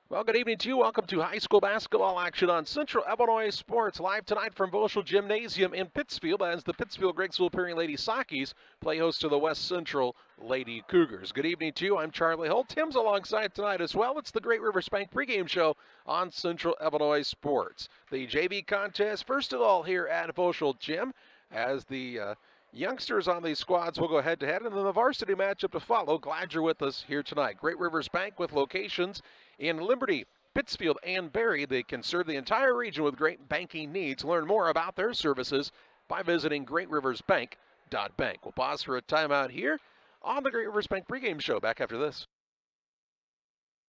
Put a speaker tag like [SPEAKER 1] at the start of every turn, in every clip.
[SPEAKER 1] Well, good evening to you. Welcome to high school basketball action on Central Illinois Sports. Live tonight from Voschel Gymnasium in Pittsfield as the Pittsfield Grigsville Perry Lady Sockies play host to the West Central Lady Cougars. Good evening to you. I'm Charlie Hull. Tim's alongside tonight as well. It's the Great River Spank pregame show on Central Illinois Sports. The JV contest, first of all, here at Voschel Gym as the youngsters on these squads will go head-to-head, and then the varsity matchup to follow. Glad you're with us here tonight. Great Rivers Bank with locations in Liberty, Pittsfield, and Barry. They can serve the entire region with great banking needs. Learn more about their services by visiting greatriversbank.bank. We'll pause for a timeout here on the Great Rivers Bank pregame show. Back after this.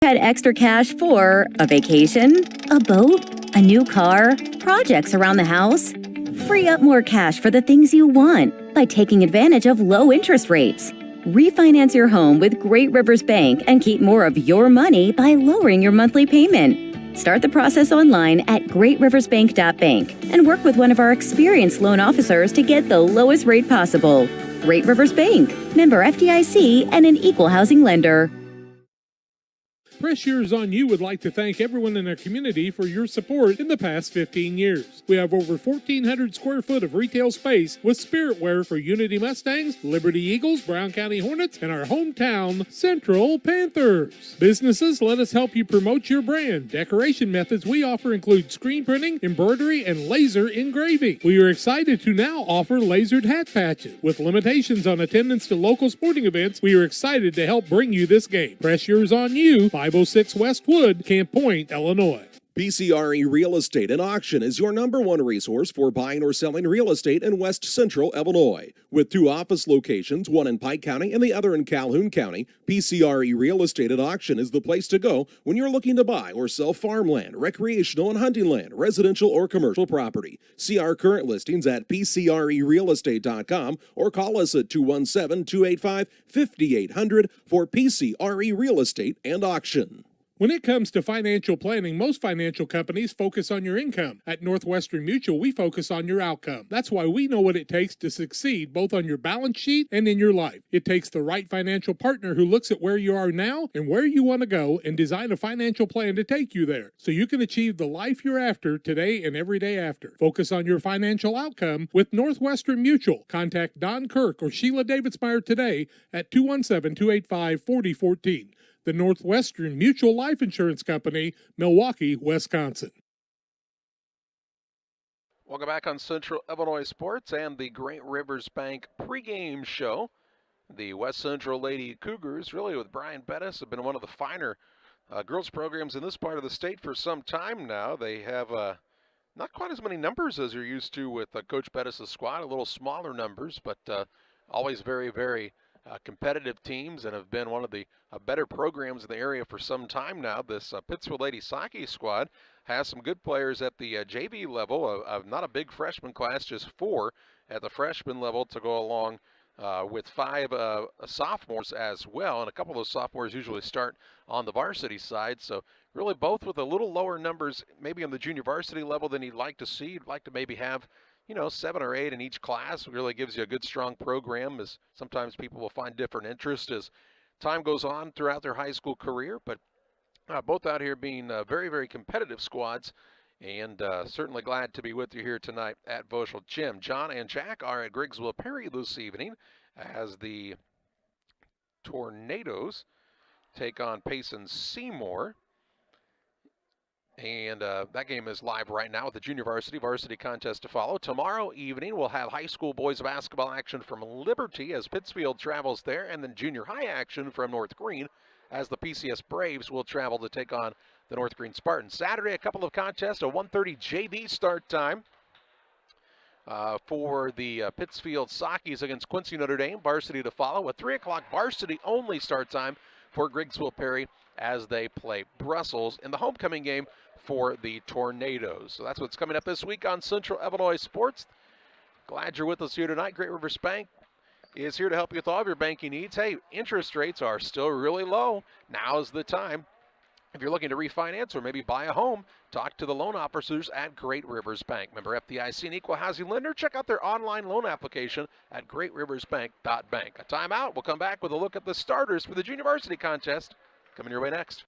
[SPEAKER 2] Had extra cash for a vacation, a boat, a new car, projects around the house? Free up more cash for the things you want by taking advantage of low interest rates. Refinance your home with Great Rivers Bank and keep more of your money by lowering your monthly payment. Start the process online at greatriversbank.bank and work with one of our experienced loan officers to get the lowest rate possible. Great Rivers Bank, member FDIC, and an equal housing lender.
[SPEAKER 3] Press Yours On You would like to thank everyone in our community for your support in the past 15 years. We have over 1,400 square foot of retail space with spirit wear for Unity Mustangs, Liberty Eagles, Brown County Hornets, and our hometown Central Panthers. Businesses, let us help you promote your brand. Decoration methods we offer include screen printing, embroidery, and laser engraving. We are excited to now offer lasered hat patches. With limitations on attendance to local sporting events, we are excited to help bring you this game. Press Yours On You, 506 Westwood, Camp Point, Illinois.
[SPEAKER 4] PCRE Real Estate and Auction is your #1 resource for buying or selling real estate in West Central Illinois. With 2 office locations, one in Pike County and the other in Calhoun County, PCRE Real Estate and Auction is the place to go when you're looking to buy or sell farmland, recreational and hunting land, residential or commercial property. See our current listings at PCRERealestate.com or call us at 217-285-5800 for PCRE Real Estate and Auction.
[SPEAKER 3] When it comes to financial planning, most financial companies focus on your income. At Northwestern Mutual, we focus on your outcome. That's why we know what it takes to succeed both on your balance sheet and in your life. It takes the right financial partner who looks at where you are now and where you want to go and design a financial plan to take you there so you can achieve the life you're after today and every day after. Focus on your financial outcome with Northwestern Mutual. Contact Don Kirk or Sheila Davidsmeyer today at 217-285-4014. The Northwestern Mutual Life Insurance Company, Milwaukee, Wisconsin.
[SPEAKER 1] Welcome back on Central Illinois Sports and the Great Rivers Bank pregame show. The West Central Lady Cougars, really with Brian Bettis, have been one of the finer girls programs in this part of the state for some time now. They have not quite as many numbers as you're used to with Coach Bettis' squad, a little smaller numbers, but always very, very competitive teams and have been one of the better programs in the area for some time now. This Pittsfield Lady Soccer squad has some good players at the JV level, not a big freshman class, just 4 at the freshman level to go along with 5 sophomores as well, and a couple of those sophomores usually start on the varsity side, so really both with a little lower numbers maybe on the junior varsity level than you'd like to see. You'd like to maybe have 7 or 8 in each class. It really gives you a good, strong program, as sometimes people will find different interests as time goes on throughout their high school career. But both out here being very, very competitive squads, and certainly glad to be with you here tonight at Voschel Gym. John and Jack are at Grigsville Perry this evening as the Tornadoes take on Payson Seymour. And that game is live right now with the junior varsity contest to follow. Tomorrow evening, we'll have high school boys basketball action from Liberty as Pittsfield travels there, and then junior high action from North Green as the PCS Braves will travel to take on the North Green Spartans. Saturday, a couple of contests, a 1:30 JV start time for the Pittsfield Sockies against Quincy Notre Dame, varsity to follow. A 3 o'clock varsity only start time for Grigsville Perry as they play Brussels in the homecoming game for the Tornadoes. So that's what's coming up this week on Central Illinois Sports. Glad you're with us here tonight. Great Rivers Bank is here to help you with all of your banking needs. Hey, interest rates are still really low. Now's the time. If you're looking to refinance or maybe buy a home, talk to the loan officers at Great Rivers Bank. Member FDIC and equal housing lender. Check out their online loan application at greatriversbank.bank. A timeout. We'll come back with a look at the starters for the junior varsity contest coming your way next.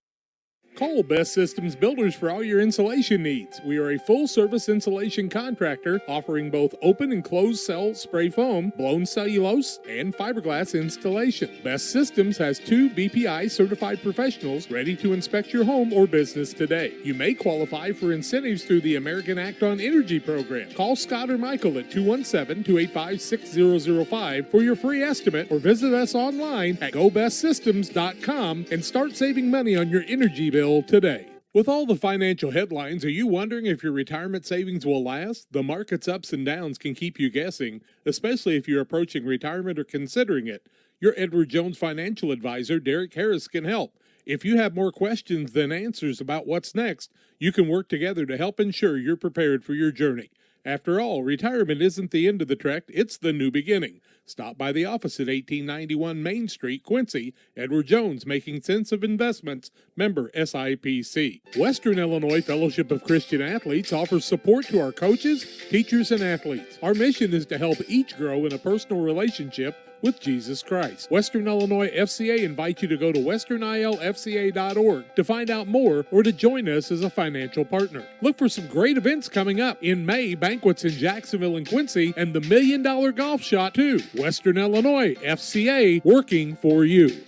[SPEAKER 3] Call Best Systems Builders for all your insulation needs. We are a full-service insulation contractor offering both open and closed cell spray foam, blown cellulose, and fiberglass installation. Best Systems has 2 BPI certified professionals ready to inspect your home or business today. You may qualify for incentives through the American Act on Energy program. Call Scott or Michael at 217-285-6005 for your free estimate or visit us online at gobestsystems.com and start saving money on your energy bill today. With all the financial headlines, are you wondering if your retirement savings will last? The market's ups and downs can keep you guessing, especially if you're approaching retirement or considering it. Your Edward Jones financial advisor, Derek Harris, can help. If you have more questions than answers about what's next, you can work together to help ensure you're prepared for your journey. After all, retirement isn't the end of the trek, it's the new beginning. Stop by the office at 1891 Main Street, Quincy. Edward Jones, Making Sense of Investments, member SIPC. Western Illinois Fellowship of Christian Athletes offers support to our coaches, teachers, and athletes. Our mission is to help each grow in a personal relationship with Jesus Christ. Western Illinois FCA invites you to go to westernilfca.org to find out more or to join us as a financial partner. Look for some great events coming up. In May, banquets in Jacksonville and Quincy, and the $1 Million Golf Shot too. Western Illinois FCA, working for you.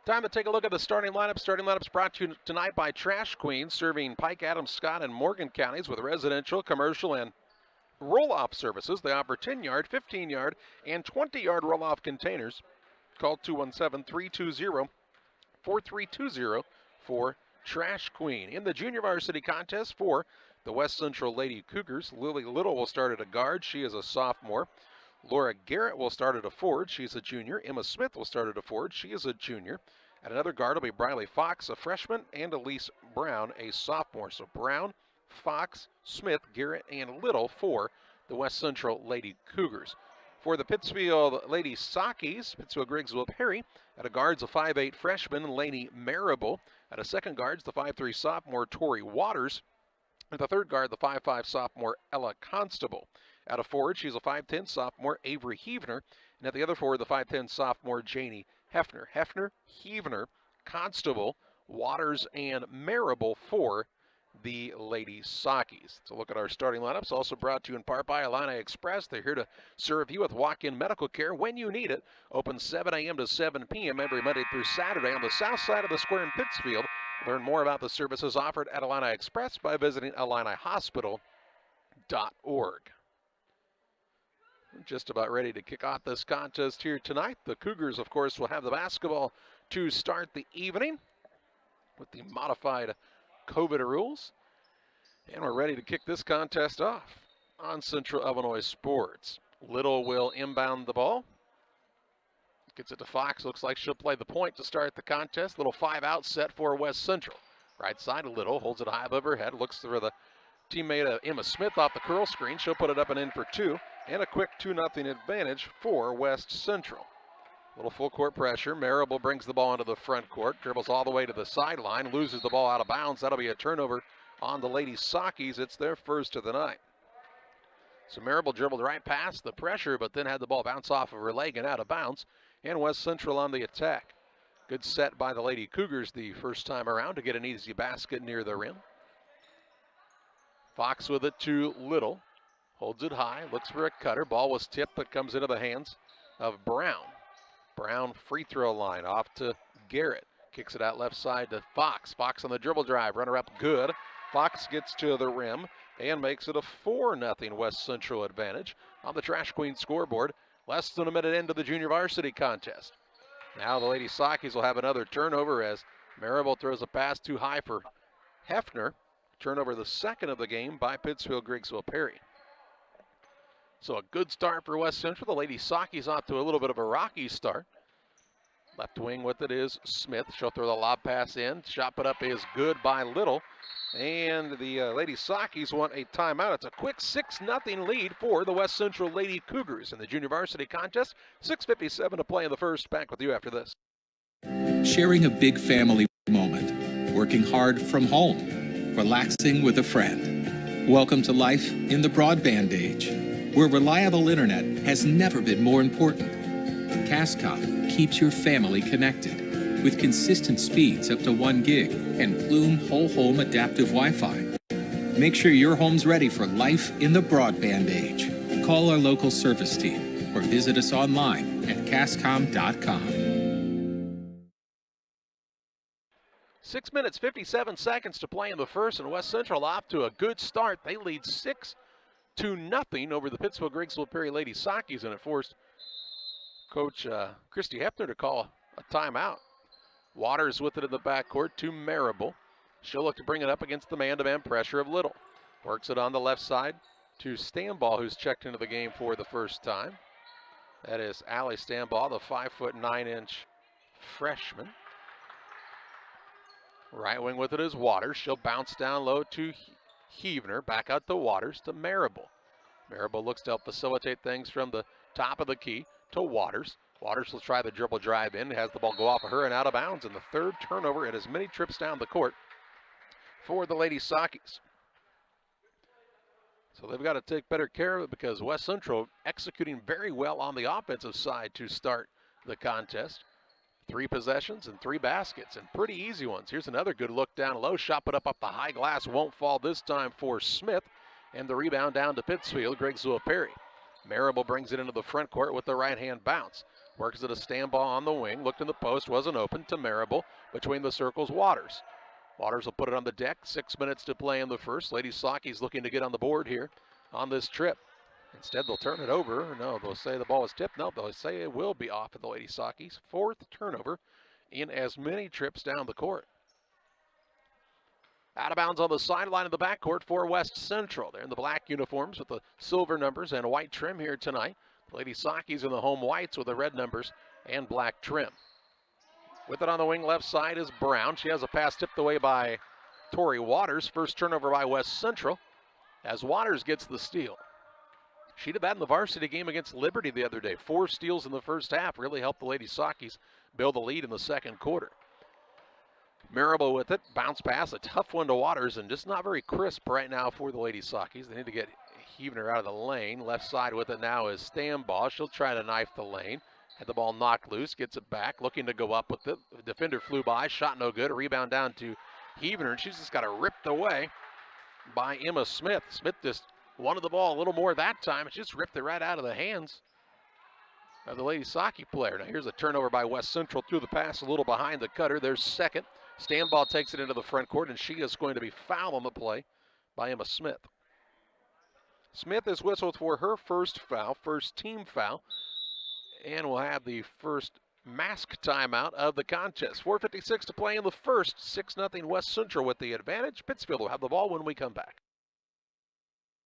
[SPEAKER 1] Time to take a look at the starting lineup. Starting lineups brought to you tonight by Trash Queen, serving Pike, Adams, Scott, and Morgan counties with residential, commercial, and roll-off services. They offer 10-yard, 15-yard, and 20-yard roll-off containers. Call 217-320-4320 for Trash Queen. In the junior varsity contest for the West Central Lady Cougars, Lily Little will start at a guard. She is a sophomore. Laura Garrett will start at a forward. She's a junior. Emma Smith will start at a forward. She is a junior. At another guard will be Briley Fox, a freshman, and Elise Brown, a sophomore. So Brown, Fox, Smith, Garrett, and Little for the West Central Lady Cougars. For the Pittsfield Lady Sockies, Pittsfield Griggsville Perry, at a guard's a 5'8 freshman, Lainey Marable. At a second guard's the 5'3 sophomore, Tori Waters. At the third guard, the 5'5 sophomore, Ella Constable. At a forward, she's a 5'10 sophomore, Avery Heavener. And at the other forward, the 5'10 sophomore, Janie Hefner. Hefner, Heavener, Constable, Waters, and Marable for the Lady Sockies. So look at our starting lineups, also brought to you in part by Illini Express. They're here to serve you with walk-in medical care when you need it. Open 7 a.m. to 7 p.m. every Monday through Saturday on the south side of the square in Pittsfield. Learn more about the services offered at Illini Express by visiting IlliniHospital.org. Just about ready to kick off this contest here tonight. The Cougars, of course, will have the basketball to start the evening with the modified COVID rules. And we're ready to kick this contest off on Central Illinois Sports. Little will inbound the ball. Gets it to Fox. Looks like she'll play the point to start the contest. Little 5-out set for West Central. Right side of Little. Holds it high above her head. Looks for the teammate Emma Smith off the curl screen. She'll put it up and in for 2. And a quick 2-0 advantage for West Central. Little full court pressure. Marable brings the ball into the front court. Dribbles all the way to the sideline. Loses the ball out of bounds. That'll be a turnover on the Lady Sockies. It's their first of the night. So Marable dribbled right past the pressure, but then had the ball bounce off of her leg and out of bounds. And West Central on the attack. Good set by the Lady Cougars the first time around to get an easy basket near the rim. Fox with it to Little. Holds it high, looks for a cutter. Ball was tipped, but comes into the hands of Brown. Brown free throw line off to Garrett. Kicks it out left side to Fox. Fox on the dribble drive, runner up good. Fox gets to the rim and makes it a 4-0 West Central advantage on the Trash Queen scoreboard. Less than a minute into the junior varsity contest. Now the Lady Sockies will have another turnover as Marable throws a pass too high for Hefner. Turnover the second of the game by Pittsfield Griggsville Perry. So a good start for West Central. The Lady Sockies off to a little bit of a rocky start. Left wing with it is Smith. She'll throw the lob pass in. Shot put up is good by Little. And the Lady Sockies want a timeout. It's a quick 6-0 lead for the West Central Lady Cougars in the junior varsity contest. 6:57 to play in the first. Back with you after this.
[SPEAKER 5] Sharing a big family moment. Working hard from home. Relaxing with a friend. Welcome to life in the broadband age, where reliable internet has never been more important. Cascom keeps your family connected with consistent speeds up to 1 gig and Plume whole home adaptive Wi-Fi. Make sure your home's ready for life in the broadband age. Call our local service team or visit us online at cascom.com.
[SPEAKER 1] 6 minutes, 57 seconds to play in the first, and West Central off to a good start. They lead 6-0 over the Pittsfield Grigsville Perry Lady Sockies, and it forced Coach Christy Hefner to call a timeout. Waters with it in the backcourt to Marable. She'll look to bring it up against the man-to-man pressure of Little. Works it on the left side to Stambaugh, who's checked into the game for the first time. That is Allie Stambaugh, the 5'9" freshman. Right wing with it is Waters. She'll bounce down low to Heavner. Back out to Waters to Marable. Marable looks to help facilitate things from the top of the key to Waters. Waters will try the dribble drive in. Has the ball go off of her and out of bounds. And the third turnover in as many trips down the court for the Lady Sockies. So they've got to take better care of it because West Central executing very well on the offensive side to start the contest. 3 possessions and 3 baskets, and pretty easy ones. Here's another good look down low. Shot put up the high glass. Won't fall this time for Smith. And the rebound down to Pittsfield, Grigsville Perry. Marable brings it into the front court with the right-hand bounce. Works it a stand ball on the wing. Looked in the post, wasn't open to Marable. Between the circles, Waters. Waters will put it on the deck. 6 minutes to play in the first. Lady Sockies looking to get on the board here on this trip. Instead, they'll turn it over. No, they'll say the ball was tipped. No, they'll say it will be off of the Lady Sockies. 4th turnover in as many trips down the court. Out of bounds on the sideline of the backcourt for West Central. They're in the black uniforms with the silver numbers and white trim here tonight. The Lady Sockies in the home whites with the red numbers and black trim. With it on the wing left side is Brown. She has a pass tipped away by Tori Waters. First turnover by West Central as Waters gets the steal. She did that in the varsity game against Liberty the other day. 4 steals in the first half. Really helped the Lady Sockies build the lead in the second quarter. Marable with it. Bounce pass. A tough one to Waters and just not very crisp right now for the Lady Sockies. They need to get Heavner out of the lane. Left side with it now is Stambaugh. She'll try to knife the lane. Had the ball knocked loose. Gets it back. Looking to go up with it. The defender flew by. Shot no good. A rebound down to Heavner. And she's just got it ripped away by Emma Smith. Smith just wanted the ball a little more that time. It just ripped it right out of the hands of the Lady Socky player. Now here's a turnover by West Central through the pass, a little behind the cutter. There's second. Stambaugh takes it into the front court, and she is going to be fouled on the play by Emma Smith. Smith is whistled for her first foul, first team foul, and will have the first mask timeout of the contest. 4:56 to play in the first. 6-0 West Central with the advantage. Pittsfield will have the ball when we come back.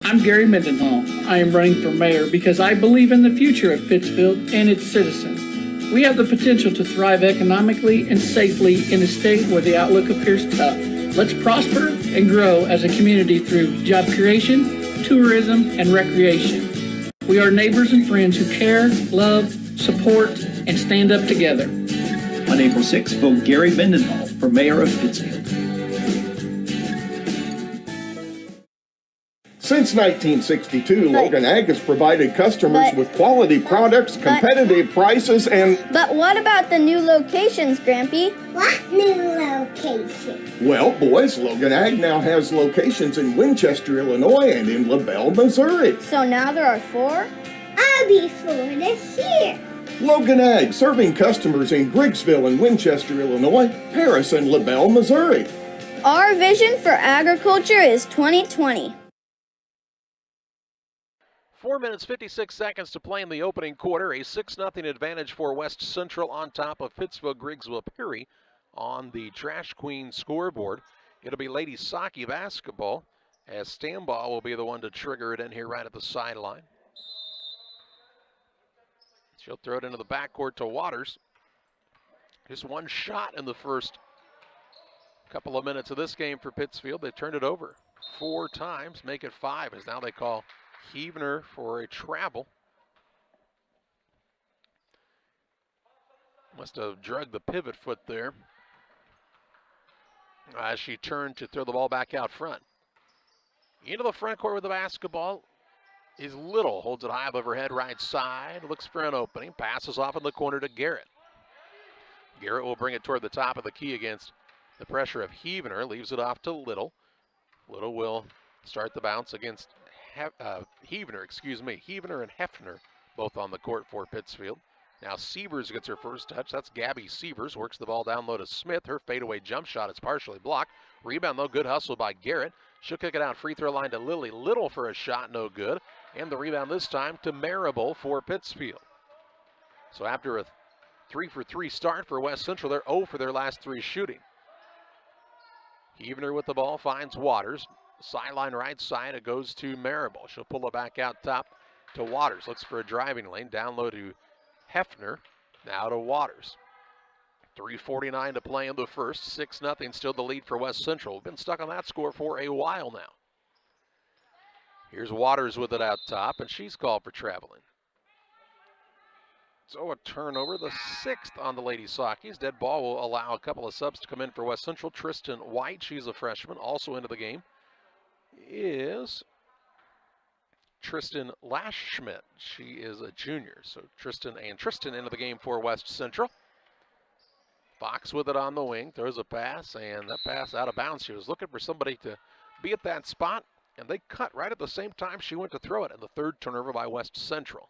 [SPEAKER 6] I'm Gary Mendenhall. I am running for mayor because I believe in the future of Pittsfield and its citizens. We have the potential to thrive economically and safely in a state where the outlook appears tough. Let's prosper and grow as a community through job creation, tourism, and recreation. We are neighbors and friends who care, love, support, and stand up together.
[SPEAKER 7] On April 6th, vote Gary Mendenhall for mayor of Pittsfield.
[SPEAKER 8] Since 1962, Logan Ag has provided customers with quality products, competitive prices, and...
[SPEAKER 9] But what about the new locations, Grampy?
[SPEAKER 10] What new location?
[SPEAKER 8] Well, boys, Logan Ag now has locations in Winchester, Illinois, and in LaBelle, Missouri.
[SPEAKER 9] So now there are 4?
[SPEAKER 10] I'll be 4 this year.
[SPEAKER 8] Logan Ag, serving customers in Grigsville and Winchester, Illinois, Paris, and LaBelle, Missouri.
[SPEAKER 9] Our vision for agriculture is 2020.
[SPEAKER 1] 4 minutes, 56 seconds to play in the opening quarter. A 6-0 advantage for West Central on top of Pittsfield Grigsville Perry on the Trash Queen scoreboard. It'll be Lady Socky basketball as Stambaugh will be the one to trigger it in here right at the sideline. She'll throw it into the backcourt to Waters. Just one shot in the first couple of minutes of this game for Pittsfield. They turned it over 4 times, make it 5 as now they call Heavner for a travel. Must have drugged the pivot foot there as she turned to throw the ball back out front. Into the front court with the basketball is Little. Holds it high above her head right side. Looks for an opening. Passes off in the corner to Garrett. Garrett will bring it toward the top of the key against the pressure of Heavener. Leaves it off to Little. Little will start the bounce against Heavener, Heavener and Hefner both on the court for Pittsfield. Now Sievers gets her first touch. That's Gabby Sievers. Works the ball down low to Smith. Her fadeaway jump shot is partially blocked. Rebound, though, good hustle by Garrett. She'll kick it out free throw line to Lily Little for a shot, no good. And the rebound this time to Marable for Pittsfield. So after a 3-for-3 start for West Central, they're 0 for their last 3 shooting. Heavener with the ball finds Waters. Sideline right side, it goes to Marable. She'll pull it back out top to Waters. Looks for a driving lane. Down low to Hefner. Now to Waters. 3:49 to play in the first. 6-0 still the lead for West Central. We've been stuck on that score for a while now. Here's Waters with it out top, and she's called for traveling. So a turnover, the 6th on the Lady Sockies. Dead ball will allow a couple of subs to come in for West Central. Tristan White, she's a freshman, also into the game, is Tristan Lashschmidt. She is a junior. So Tristan into the game for West Central. Fox with it on the wing, throws a pass, and that pass out of bounds. She was looking for somebody to be at that spot, and they cut right at the same time she went to throw it. And the 3rd turnover by West Central.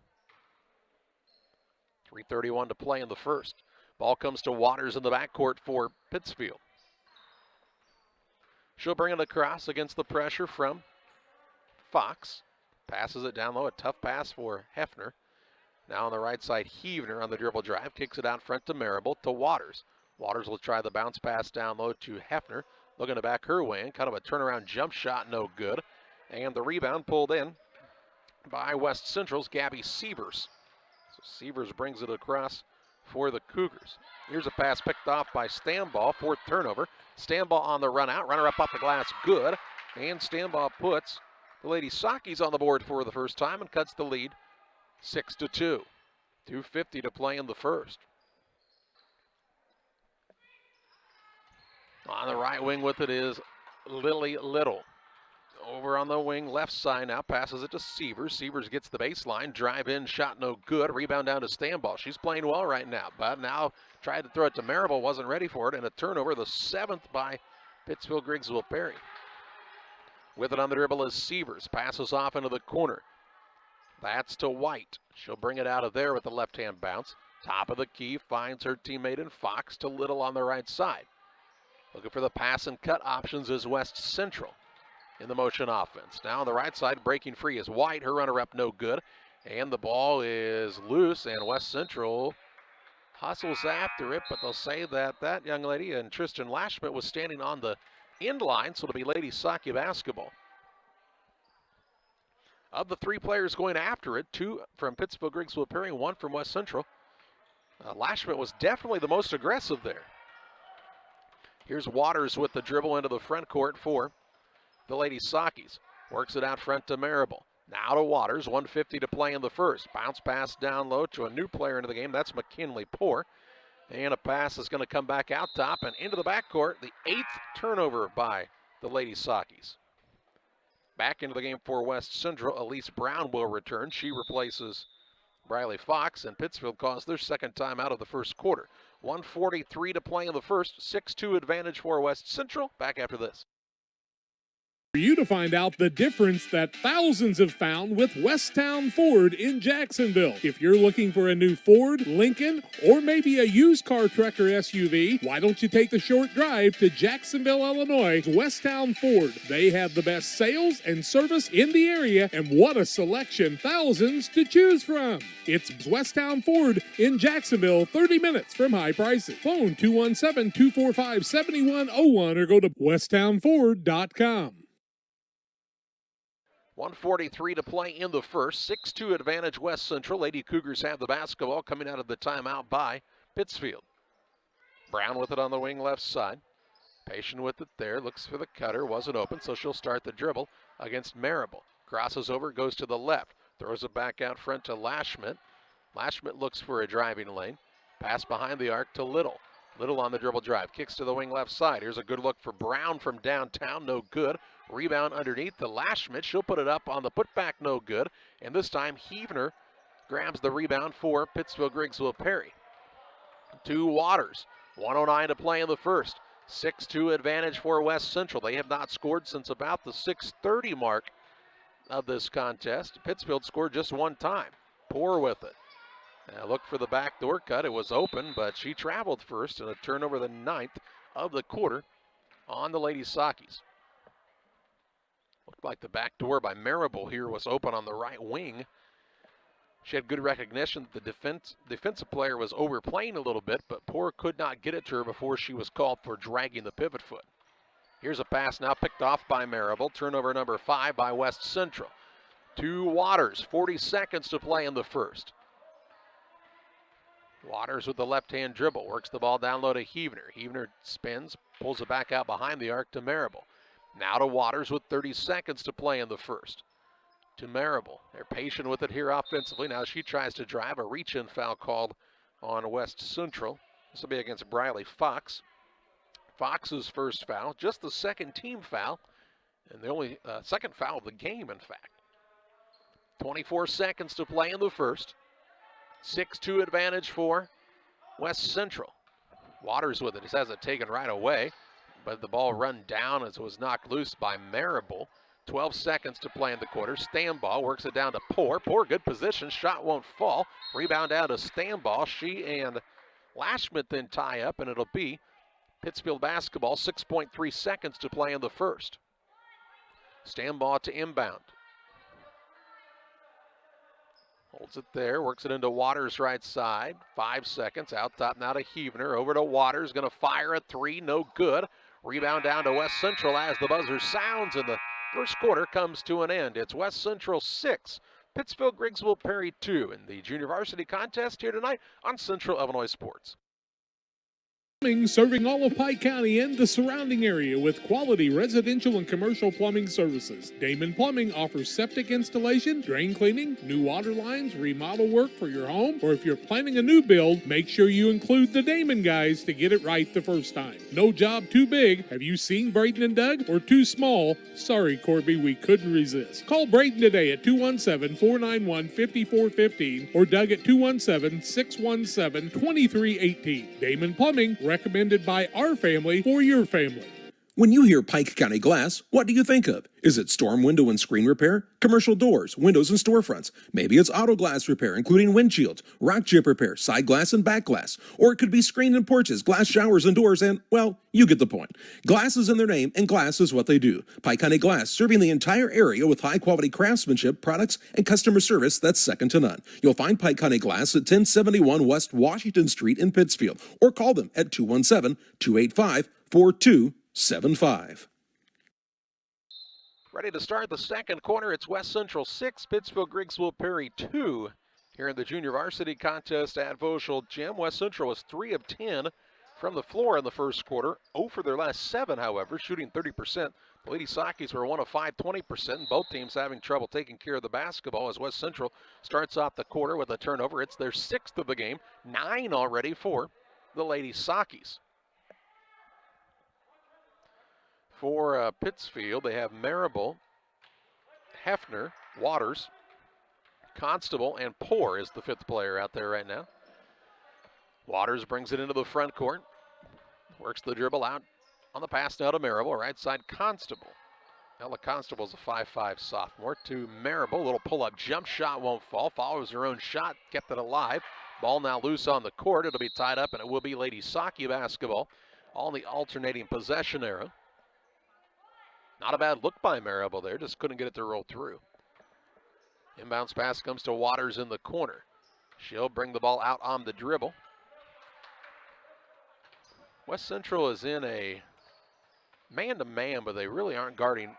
[SPEAKER 1] 3:31 to play in the first. Ball comes to Waters in the backcourt for Pittsfield. She'll bring it across against the pressure from Fox. Passes it down low, a tough pass for Hefner. Now on the right side, Heavener on the dribble drive. Kicks it out front to Marable to Waters. Waters will try the bounce pass down low to Hefner. Looking to back her way in. Kind of a turnaround jump shot, no good. And the rebound pulled in by West Central's Gabby Sievers. So Sievers brings it across for the Cougars. Here's a pass picked off by Stambaugh, 4th turnover. Stambaugh on the run out, runner up off the glass, good. And Stambaugh puts the Lady Sockies on the board for the first time and cuts the lead 6-2. 2:50 to play in the first. On the right wing with it is Lily Little. Over on the wing, left side now, passes it to Sievers. Sievers gets the baseline, drive in, shot no good. Rebound down to Stambaugh. She's playing well right now, but now tried to throw it to Marable, wasn't ready for it, and a turnover, the 7th by Pittsfield Grigsville Perry. With it on the dribble is Sievers, passes off into the corner. That's to White. She'll bring it out of there with the left-hand bounce. Top of the key, finds her teammate in Fox to Little on the right side. Looking for the pass and cut options is West Central in the motion offense. Now on the right side, breaking free is White. Her runner-up no good. And the ball is loose, and West Central hustles after it, but they'll say that that young lady and Tristan Lashschmidt was standing on the end line, so it'll be Lady Socky basketball. Of the 3 players going after it, 2 from Pittsfield Grigsville Perry, 1 from West Central. Lashschmidt was definitely the most aggressive there. Here's Waters with the dribble into the front court for the Lady Sockies. Works it out front to Marable. Now to Waters, 1:50 to play in the first. Bounce pass down low to a new player into the game. That's McKinley Poor. And a pass is going to come back out top and into the backcourt. The 8th turnover by the Lady Sockies. Back into the game for West Central. Elise Brown will return. She replaces Briley Fox, and Pittsfield calls their 2nd time out of the first quarter. 1:43 to play in the first. 6-2 advantage for West Central. Back after this.
[SPEAKER 3] For you to find out the difference that thousands have found with Westtown Ford in Jacksonville. If you're looking for a new Ford, Lincoln, or maybe a used car truck or SUV, why don't you take the short drive to Jacksonville, Illinois, Westtown Ford. They have the best sales and service in the area, and what a selection, thousands to choose from. It's Westtown Ford in Jacksonville, 30 minutes from high prices. Phone 217-245-7101 or go to westtownford.com.
[SPEAKER 1] 1:43 to play in the first. 6-2 advantage West Central. Lady Cougars have the basketball coming out of the timeout by Pittsfield. Brown with it on the wing left side. Patient with it there. Looks for the cutter. Wasn't open, so she'll start the dribble against Marable. Crosses over, goes to the left. Throws it back out front to Lashschmidt. Lashschmidt looks for a driving lane. Pass behind the arc to Little. Little on the dribble drive. Kicks to the wing left side. Here's a good look for Brown from downtown. No good. Rebound underneath to Lashschmidt. She'll put it up on the putback. No good. And this time Heavener grabs the rebound for Pittsfield Grigsville Perry. to Waters. 1:09 to play in the first. 6-2 advantage for West Central. They have not scored since about the 6:30 mark of this contest. Pittsfield scored just one time. Poor with it. Now look for the backdoor cut. It was open, but she traveled first, and a turnover the 9th of the quarter on the Lady Sockies. Looked like the backdoor by Marable here was open on the right wing. She had good recognition that the defensive player was overplaying a little bit, but Poor could not get it to her before she was called for dragging the pivot foot. Here's a pass now picked off by Marable. Turnover number 5 by West Central. To Waters, 40 seconds to play in the first. Waters with the left-hand dribble, works the ball down low to Heavener. Heavener spins, pulls it back out behind the arc to Marable. Now to Waters with 30 seconds to play in the first. To Marable. They're patient with it here offensively. Now she tries to drive. A reach-in foul called on West Central. This will be against Briley Fox. Fox's first foul, just the second team foul, and the only second foul of the game, in fact. 24 seconds to play in the first. 6-2 advantage for West Central. Waters with it. He has it taken right away, but the ball run down as it was knocked loose by Marable. 12 seconds to play in the quarter. Stambaugh works it down to Poor. Poor, good position. Shot won't fall. Rebound down to Stambaugh. She and Lashmit then tie up, and it'll be Pittsfield basketball. 6.3 seconds to play in the first. Stambaugh to inbound. Holds it there, works it into Waters' right side. 5 seconds, out top now to Heavener. Over to Waters, going to fire a three, no good. Rebound down to West Central as the buzzer sounds, and the first quarter comes to an end. It's West Central 6, Pittsfield Grigsville Perry 2 in the junior varsity contest here tonight on Central Illinois Sports.
[SPEAKER 3] Serving all of Pike County and the surrounding area with quality residential and commercial plumbing services. Damon Plumbing offers septic installation, drain cleaning, new water lines, remodel work for your home, or if you're planning a new build, make sure you include the Damon guys to get it right the first time. No job too big. Have you seen Braden and Doug? Or too small? Sorry, Corby, we couldn't resist. Call Braden today at 217-491-5415 or Doug at 217-617-2318. Damon Plumbing, recommended by our family for your family.
[SPEAKER 4] When you hear Pike County Glass, what do you think of? Is it storm window and screen repair, commercial doors, windows and storefronts? Maybe it's auto glass repair, including windshields, rock chip repair, side glass and back glass. Or it could be screen and porches, glass showers and doors, and, well, you get the point. Glass is in their name, and glass is what they do. Pike County Glass, serving the entire area with high-quality craftsmanship, products, and customer service that's second to none. You'll find Pike County Glass at 1071 West Washington Street in Pittsfield, or call them at 217-285-4275.
[SPEAKER 1] Ready to start the second quarter. It's West Central 6, Pittsfield Grigsville Perry 2 here in the junior varsity contest at Voschel Gym. West Central was 3 of 10 from the floor in the first quarter. 0 for their last 7, however, shooting 30%. The Lady Sockies were 1 of 5, 20%, and both teams having trouble taking care of the basketball as West Central starts off the quarter with a turnover. It's their 6th of the game, 9 already for the Lady Sockies. For Pittsfield, they have Marable, Hefner, Waters, Constable, and Poor is the 5th player out there right now. Waters brings it into the front court, works the dribble out on the pass now to Marable, right side Constable. Ella Constable's a 5'5 sophomore to Marable. Little pull-up jump shot won't fall, follows her own shot, kept it alive. Ball now loose on the court. It'll be tied up, and it will be Lady Socky basketball on the alternating possession arrow. Not a bad look by Marable there, just couldn't get it to roll through. Inbounds pass comes to Waters in the corner. She'll bring the ball out on the dribble. West Central is in a man-to-man, but they really aren't guarding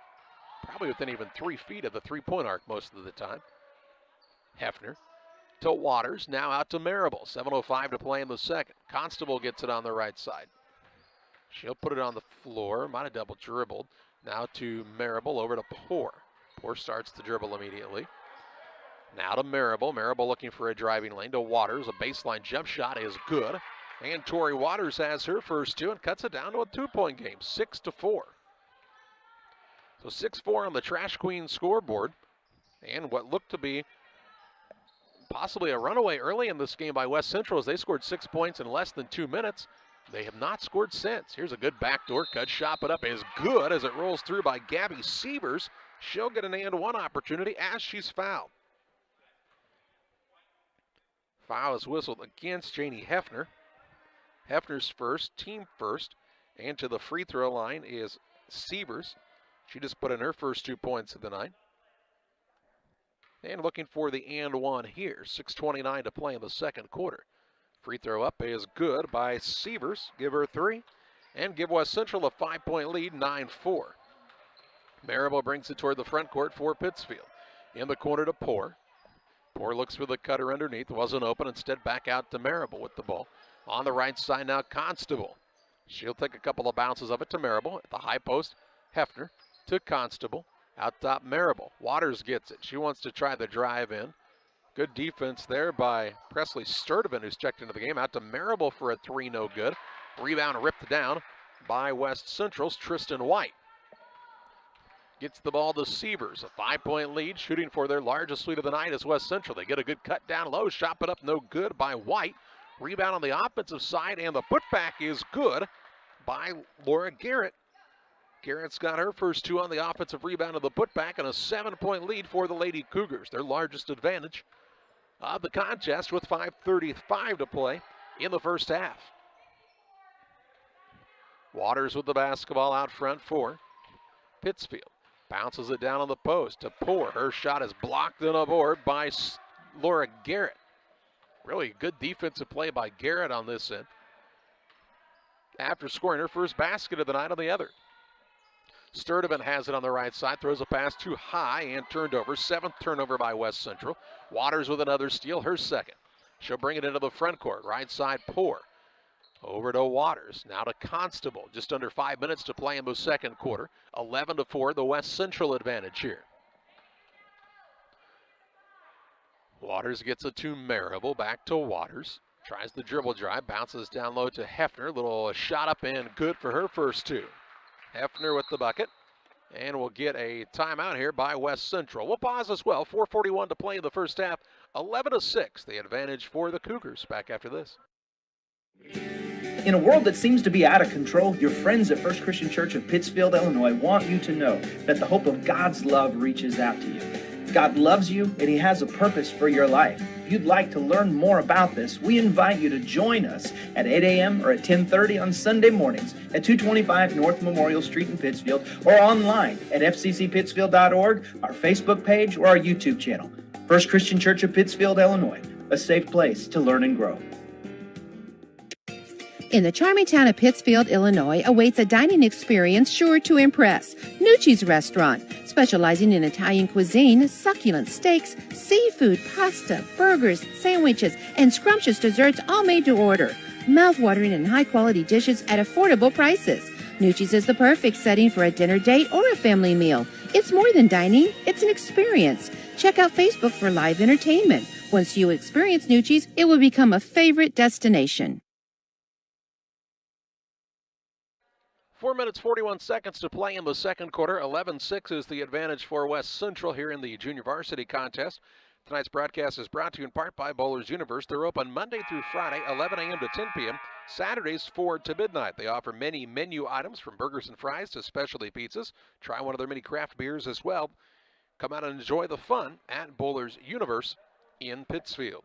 [SPEAKER 1] probably within even 3 feet of the three-point arc most of the time. Hefner to Waters, now out to Marable. 7:05 to play in the second. Constable gets it on the right side. She'll put it on the floor, might have double dribbled. Now to Marable, over to Poor. Poor starts to dribble immediately. Now to Marable. Marable looking for a driving lane to Waters. A baseline jump shot is good. And Tori Waters has her first 2 and cuts it down to a 2-point game, 6-4. So 6-4 on the Trash Queen scoreboard. And what looked to be possibly a runaway early in this game by West Central as they scored 6 points in less than 2 minutes. They have not scored since. Here's a good backdoor cut shot, but up is good as it rolls through by Gabby Sievers. She'll get an and-one opportunity as she's fouled. Foul is whistled against Janie Hefner. Hefner's first, team first, and to the free throw line is Sievers. She just put in her first 2 points of the night. And looking for the and one here. 6:29 to play in the second quarter. Free throw up is good by Sievers. Give her 3 and give West Central a 5-point lead, 9-4. Marable brings it toward the front court for Pittsfield. In the corner to Poor. Poor looks for the cutter underneath. Wasn't open. Instead back out to Marable with the ball. On the right side now, Constable. She'll take a couple of bounces of it to Marable. At the high post, Hefner to Constable. Out top, Marable. Waters gets it. She wants to try the drive in. Good defense there by Presley Sturdivant, who's checked into the game. Out to Marable for a 3, no good. Rebound ripped down by West Central's Tristan White. Gets the ball to Sievers. A 5-point lead, shooting for their largest lead of the night is West Central. They get a good cut down low. Shot put up, no good by White. Rebound on the offensive side, and the putback is good by Laura Garrett. Garrett's got her first 2 on the offensive rebound of the putback, and a 7-point lead for the Lady Cougars, their largest advantage of the contest with 5:35 to play in the first half. Waters with the basketball out front for Pittsfield. Bounces it down on the post to Poor. Her shot is blocked on a board by Laura Garrett. Really good defensive play by Garrett on this end. After scoring her first basket of the night on the other. Sturdivant has it on the right side, throws a pass too high and turned over. 7th turnover by West Central. Waters with another steal, her second. She'll bring it into the front court. Right side, Poor. Over to Waters, now to Constable. Just under 5 minutes to play in the second quarter. 11-4, the West Central advantage here. Waters gets it to Marable, back to Waters. Tries the dribble drive, bounces down low to Hefner. Little shot up and good for her first 2. Hefner with the bucket, and we'll get a timeout here by West Central. We'll pause as well. 4:41 to play in the first half. 11-6, the advantage for the Cougars. Back after this.
[SPEAKER 7] In a world that seems to be out of control, your friends at First Christian Church of Pittsfield, Illinois want you to know that the hope of God's love reaches out to you. God loves you, and He has a purpose for your life. If you'd like to learn more about this, we invite you to join us at 8 a.m. or at 10:30 on Sunday mornings at 225 North Memorial Street in Pittsfield, or online at fccpittsfield.org, our Facebook page, or our YouTube channel. First Christian Church of Pittsfield, Illinois, a safe place to learn and grow.
[SPEAKER 11] In the charming town of Pittsfield, Illinois, awaits a dining experience sure to impress. Nucci's Restaurant, specializing in Italian cuisine, succulent steaks, seafood, pasta, burgers, sandwiches, and scrumptious desserts, all made to order. Mouth-watering and high-quality dishes at affordable prices. Nucci's is the perfect setting for a dinner date or a family meal. It's more than dining, it's an experience. Check out Facebook for live entertainment. Once you experience Nucci's, it will become a favorite destination.
[SPEAKER 1] 4 minutes, 41 seconds to play in the second quarter. 11-6 is the advantage for West Central here in the Junior Varsity contest. Tonight's broadcast is brought to you in part by Bowlers Universe. They're open Monday through Friday, 11 a.m. to 10 p.m., Saturdays 4 to midnight. They offer many menu items from burgers and fries to specialty pizzas. Try one of their many craft beers as well. Come out and enjoy the fun at Bowlers Universe in Pittsfield.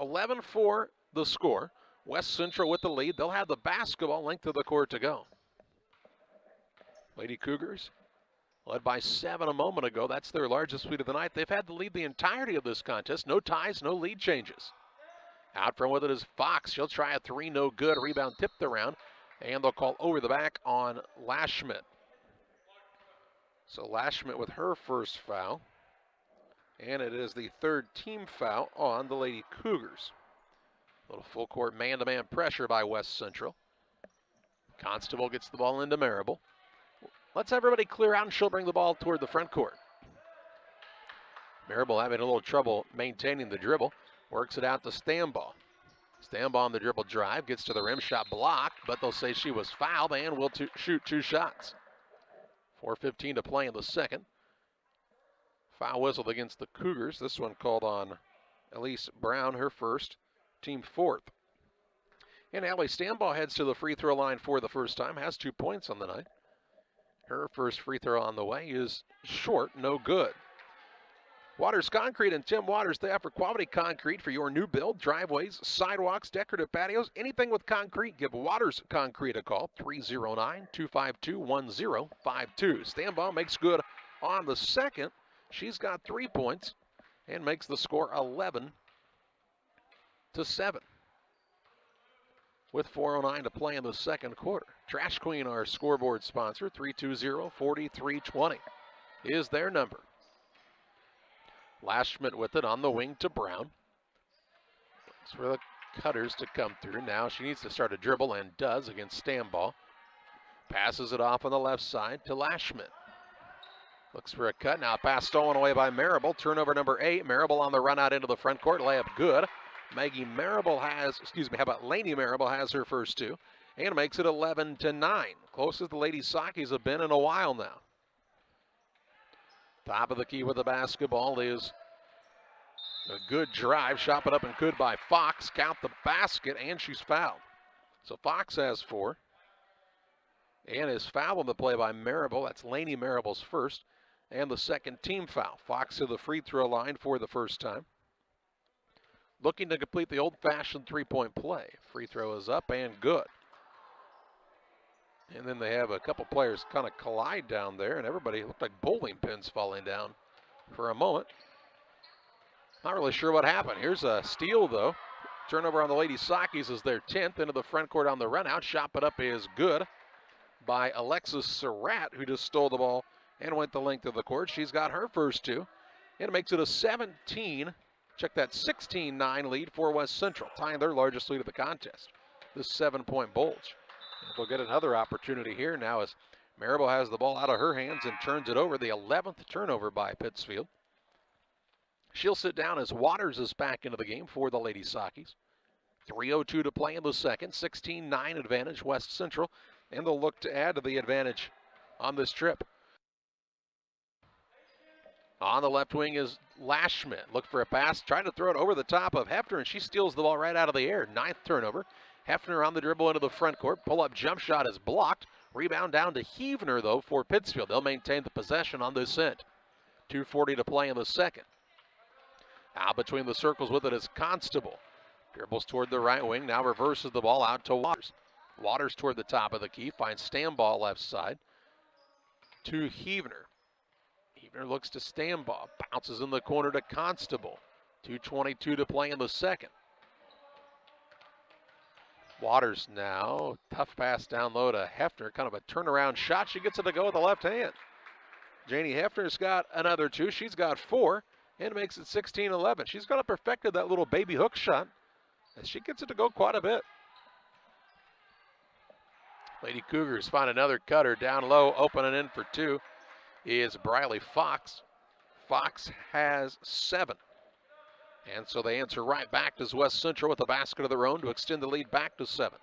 [SPEAKER 1] 11-4 the score. West Central with the lead. They'll have the basketball length of the court to go. Lady Cougars led by 7 a moment ago. That's their largest lead of the night. They've had the lead the entirety of this contest. No ties, no lead changes. Out front with it is Fox. She'll try a 3, no good. Rebound tipped around, and they'll call over the back on Lashmit. So Lashmit with her first foul, and it is the 3rd team foul on the Lady Cougars. A little full court man-to-man pressure by West Central. Constable gets the ball into Marable. Let's everybody clear out, and she'll bring the ball toward the front court. Marable having a little trouble maintaining the dribble. Works it out to Stambaugh. Stambaugh on the dribble drive, gets to the rim, shot blocked, but they'll say she was fouled and will shoot 2 shots. 4:15 to play in the second. Foul whistled against the Cougars. This one called on Elise Brown, her first, team fourth. And Allie Stambaugh heads to the free throw line for the first time, has 2 points on the night. Her first free throw on the way is short, no good. Waters Concrete and Tim Waters, they offer quality concrete for your new build, driveways, sidewalks, decorative patios, anything with concrete. Give Waters Concrete a call, 309-252-1052. Stambaugh makes good on the second. She's got 3 points and makes the score 11-7. With 4:09 to play in the second quarter. Trash Queen, our scoreboard sponsor, 320-4320 is their number. Lashman with it on the wing to Brown. Looks for the cutters to come through. Now she needs to start a dribble and does against Stambaugh. Passes it off on the left side to Lashman. Looks for a cut. Now a pass stolen away by Marable. Turnover number 8. Marable on the run out into the front court. Layup good. Laney Marable has her first 2 and makes it 11-9. Closest the Lady Sockies have been in a while now. Top of the key with the basketball is a good drive. Shot put up and good by Fox. Count the basket, and she's fouled. So Fox has 4 and is fouled on the play by Marable. That's Laney Marable's first and the second team foul. Fox to the free throw line for the first time. Looking to complete the old-fashioned three-point play. Free throw is up and good. And then they have a couple players kind of collide down there, and everybody looked like bowling pins falling down for a moment. Not really sure what happened. Here's a steal, though. Turnover on the Lady Sockies is their 10th. Into the front court on the run out. Shot put up is good by Alexis Surratt, who just stole the ball and went the length of the court. She's got her first 2. And it makes it a 16 lead for West Central, tying their largest lead of the contest. This 7-point bulge. They'll get another opportunity here now as Marable has the ball out of her hands and turns it over. The 11th turnover by Pittsfield. She'll sit down as Waters is back into the game for the Lady Sockies. 3:02 to play in the second. 16-9 advantage West Central, and they'll look to add to the advantage on this trip. On the left wing is Lashman. Look for a pass, trying to throw it over the top of Hefner, and she steals the ball right out of the air. 9th turnover. Hefner on the dribble into the front court. Pull-up jump shot is blocked. Rebound down to Heavner, though, for Pittsfield. They'll maintain the possession on this end. 2:40 to play in the second. Out between the circles with it is Constable. Dribbles toward the right wing, now reverses the ball out to Waters. Waters toward the top of the key, finds Stambaugh left side to Heavner. Heavner looks to Stambaugh, bounces in the corner to Constable. 2:22 to play in the second. Waters now, tough pass down low to Hefner, kind of a turnaround shot. She gets it to go with the left hand. Janie Hefner's got another 2. She's got 4 and makes it 16-11. She's got perfected that little baby hook shot as she gets it to go quite a bit. Lady Cougars find another cutter down low, opening in for 2 is Briley Fox. Fox has 7. And so they answer right back to West Central with a basket of their own to extend the lead back to 7.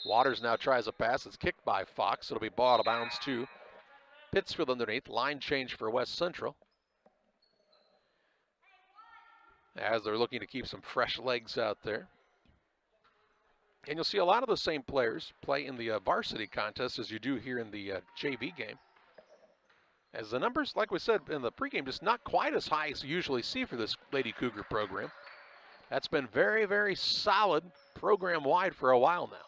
[SPEAKER 1] Waters now tries a pass. It's kicked by Fox. It'll be ball out of bounds to Pittsfield underneath. Line change for West Central, as they're looking to keep some fresh legs out there. And you'll see a lot of the same players play in the varsity contest as you do here in the JV game. As the numbers, like we said in the pregame, just not quite as high as you usually see for this Lady Cougar program. That's been very, very solid program-wide for a while now.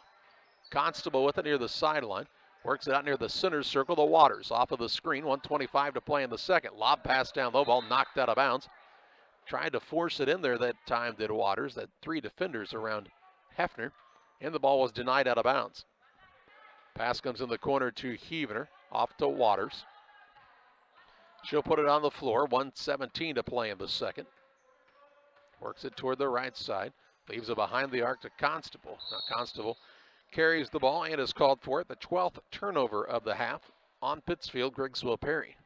[SPEAKER 1] Constable with it near the sideline. Works it out near the center circle to Waters. Off of the screen, 1:25 to play in the second. Lob pass down low, ball knocked out of bounds. Tried to force it in there that time, did Waters. That 3 defenders around Hefner. And the ball was denied out of bounds. Pass comes in the corner to Heavner. Off to Waters. She'll put it on the floor. 1:17 to play in the second. Works it toward the right side. Leaves it behind the arc to Constable. Now Constable carries the ball and is called for it. The 12th turnover of the half on Pittsfield. Grigswell Perry.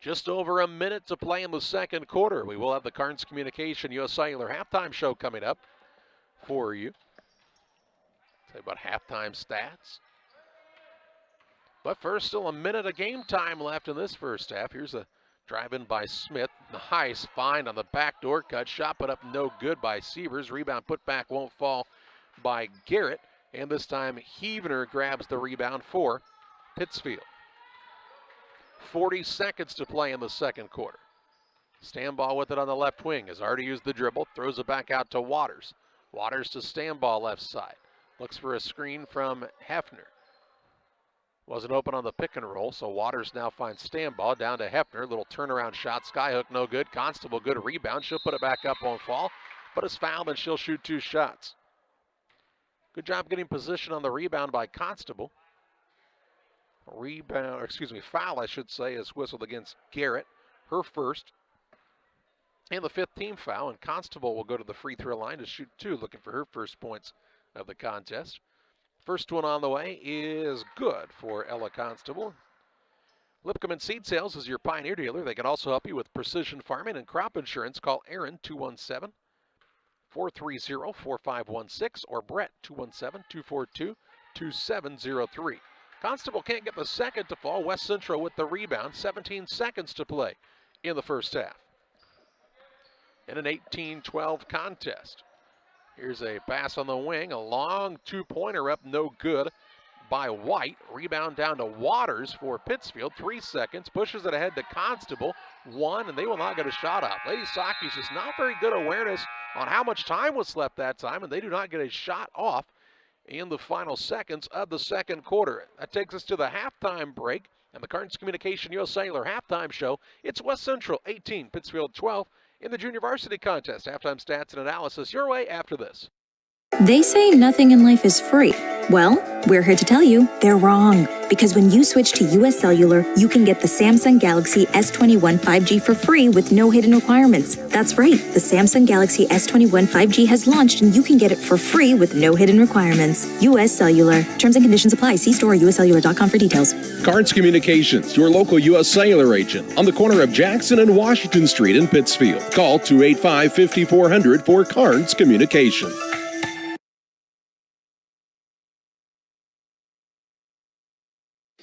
[SPEAKER 1] Just over a minute to play in the second quarter. We will have the Carnes Communication U.S. Cellular halftime show coming up for you. Say about halftime stats. But first, still a minute of game time left in this first half. Here's a Drive in by Smith. Nice find on the backdoor cut. Shot put up no good by Sievers. Rebound put back won't fall by Garrett. And this time Heavener grabs the rebound for Pittsfield. 40 seconds to play in the second quarter. Stambaugh with it on the left wing. Has already used the dribble. Throws it back out to Waters. Waters to Stambaugh left side. Looks for a screen from Hefner. Wasn't open on the pick and roll, so Waters now finds Stambaugh down to Hefner. Little turnaround shot. Skyhook no good. Constable good rebound. She'll put it back up, won't fall. But is fouled and she'll shoot 2 shots. Good job getting position on the rebound by Constable. Foul I should say, is whistled against Garrett. Her first. And the 5th team foul, and Constable will go to the free throw line to shoot 2, looking for her first points of the contest. First one on the way is good for Ella Constable. Lipcom Seed Sales is your Pioneer dealer. They can also help you with precision farming and crop insurance. Call Aaron 217-430-4516 or Brett 217-242-2703. Constable can't get the second to fall. West Central with the rebound. 17 seconds to play in the first half. In an 18-12 contest. Here's a pass on the wing, a long 2-pointer up, no good by White. Rebound down to Waters for Pittsfield. 3 seconds, pushes it ahead to Constable. 1, and they will not get a shot off. Lady Saki's just not very good awareness on how much time was left that time, and they do not get a shot off in the final seconds of the second quarter. That takes us to the halftime break and the Carnes Communication U.S. Cellular halftime show. It's West Central 18, Pittsfield 12. In the junior varsity contest. Halftime stats and analysis your way after this.
[SPEAKER 2] They say nothing in life is free. Well, we're here to tell you they're wrong. Because when you switch to U.S. Cellular, you can get the Samsung Galaxy S21 5G for free with no hidden requirements. That's right, the Samsung Galaxy S21 5G has launched and you can get it for free with no hidden requirements. U.S. Cellular. Terms and conditions apply. See store or uscellular.com for details.
[SPEAKER 4] Carnes Communications, your local U.S. Cellular agent, on the corner of Jackson and Washington Street in Pittsfield. Call 285-5400 for Carnes Communication.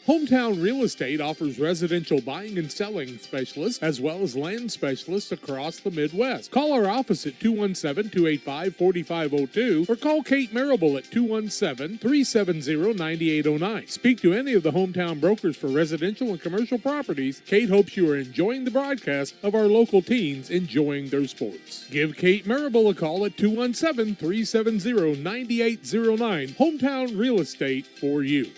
[SPEAKER 3] Hometown Real Estate offers residential buying and selling specialists as well as land specialists across the Midwest. Call our office at 217-285-4502 or call Kate Marable at 217-370-9809. Speak to any of the hometown brokers for residential and commercial properties. Kate hopes you are enjoying the broadcast of our local teens enjoying their sports. Give Kate Marable a call at 217-370-9809. Hometown Real Estate for you.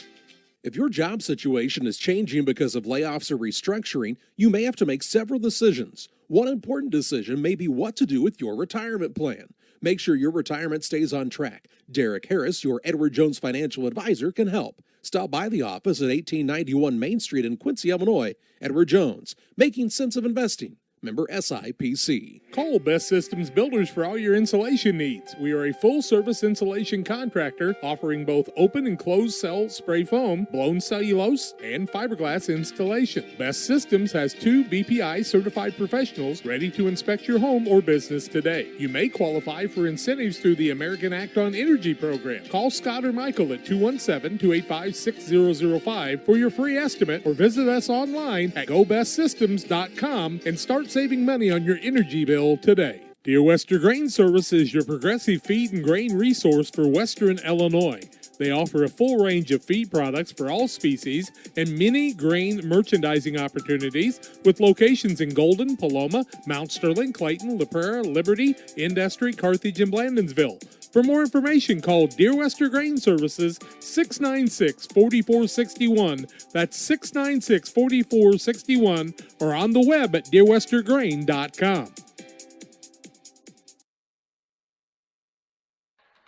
[SPEAKER 4] If your job situation is changing because of layoffs or restructuring, you may have to make several decisions. One important decision may be what to do with your retirement plan. Make sure your retirement stays on track. Derek Harris, your Edward Jones financial advisor, can help. Stop by the office at 1891 Main Street in Quincy, Illinois. Edward Jones, making sense of investing. Member SIPC.
[SPEAKER 3] Call Best Systems Builders for all your insulation needs. We are a full-service insulation contractor offering both open and closed cell spray foam, blown cellulose, and fiberglass installation. Best Systems has 2 BPI certified professionals ready to inspect your home or business today. You may qualify for incentives through the American Act on Energy program. Call Scott or Michael at 217-285-6005 for your free estimate or visit us online at gobestsystems.com and start saving money on your energy bill today. Dear Western Grain Service is your progressive feed and grain resource for Western Illinois. They offer a full range of feed products for all species and many grain merchandising opportunities with locations in Golden, Paloma, Mount Sterling, Clayton, La Prairie, Liberty, Industry, Carthage, and Blandonsville. For more information, call Dear Western Grain Services 696-4461. That's 696-4461 or on the web at dearwestergrain.com.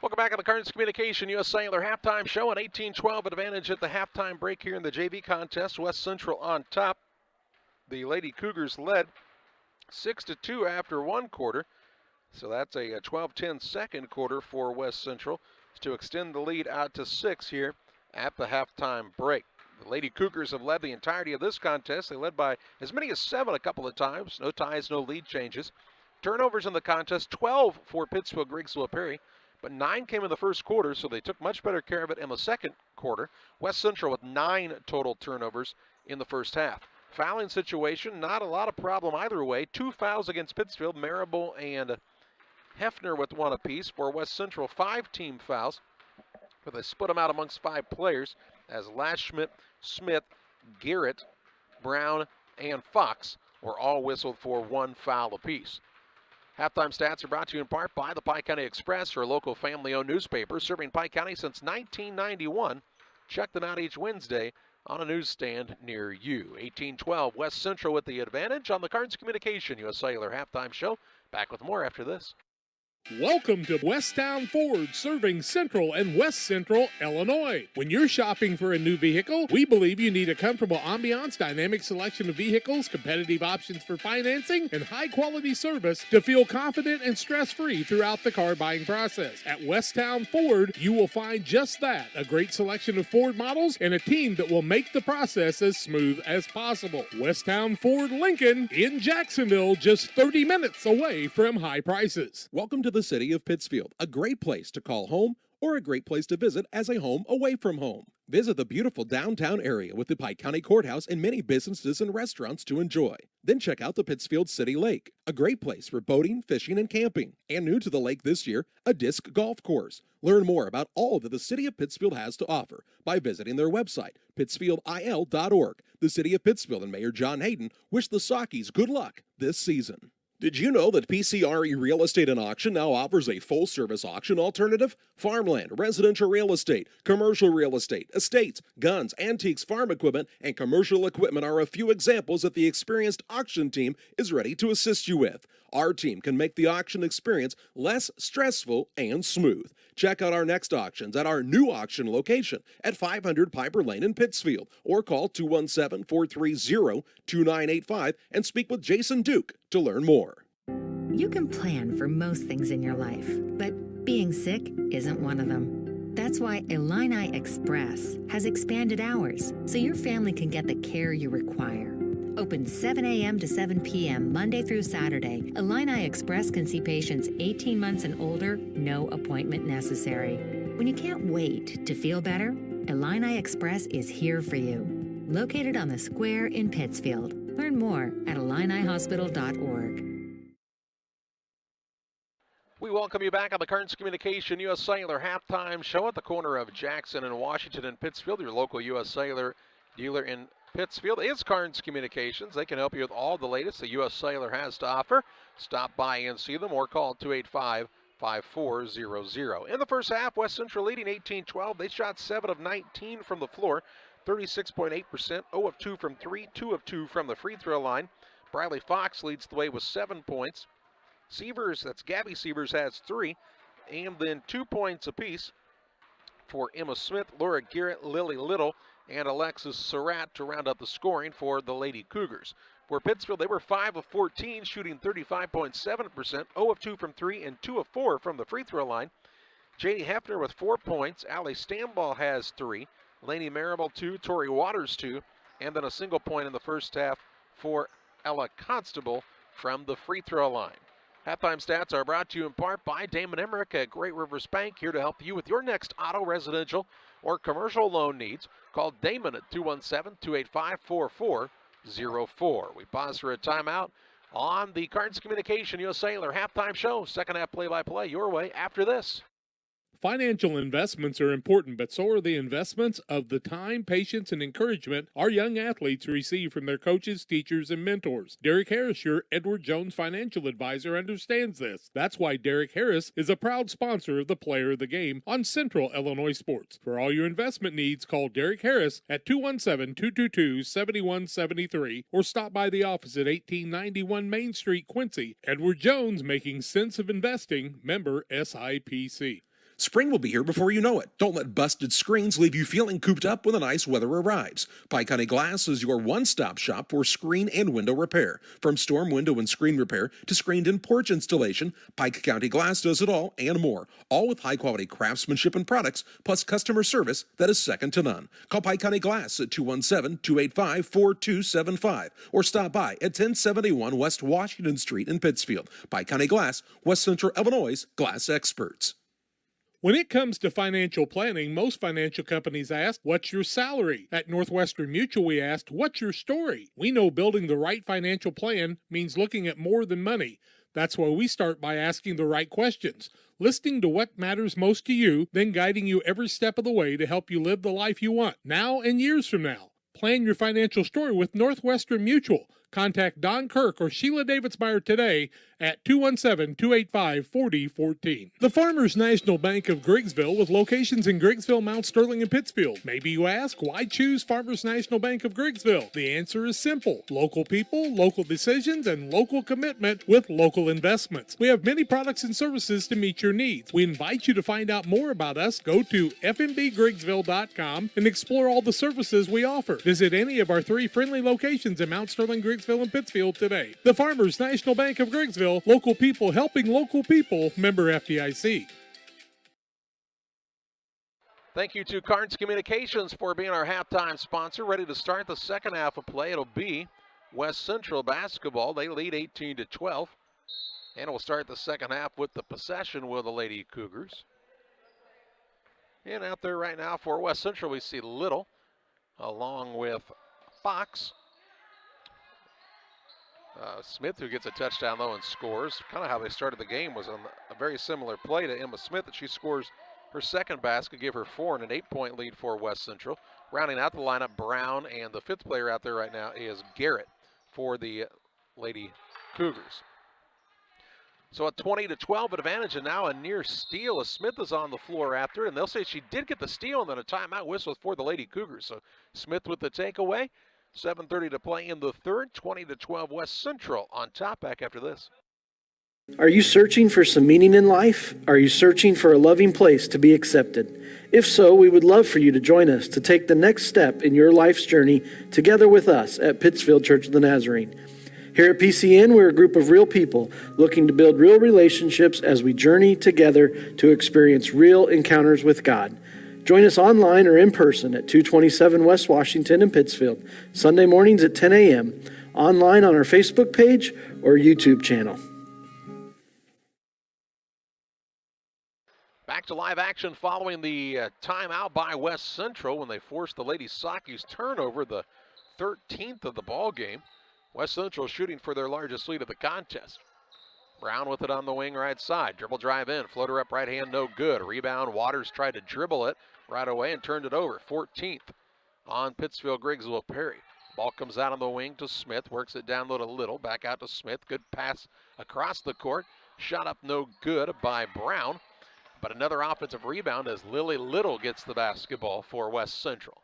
[SPEAKER 1] Welcome back on the Carnes Communication U.S. Cellular halftime show. An 18-12 advantage at the halftime break here in the JV contest. West Central on top. The Lady Cougars led 6-2 after one quarter. So that's a 12-10 second quarter for West Central to extend the lead out to 6 here at the halftime break. The Lady Cougars have led the entirety of this contest. They led by as many as 7 a couple of times. No ties, no lead changes. Turnovers in the contest, 12 for Pittsfield Griggsville Perry, but 9 came in the first quarter, so they took much better care of it in the second quarter. West Central with 9 total turnovers in the first half. Fouling situation, not a lot of problem either way. 2 fouls against Pittsfield, Marable and Hefner with 1 apiece. For West Central, 5 team fouls, but they split them out amongst 5 players as Lashschmidt, Smith, Garrett, Brown, and Fox were all whistled for 1 foul apiece. Halftime stats are brought to you in part by the Pike County Express, your local family-owned newspaper serving Pike County since 1991. Check them out each Wednesday on a newsstand near you. 18-12, West Central with the advantage on the Cards Communication U.S. Cellular Halftime Show. Back with more after this.
[SPEAKER 3] Welcome to Westtown Ford, serving Central and West Central Illinois. When you're shopping for a new vehicle, we believe you need a comfortable ambiance, dynamic selection of vehicles, competitive options for financing, and high-quality service to feel confident and stress-free throughout the car buying process. At Westtown Ford, you will find just that, a great selection of Ford models and a team that will make the process as smooth as possible. Westtown Ford Lincoln in Jacksonville, just 30 minutes away from high prices.
[SPEAKER 4] Welcome to the city of Pittsfield, a great place to call home or a great place to visit as a home away from home. Visit the beautiful downtown area with the Pike County Courthouse and many businesses and restaurants to enjoy. Then check out the Pittsfield City Lake, a great place for boating, fishing, and camping. And new to the lake this year, a disc golf course. Learn more about all that the city of Pittsfield has to offer by visiting their website, pittsfieldil.org. The city of Pittsfield and Mayor John Hayden wish the Sockies good luck this season. Did you know that PCRE Real Estate and Auction now offers a full-service auction alternative? Farmland, residential real estate, commercial real estate, estates, guns, antiques, farm equipment, and commercial equipment are a few examples that the experienced auction team is ready to assist you with. Our team can make the auction experience less stressful and smooth. Check out our next auctions at our new auction location at 500 Piper Lane in Pittsfield, or call 217-430-2985 and speak with Jason Duke to learn more.
[SPEAKER 12] You can plan for most things in your life, but being sick isn't one of them. That's why Illini Express has expanded hours so your family can get the care you require. Open 7 a.m. to 7 p.m. Monday through Saturday, Illini Express can see patients 18 months and older, no appointment necessary. When you can't wait to feel better, Illini Express is here for you. Located on the square in Pittsfield. Learn more at IlliniHospital.org.
[SPEAKER 1] We welcome you back on the Cards Communication U.S. Cellular Halftime Show at the corner of Jackson and Washington and Pittsfield. Your local U.S. Cellular dealer in Pittsfield is Cards Communications. They can help you with all the latest that U.S. Cellular has to offer. Stop by and see them or call 285-5400. In the first half, West Central leading 18-12. They shot 7 of 19 from the floor, 36.8%, 0 of 2 from 3, 2 of 2 from the free throw line. Briley Fox leads the way with 7 points. Sievers, that's Gabby Sievers, has 3, and then 2 points apiece for Emma Smith, Laura Garrett, Lily Little, and Alexis Surratt to round up the scoring for the Lady Cougars. For Pittsfield, they were 5 of 14, shooting 35.7%, 0 of 2 from 3, and 2 of 4 from the free throw line. Janie Hefner with 4 points, Allie Stamball has 3, Lainey Marable 2, Tori Waters 2, and then a single point in the first half for Ella Constable from the free throw line. Halftime stats are brought to you in part by Damon Emmerich at Great Rivers Bank, here to help you with your next auto, residential, or commercial loan needs. Call Damon at 217-285-4404. We pause for a timeout on the Cards Communication U.S. Cellular Halftime Show. Second half play-by-play your way after this.
[SPEAKER 3] Financial investments are important, but so are the investments of the time, patience, and encouragement our young athletes receive from their coaches, teachers, and mentors. Derek Harris, your Edward Jones financial advisor, understands this. That's why Derek Harris is a proud sponsor of the Player of the Game on Central Illinois Sports. For all your investment needs, call Derek Harris at 217-222-7173 or stop by the office at 1891 Main Street, Quincy. Edward Jones, making sense of investing, member SIPC.
[SPEAKER 4] Spring will be here before you know it. Don't let busted screens leave you feeling cooped up when the nice weather arrives. Pike County Glass is your one-stop shop for screen and window repair. From storm window and screen repair to screened-in porch installation, Pike County Glass does it all and more. All with high-quality craftsmanship and products, plus customer service that is second to none. Call Pike County Glass at 217-285-4275 or stop by at 1071 West Washington Street in Pittsfield. Pike County Glass, West Central Illinois' glass experts.
[SPEAKER 3] When it comes to financial planning, most financial companies ask, what's your salary? At Northwestern Mutual, we asked, what's your story? We know building the right financial plan means looking at more than money. That's why we start by asking the right questions, listening to what matters most to you, then guiding you every step of the way to help you live the life you want, now and years from now. Plan your financial story with Northwestern Mutual. Contact Don Kirk or Sheila Davidsmeyer today at 217-285-4014. The Farmers National Bank of Griggsville, with locations in Griggsville, Mount Sterling, and Pittsfield. Maybe you ask, why choose Farmers National Bank of Griggsville? The answer is simple. Local people, local decisions, and local commitment with local investments. We have many products and services to meet your needs. We invite you to find out more about us. Go to fmbgriggsville.com and explore all the services we offer. Visit any of our 3 friendly locations in Mount Sterling, Griggsville, and Pittsfield today. The Farmers National Bank of Griggsville, local people helping local people, member FDIC.
[SPEAKER 1] Thank you to Carnes Communications for being our halftime sponsor. Ready to start the second half of play. It'll be West Central basketball. They lead 18-12. And we'll start the second half with the possession with the Lady Cougars. And out there right now for West Central, we see Little along with Fox. Smith, who gets a touchdown, though, and scores. Kind of how they started the game was on a very similar play to Emma Smith, that she scores her second basket, give her 4 and an 8-point lead for West Central. Rounding out the lineup, Brown, and the 5th player out there right now is Garrett for the Lady Cougars. So a 20-12 advantage, and now a near steal as Smith is on the floor after, and they'll say she did get the steal, and then a timeout whistle for the Lady Cougars. So Smith with the takeaway. 7:30 to play in the third. 20-12 West Central on top. Back after this.
[SPEAKER 13] Are you searching for some meaning in life? Are you searching for a loving place to be accepted? If so, we would love for you to join us to take the next step in your life's journey together with us at Pittsfield Church of the Nazarene. Here at PCN, we're a group of real people looking to build real relationships as we journey together to experience real encounters with God. Join us online or in person at 227 West Washington in Pittsfield, Sunday mornings at 10 a.m., online on our Facebook page or YouTube channel.
[SPEAKER 1] Back to live action following the timeout by West Central when they forced the Lady Sockies turnover, the 13th of the ball game. West Central shooting for their largest lead of the contest. Brown with it on the wing right side. Dribble drive in. Floater up right hand, no good. Rebound. Waters tried to dribble it right away and turned it over. 14th on Pittsfield Griggsville Perry. Ball comes out on the wing to Smith. Works it down low to Little. Back out to Smith. Good pass across the court. Shot up no good by Brown. But another offensive rebound as Lily Little gets the basketball for West Central.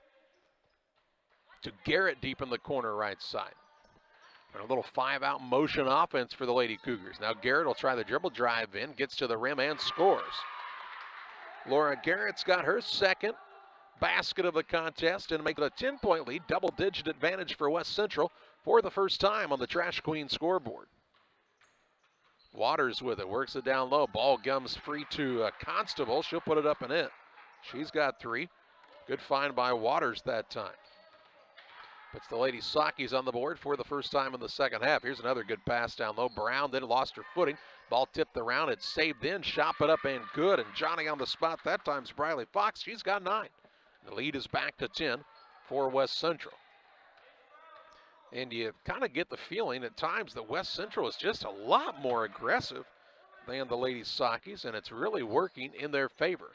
[SPEAKER 1] To Garrett deep in the corner right side. And a little 5-out motion offense for the Lady Cougars. Now Garrett will try the dribble drive in, gets to the rim and scores. Laura Garrett's got her second basket of the contest and make it a 10-point lead, double-digit advantage for West Central for the first time on the Trash Queen scoreboard. Waters with it, works it down low. Ball comes free to Constable. She'll put it up and in. She's got 3. Good find by Waters that time. Puts the Lady Sockies on the board for the first time in the second half. Here's another good pass down low. Brown then lost her footing. Ball tipped around. It's saved in. Shot put up and good. And Johnny on the spot that time's Briley Fox. She's got 9. The lead is back to 10 for West Central. And you kind of get the feeling at times that West Central is just a lot more aggressive than the Lady Sockies, and it's really working in their favor.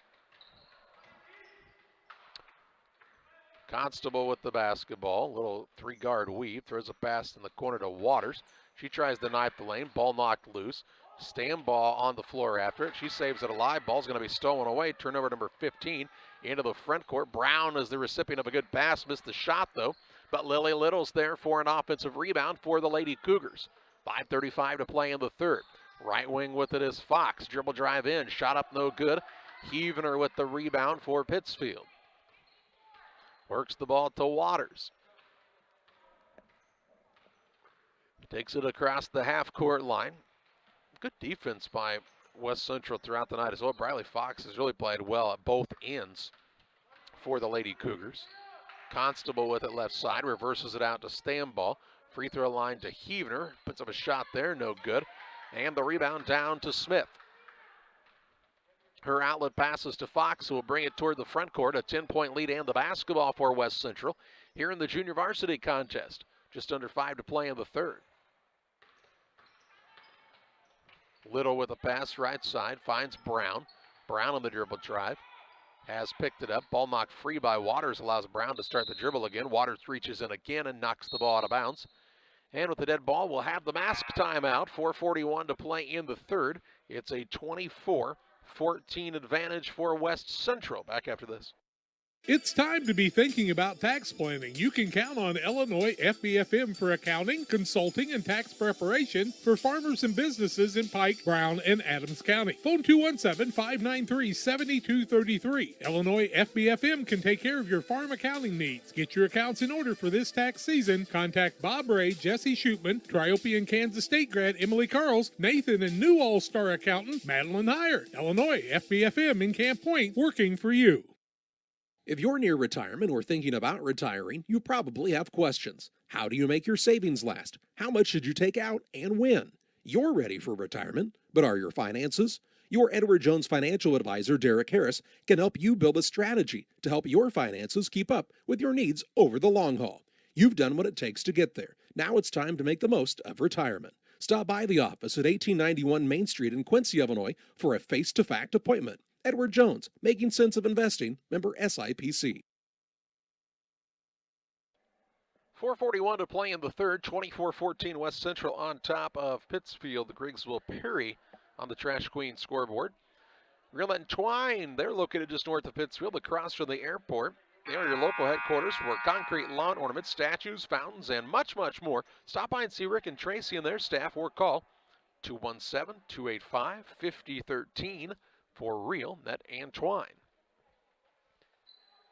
[SPEAKER 1] Constable with the basketball, little 3-guard weave, throws a pass in the corner to Waters. She tries to knife the lane, ball knocked loose. Stambaugh on the floor after it. She saves it alive. Ball's going to be stolen away. Turnover number 15 into the front court. Brown is the recipient of a good pass, missed the shot though. But Lily Little's there for an offensive rebound for the Lady Cougars. 5:35 to play in the third. Right wing with it is Fox. Dribble drive in, shot up no good. Heavener with the rebound for Pittsfield. Works the ball to Waters. Takes it across the half-court line. Good defense by West Central throughout the night as well. Briley Fox has really played well at both ends for the Lady Cougars. Constable with it left side, reverses it out to Stambaugh. Free throw line to Heavener. Puts up a shot there, no good. And the rebound down to Smith. Her outlet passes to Fox, who will bring it toward the front court. A 10-point lead and the basketball for West Central here in the junior varsity contest. Just under 5 to play in the third. Little with a pass right side, finds Brown. Brown on the dribble drive. Has picked it up. Ball knocked free by Waters, allows Brown to start the dribble again. Waters reaches in again and knocks the ball out of bounds. And with the dead ball, we'll have the mask timeout. 4:41 to play in the third. It's a 24-14 advantage for West Central. Back after this.
[SPEAKER 3] It's time to be thinking about tax planning. You can count on Illinois FBFM for accounting, consulting, and tax preparation for farmers and businesses in Pike, Brown, and Adams County. Phone 217-593-7233. Illinois FBFM can take care of your farm accounting needs. Get your accounts in order for this tax season. Contact Bob Ray, Jesse Shootman, Triopian Kansas State grad Emily Carls, Nathan and new All-Star accountant Madeline Heyer. Illinois FBFM in Camp Point, working for you.
[SPEAKER 4] If you're near retirement or thinking about retiring, you probably have questions. How do you make your savings last? How much should you take out and when? You're ready for retirement, but are your finances? Your Edward Jones financial advisor, Derek Harris, can help you build a strategy to help your finances keep up with your needs over the long haul. You've done what it takes to get there. Now it's time to make the most of retirement. Stop by the office at 1891 Main Street in Quincy, Illinois for a face-to-fact appointment. Edward Jones, Making Sense of Investing, member SIPC.
[SPEAKER 1] 4:41 to play in the third. 24-14 West Central on top of Pittsfield. The Griggsville Perry on the Trash Queen scoreboard. Grill and Twine, they're located just north of Pittsfield, across from the airport. They are your local headquarters for concrete lawn ornaments, statues, fountains, and much, much more. Stop by and see Rick and Tracy and their staff, or call 217-285-5013 for real, net and Twine.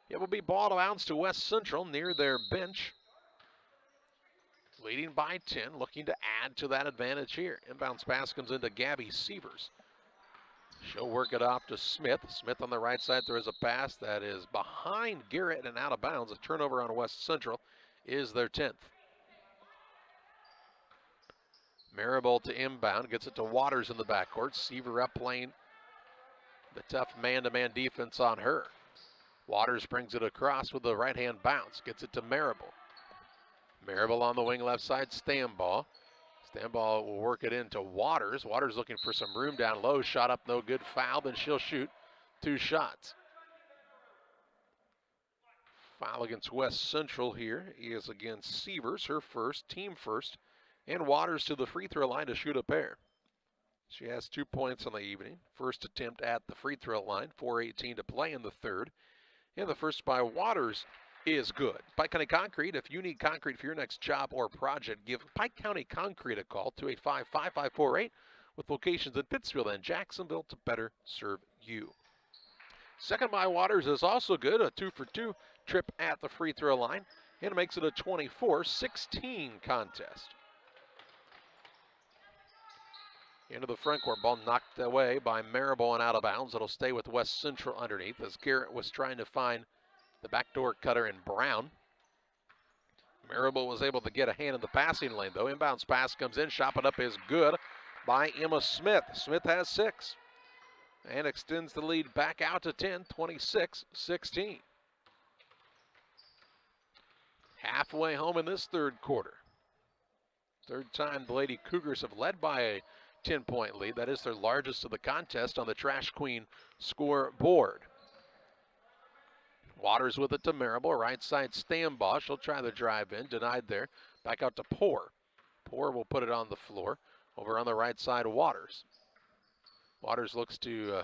[SPEAKER 1] It will be ball out of bounds to West Central near their bench. Leading by 10, looking to add to that advantage here. Inbounds pass comes into Gabby Sievers. She'll work it off to Smith. Smith on the right side. There is a pass that is behind Garrett and out of bounds. A turnover on West Central is their 10th. Maribel to inbound. Gets it to Waters in the backcourt. Seaver up playing the tough man-to-man defense on her. Waters brings it across with the right-hand bounce. Gets it to Maribel. Maribel on the wing left side. Stambaugh. Stambaugh will work it into Waters. Waters looking for some room down low. Shot up, no good. Foul, then she'll shoot 2 shots. Foul against West Central here is against Sievers, her first, team first. And Waters to the free throw line to shoot a pair. She has 2 points on the evening. First attempt at the free throw line. 4:18 to play in the third. And the first by Waters is good. Pike County Concrete, if you need concrete for your next job or project, give Pike County Concrete a call, 285-5548, with locations in Pittsfield and Jacksonville to better serve you. Second by Waters is also good, a 2-for-2 trip at the free throw line, and it makes it a 24-16 contest. Into the front court, ball knocked away by Maribel and out of bounds. It'll stay with West Central underneath as Garrett was trying to find the backdoor cutter in Brown. Maribel was able to get a hand in the passing lane, though. Inbounds pass comes in. Shot it up is good by Emma Smith. Smith has 6 and extends the lead back out to 10, 26-16. Halfway home in this third quarter. Third time the Lady Cougars have led by a 10-point lead. That is their largest of the contest on the Trash Queen scoreboard. Waters with it to Maribel, right side Stambaugh. She'll try the drive in, denied there. Back out to Poor. Poor will put it on the floor. Over on the right side, Waters. Waters looks to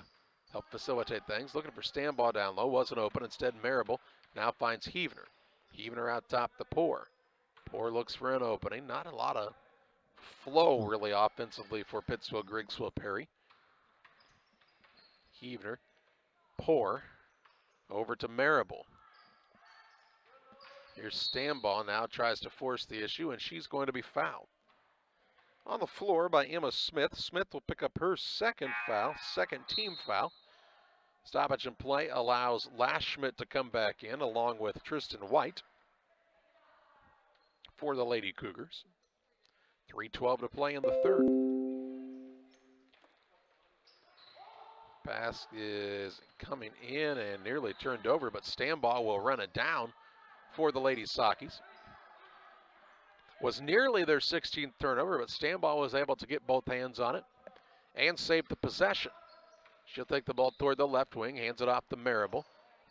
[SPEAKER 1] help facilitate things. Looking for Stambaugh down low, wasn't open. Instead, Maribel now finds Heavener. Heavener out top to Poor. Poor looks for an opening. Not a lot of flow really offensively for Pittsfield Griggsville Perry. Heavener, Poor. Over to Maribel. Here's Stambaugh now tries to force the issue, and she's going to be fouled. On the floor by Emma Smith. Smith will pick up her second foul, second team foul. Stoppage in play allows Lashschmidt to come back in along with Tristan White for the Lady Cougars. 3:12 to play in the third. Pass is coming in and nearly turned over, but Stambaugh will run it down for the Lady Sockies. Was nearly their 16th turnover, but Stambaugh was able to get both hands on it and save the possession. She'll take the ball toward the left wing, hands it off to Marable.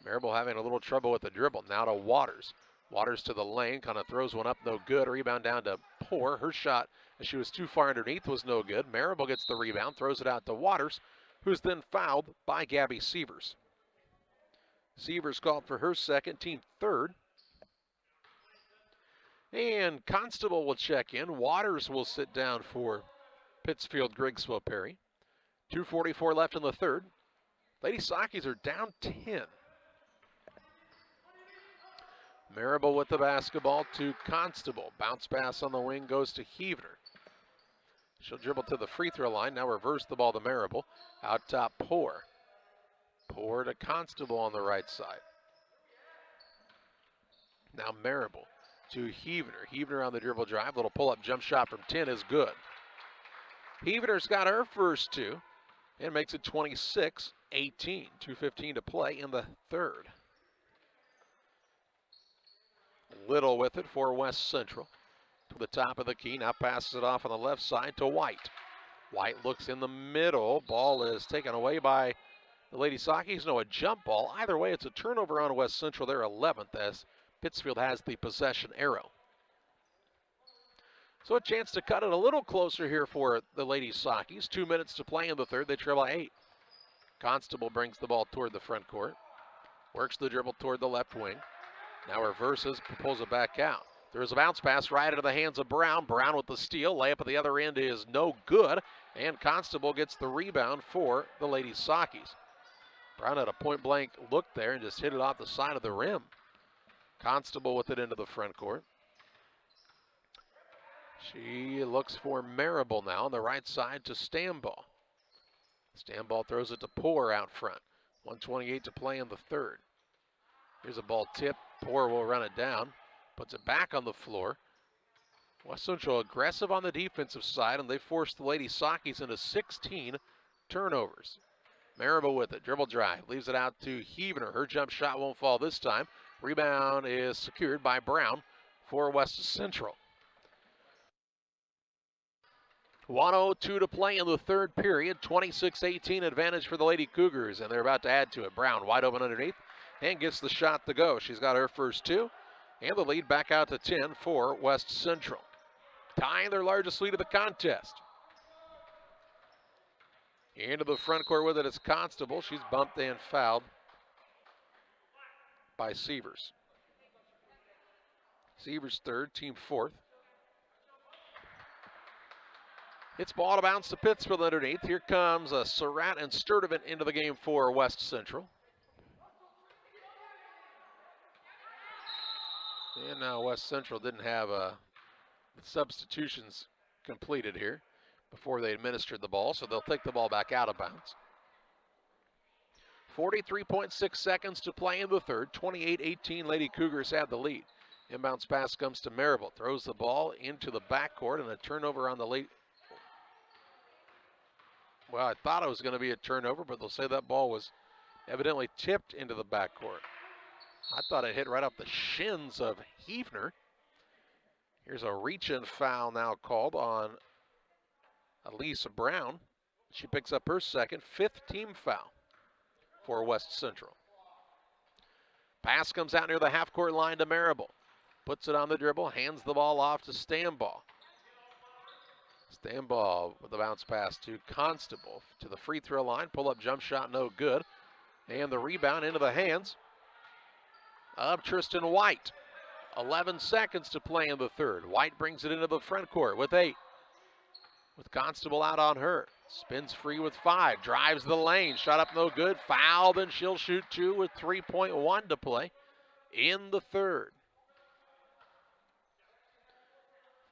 [SPEAKER 1] Marable having a little trouble with the dribble. Now to Waters. Waters to the lane, kind of throws one up, no good. Rebound down to Poor. Her shot, as she was too far underneath, was no good. Marable gets the rebound, throws it out to Waters, who's then fouled by Gabby Sievers. Sievers called for her second, team third. And Constable will check in. Waters will sit down for Pittsfield Grigsville Perry. 2:44 left in the third. Lady Sockies are down 10. Marable with the basketball to Constable. Bounce pass on the wing goes to Heavener. She'll dribble to the free throw line. Now reverse the ball to Marable. Out top, Poor. Poor to Constable on the right side. Now Marable to Heavener. Heavener on the dribble drive. Little pull-up jump shot from 10 is good. Heavener's got her first two and makes it 26-18. 2:15 to play in the third. Little with it for West Central. To the top of the key, now passes it off on the left side to White. White looks in the middle. Ball is taken away by the Lady Sockies. No, a jump ball. Either way, it's a turnover on West Central. They're 11th as Pittsfield has the possession arrow. So a chance to cut it a little closer here for the Lady Sockies. 2 minutes to play in the third. They trail by 8. Constable brings the ball toward the front court. Works the dribble toward the left wing. Now reverses, pulls it back out. There's a bounce pass right into the hands of Brown. Brown with the steal. Layup at the other end is no good. And Constable gets the rebound for the Lady Sockies. Brown had a point-blank look there and just hit it off the side of the rim. Constable with it into the front court. She looks for Marable now on the right side to Stambaugh. Stambaugh throws it to Poor out front. 1:28 to play in the third. Here's a ball tip. Poor will run it down. Puts it back on the floor. West Central aggressive on the defensive side, and they forced the Lady Sockies into 16 turnovers. Marable with it. Dribble drive. Leaves it out to Heavener. Her jump shot won't fall this time. Rebound is secured by Brown for West Central. 1:02 to play in the third period. 26-18 advantage for the Lady Cougars, and they're about to add to it. Brown wide open underneath and gets the shot to go. She's got her first two, and the lead back out to 10 for West Central. Tying their largest lead of the contest. Into the front court with it is Constable. She's bumped and fouled by Sievers. Sievers third, team fourth. It's ball to bounce to Pittsfield underneath. Here comes Surratt and Sturdivant into the game for West Central. And now West Central didn't have substitutions completed here before they administered the ball, so they'll take the ball back out of bounds. 43.6 seconds to play in the third. 28-18, Lady Cougars have the lead. Inbounds pass comes to Marable. Throws the ball into the backcourt and a turnover on the late. Well, I thought it was going to be a turnover, but they'll say that ball was evidently tipped into the backcourt. I thought it hit right off the shins of Heavener. Here's a reach-in foul now called on Elise Brown. She picks up her second, 5th team foul for West Central. Pass comes out near the half-court line to Marable. Puts it on the dribble, hands the ball off to Stambaugh. Stambaugh with the bounce pass to Constable to the free throw line. Pull-up jump shot, no good. And the rebound into the hands of Tristan White. 11 seconds to play in the third. White brings it into the front court with 8. With Constable out on her. Spins free with 5. Drives the lane. Shot up no good. Fouled, and she'll shoot 2 with 3.1 to play in the third.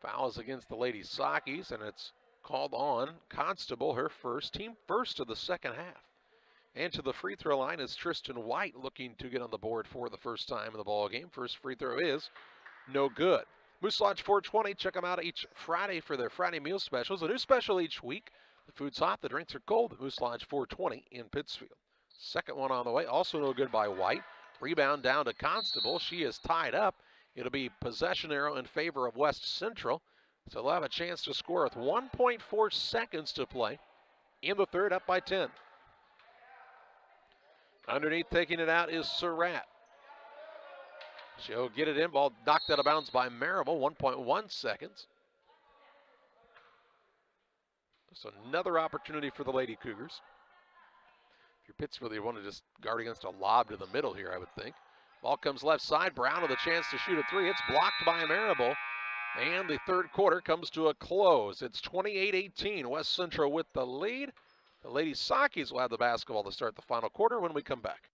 [SPEAKER 1] Foul is against the Lady Sockies, and it's called on Constable, her first, team first of the second half. And to the free throw line is Tristan White, looking to get on the board for the first time in the ball game. First free throw is no good. Moose Lodge 420, check them out each Friday for their Friday meal specials. A new special each week, The food's hot, the drinks are cold. Moose Lodge 420 in Pittsfield. Second one on the way, also no good by White. Rebound down to Constable. She is tied up. It'll be possession arrow in favor of West Central. So they'll have a chance to score with 1.4 seconds to play in the third, up by 10. Underneath, taking it out is Surratt. She'll get it in. Ball knocked out of bounds by Marable. 1.1 seconds. Just another opportunity for the Lady Cougars. If you're Pittsfield, you want to just guard against a lob to the middle here, I would think. Ball comes left side. Brown with a chance to shoot a three. It's blocked by Marable. And the third quarter comes to a close. It's 28-18. West Central with the lead. The Lady Sakis will have the basketball to start the final quarter when we come back.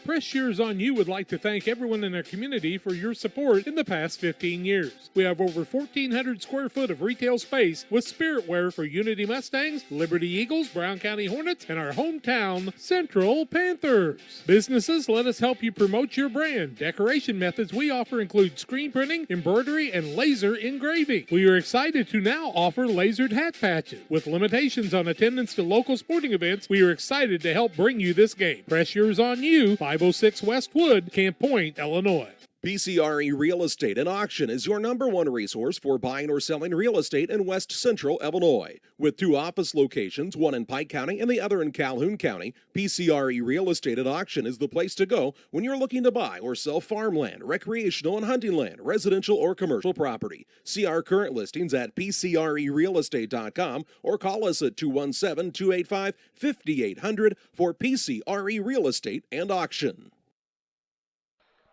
[SPEAKER 3] Press Yours on You would like to thank everyone in our community for your support in the past 15 years. We have over 1,400 square foot of retail space with spirit wear for Unity Mustangs, Liberty Eagles, Brown County Hornets, and our hometown Central Panthers. Businesses, let us help you promote your brand. Decoration methods we offer include screen printing, embroidery, and laser engraving. We are excited to now offer lasered hat patches. With limitations on attendance to local sporting events, we are excited to help bring you this game. Press Yours on You, 506 Westwood, Camp Point, Illinois.
[SPEAKER 4] PCRE Real Estate and Auction is your #1 resource for buying or selling real estate in West Central Illinois. With 2 office locations, one in Pike County and the other in Calhoun County, PCRE Real Estate and Auction is the place to go when you're looking to buy or sell farmland, recreational and hunting land, residential or commercial property. See our current listings at PCRERealestate.com or call us at 217-285-5800 for PCRE Real Estate and Auction.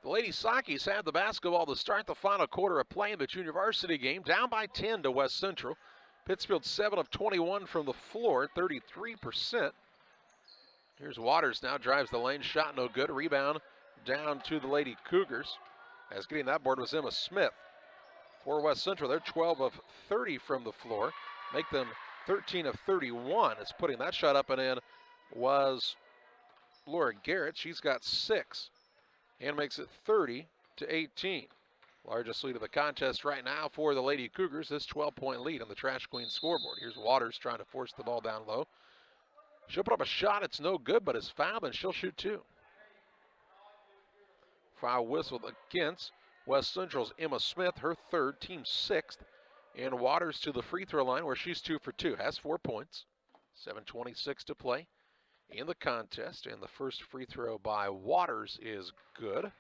[SPEAKER 1] The Lady Sakis have the basketball to start the final quarter of play in the junior varsity game, down by 10 to West Central. Pittsfield 7 of 21 from the floor, 33%. Here's Waters now, drives the lane, shot no good. Rebound down to the Lady Cougars. As getting that board was Emma Smith. For West Central, they're 12 of 30 from the floor, make them 13 of 31. As putting that shot up and in was Laura Garrett. She's got 6. And makes it 30-18. Largest lead of the contest right now for the Lady Cougars. This 12-point lead on the Trash Queen scoreboard. Here's Waters trying to force the ball down low. She'll put up a shot. It's no good, but it's fouled, and she'll shoot 2. Foul whistled against West Central's Emma Smith, her 3rd, team 6th. And Waters to the free throw line where she's 2 for 2, has 4 points. 7:26 to play in the contest, and the first free throw by Waters is good.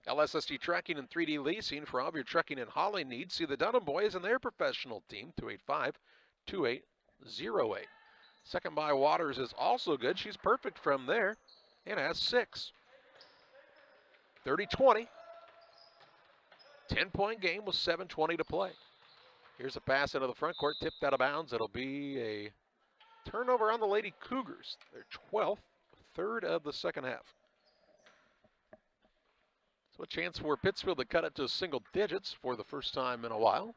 [SPEAKER 1] LSSD Trucking and 3D Leasing for all of your trucking and hauling needs. See the Dunham boys and their professional team, 285-2808. Second by Waters is also good. She's perfect from there and has 6. 30-20. 10-point game with 7:20 to play. Here's a pass into the front court, tipped out of bounds. It'll be a turnover on the Lady Cougars. They're 12th, 3rd of the second half. So a chance for Pittsfield to cut it to single digits for the first time in a while.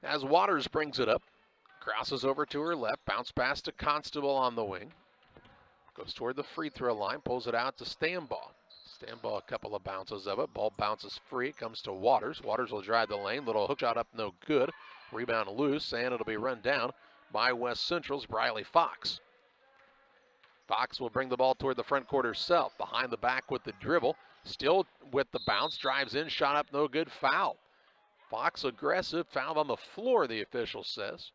[SPEAKER 1] As Waters brings it up, crosses over to her left, bounce pass to Constable on the wing. Goes toward the free throw line, pulls it out to Stambaugh. Stambaugh, a couple of bounces of it. Ball bounces free, it comes to Waters. Waters will drive the lane, little hook shot up, no good. Rebound loose, and it'll be run down by West Central's Briley Fox. Fox will bring the ball toward the front court herself. Behind the back with the dribble. Still with the bounce, drives in, shot up, no good, foul. Fox aggressive, fouled on the floor, the official says.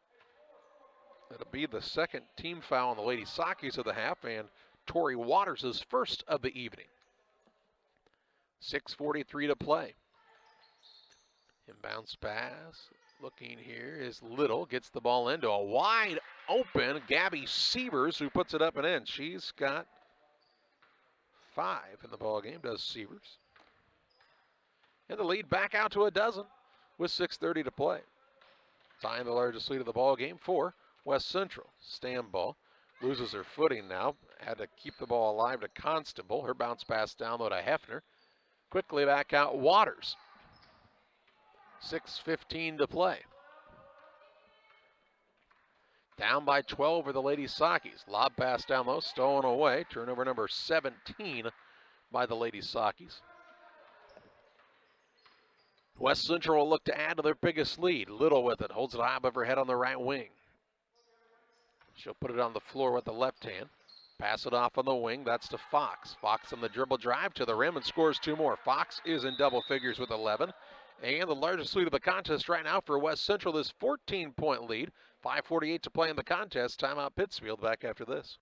[SPEAKER 1] It'll be the second team foul on the Lady Sakis of the half, and Tori Waters' first of the evening. 6:43 to play. Inbounds pass. Looking here is Little, gets the ball into a wide open Gabby Sievers, who puts it up and in. She's got 5 in the ball game, does Sievers. And the lead back out to a dozen with 6:30 to play. Tying the largest lead of the ball game for West Central. Stambaugh loses her footing now. Had to keep the ball alive to Constable. Her bounce pass down low to Hefner. Quickly back out Waters. 6:15 to play. Down by 12 for the Lady Sakis. Lob pass down low, stolen away. Turnover number 17 by the Lady Sakis. West Central will look to add to their biggest lead. Little with it, holds it high above her head on the right wing. She'll put it on the floor with the left hand. Pass it off on the wing, that's to Fox. Fox on the dribble drive to the rim and scores 2 more. Fox is in double figures with 11. And the largest lead of the contest right now for West Central, this 14-point lead. 5:48 to play in the contest. Timeout Pittsfield, back after this.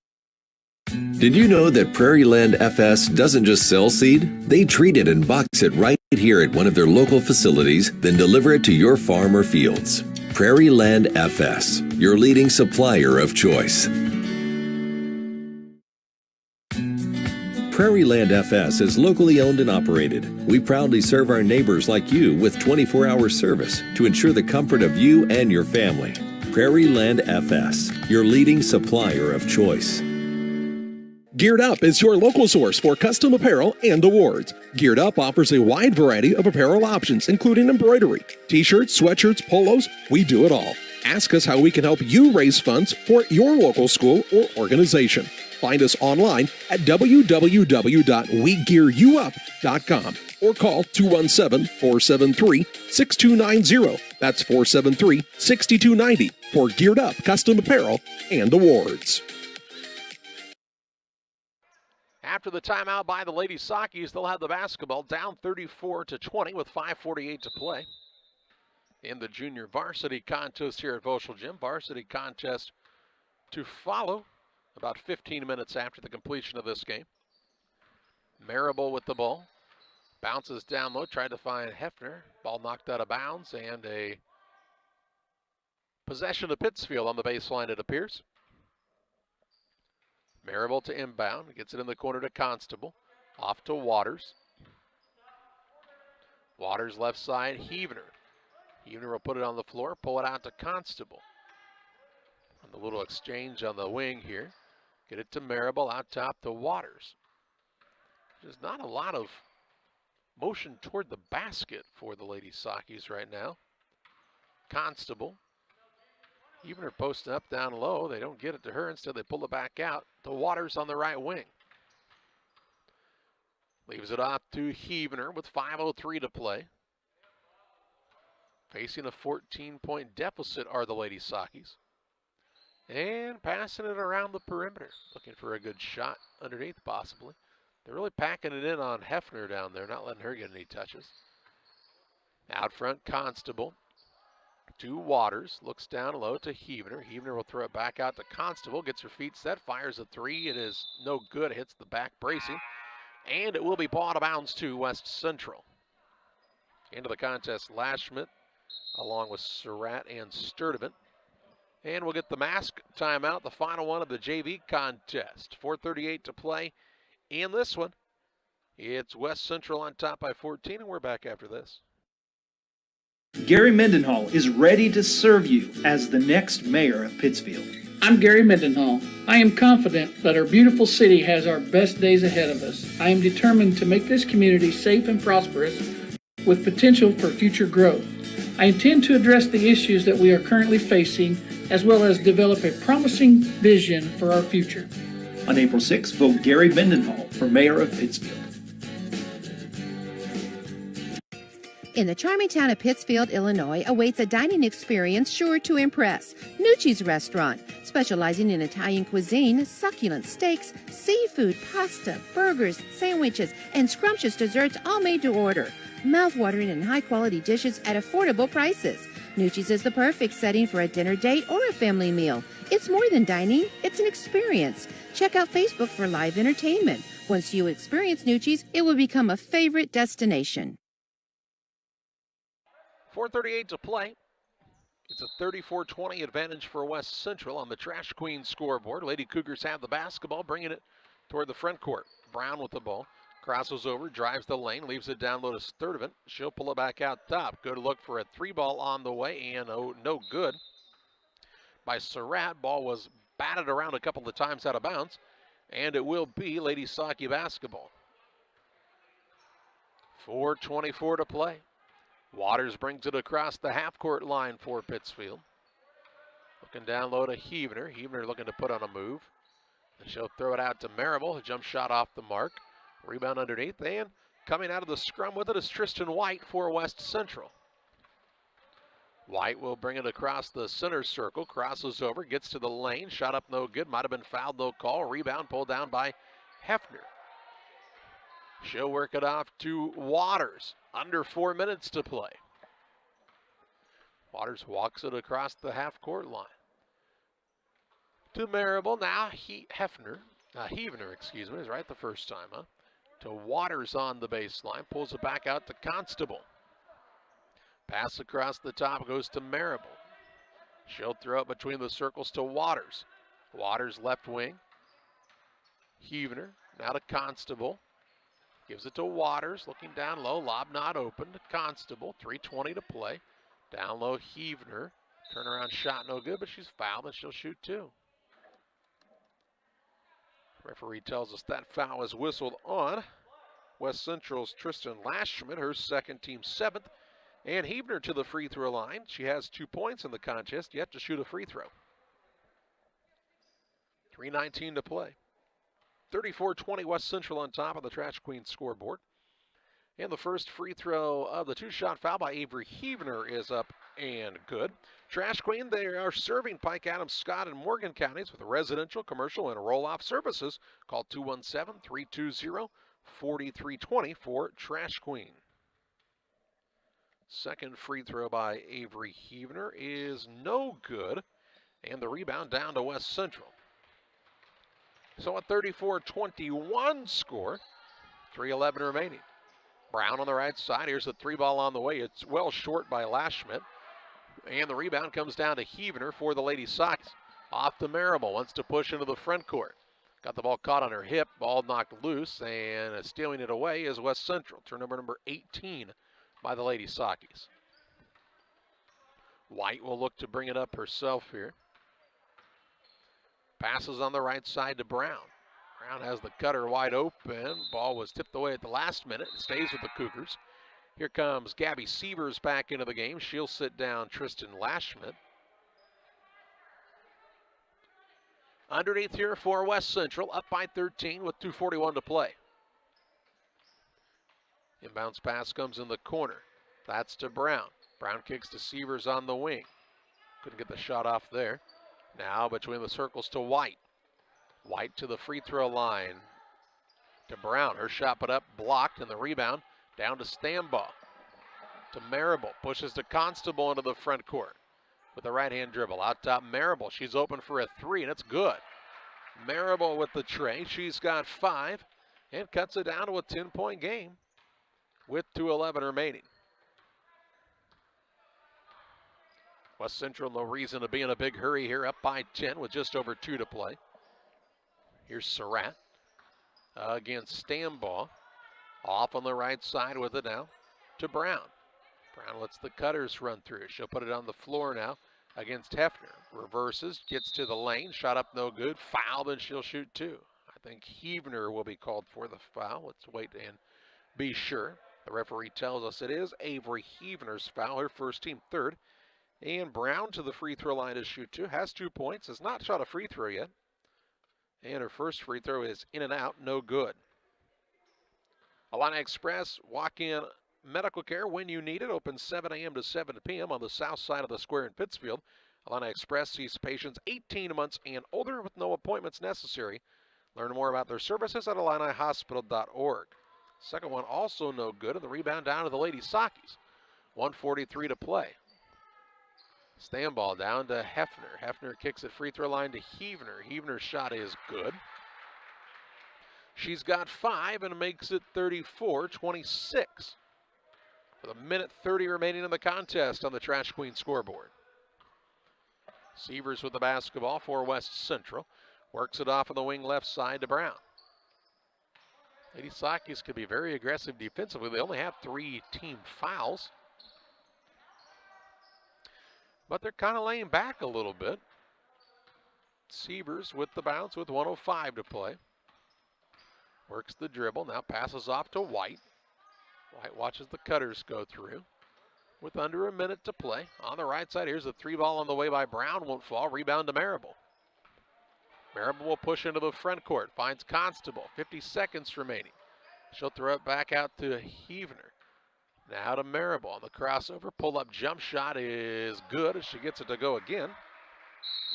[SPEAKER 14] Did you know that Prairie Land FS doesn't just sell seed? They treat it and box it right here at one of their local facilities, then deliver it to your farm or fields. Prairie Land FS, your leading supplier of choice. Prairie Land FS is locally owned and operated. We proudly serve our neighbors like you with 24-hour service to ensure the comfort of you and your family. Prairie Land FS, your leading supplier of choice.
[SPEAKER 4] Geared Up is your local source for custom apparel and awards. Geared Up offers a wide variety of apparel options, including embroidery, t-shirts, sweatshirts, polos. We do it all. Ask us how we can help you raise funds for your local school or organization. Find us online at www.wegearyouup.com or call 217-473-6290. That's 473-6290 for Geared Up custom apparel and awards.
[SPEAKER 1] After the timeout by the Lady Sockies, they'll have the basketball down 34-20 with 5:48 to play in the junior varsity contest here at Voschel Gym. Varsity contest to follow about 15 minutes after the completion of this game. Marable with the ball. Bounces down low, tried to find Hefner. Ball knocked out of bounds, and a possession of Pittsfield on the baseline, it appears. Marable to inbound, gets it in the corner to Constable. Off to Waters. Waters left side, Heavener. Heavener will put it on the floor, pull it out to Constable. And the little exchange on the wing here. Get it to Marable, out top to Waters. There's not a lot of motion toward the basket for the Lady Sockies right now. Constable. Heavener posting up down low. They don't get it to her. Instead, they pull it back out to Waters on the right wing. Leaves it off to Heavener with 5:03 to play. Facing a 14-point deficit are the Lady Sockies. And passing it around the perimeter. Looking for a good shot underneath, possibly. They're really packing it in on Hefner down there, not letting her get any touches. Out front, Constable to Waters. Looks down low to Heavener. Heavener will throw it back out to Constable. Gets her feet set, fires a three. It is no good. Hits the back bracing. And it will be ball out of bounds to West Central. Into the contest, Lashmit, along with Surratt and Sturdivant. And we'll get the mask timeout, the final one of the JV contest. 4:38 to play in this one. It's West Central on top by 14, and we're back after this.
[SPEAKER 7] Gary Mendenhall is ready to serve you as the next mayor of Pittsfield.
[SPEAKER 6] I'm Gary Mendenhall. I am confident that our beautiful city has our best days ahead of us. I am determined to make this community safe and prosperous with potential for future growth. I intend to address the issues that we are currently facing, as well as develop a promising vision for our future.
[SPEAKER 7] On April 6th, vote Gary Mendenhall for mayor of Pittsfield.
[SPEAKER 11] In the charming town of Pittsfield, Illinois, awaits a dining experience sure to impress. Nucci's Restaurant, specializing in Italian cuisine, succulent steaks, seafood, pasta, burgers, sandwiches, and scrumptious desserts, all made to order. Mouth-watering and high-quality dishes at affordable prices. Nucci's is the perfect setting for a dinner date or a family meal. It's more than dining, it's an experience. Check out Facebook for live entertainment. Once you experience Nucci's, it will become a favorite destination.
[SPEAKER 1] 4:38 to play. It's a 34-20 advantage for West Central on the Trash Queen scoreboard. Lady Cougars have the basketball, bringing it toward the front court. Brown with the ball. Crosses over, drives the lane, leaves it down low to Sturdivant. She'll pull it back out top. Good look for a three ball on the way, and no good by Surratt. Ball was batted around a couple of times out of bounds, and it will be Lady Socky basketball. 4:24 to play. Waters brings it across the half-court line for Pittsfield. Looking down low to Heavener. Heavener looking to put on a move. And she'll throw it out to Marable. A jump shot off the mark. Rebound underneath, and Coming out of the scrum with it is Tristan White for West Central. White will bring it across the center circle, crosses over, gets to the lane, shot up no good, might have been fouled, no call. Rebound pulled down by Hefner. She'll work it off to Waters. Under 4 minutes to play. Waters walks it across the half-court line. To Marable, now Heavener, is right the first time, huh? To Waters on the baseline, pulls it back out to Constable. Pass across the top goes to Marable. She'll throw it between the circles to Waters. Waters left wing. Heavener, now to Constable. Gives it to Waters, looking down low, lob not open to Constable, 3:20 to play. Down low, Heavener, turnaround shot no good, but she's fouled and she'll shoot two. Referee tells us that foul is whistled on. West Central's Tristan Lashman, her second, team seventh. And Heavener to the free throw line. She has 2 points in the contest, yet to shoot a free throw. 3:19 to play. 34-20 West Central on top of the Trash Queen scoreboard. And the first free throw of the two-shot foul by Avery Heavener is up and good. Trash Queen, they are serving Pike, Adams, Scott, and Morgan counties with residential, commercial, and roll-off services. Call 217-320-4320 for Trash Queen. Second free throw by Avery Heavener is no good. And the rebound down to West Central. So a 34-21 score, 3:11 remaining. Brown on the right side. Here's the three ball on the way. It's well short by Lashman. And the rebound comes down to Heavener for the Lady Sox. Off to Marable. Wants to push into the front court. Got the ball caught on her hip. Ball knocked loose. And stealing it away is West Central. Turnover number 18 by the Lady Sockies. White will look to bring it up herself here. Passes on the right side to Brown. Brown has the cutter wide open. Ball was tipped away at the last minute. It stays with the Cougars. Here comes Gabby Sievers back into the game. She'll sit down Tristan Lashman. Underneath here for West Central, up by 13 with 2:41 to play. Inbounds pass comes in the corner. That's to Brown. Brown kicks to Sievers on the wing. Couldn't get the shot off there. Now between the circles to White. White to the free throw line to Brown. Her shot put up, blocked, and the rebound down to Stambaugh. To Marable. Pushes to Constable into the front court with a right-hand dribble. Out top, Marable. She's open for a three, and it's good. Marable with the tray. She's got 5 and cuts it down to a 10-point game with 2:11 remaining. West Central, no reason to be in a big hurry here, up by 10 with just over 2 to play. Here's Surratt against Stambaugh. Off on the right side with it now to Brown. Brown lets the cutters run through. She'll put it on the floor now against Hefner. Reverses, gets to the lane, shot up no good, fouled, and she'll shoot two. I think Heavener will be called for the foul. Let's wait and be sure. The referee tells us it is Avery Heavener's foul, her first, team third. And Brown to the free throw line to shoot two. Has 2 points. Has not shot a free throw yet. And her first free throw is in and out. No good. Illini Express walk-in medical care when you need it. Open 7 a.m. to 7 p.m. on the south side of the square in Pittsfield. Illini Express sees patients 18 months and older with no appointments necessary. Learn more about their services at IlliniHospital.org. Second one also no good. And the rebound down to the Lady Sockies. 1:43 to play. Stambaugh down to Hefner. Hefner kicks it free throw line to Heavener. Heavener's shot is good. She's got 5 and makes it 34-26. With 1:30 remaining in the contest on the Trash Queen scoreboard. Sievers with the basketball for West Central. Works it off on the wing left side to Brown. Lady Sockies could be very aggressive defensively. They only have 3 team fouls. But they're kind of laying back a little bit. Sievers with the bounce with 1:05 to play. Works the dribble, now passes off to White. White watches the cutters go through. With under a minute to play. On the right side, here's a 3 ball on the way by Brown, won't fall. Rebound to Marable. Marable will push into the front court. Finds Constable, 50 seconds remaining. She'll throw it back out to Heavener. Now to Marable on the crossover. Pull-up jump shot is good as she gets it to go again.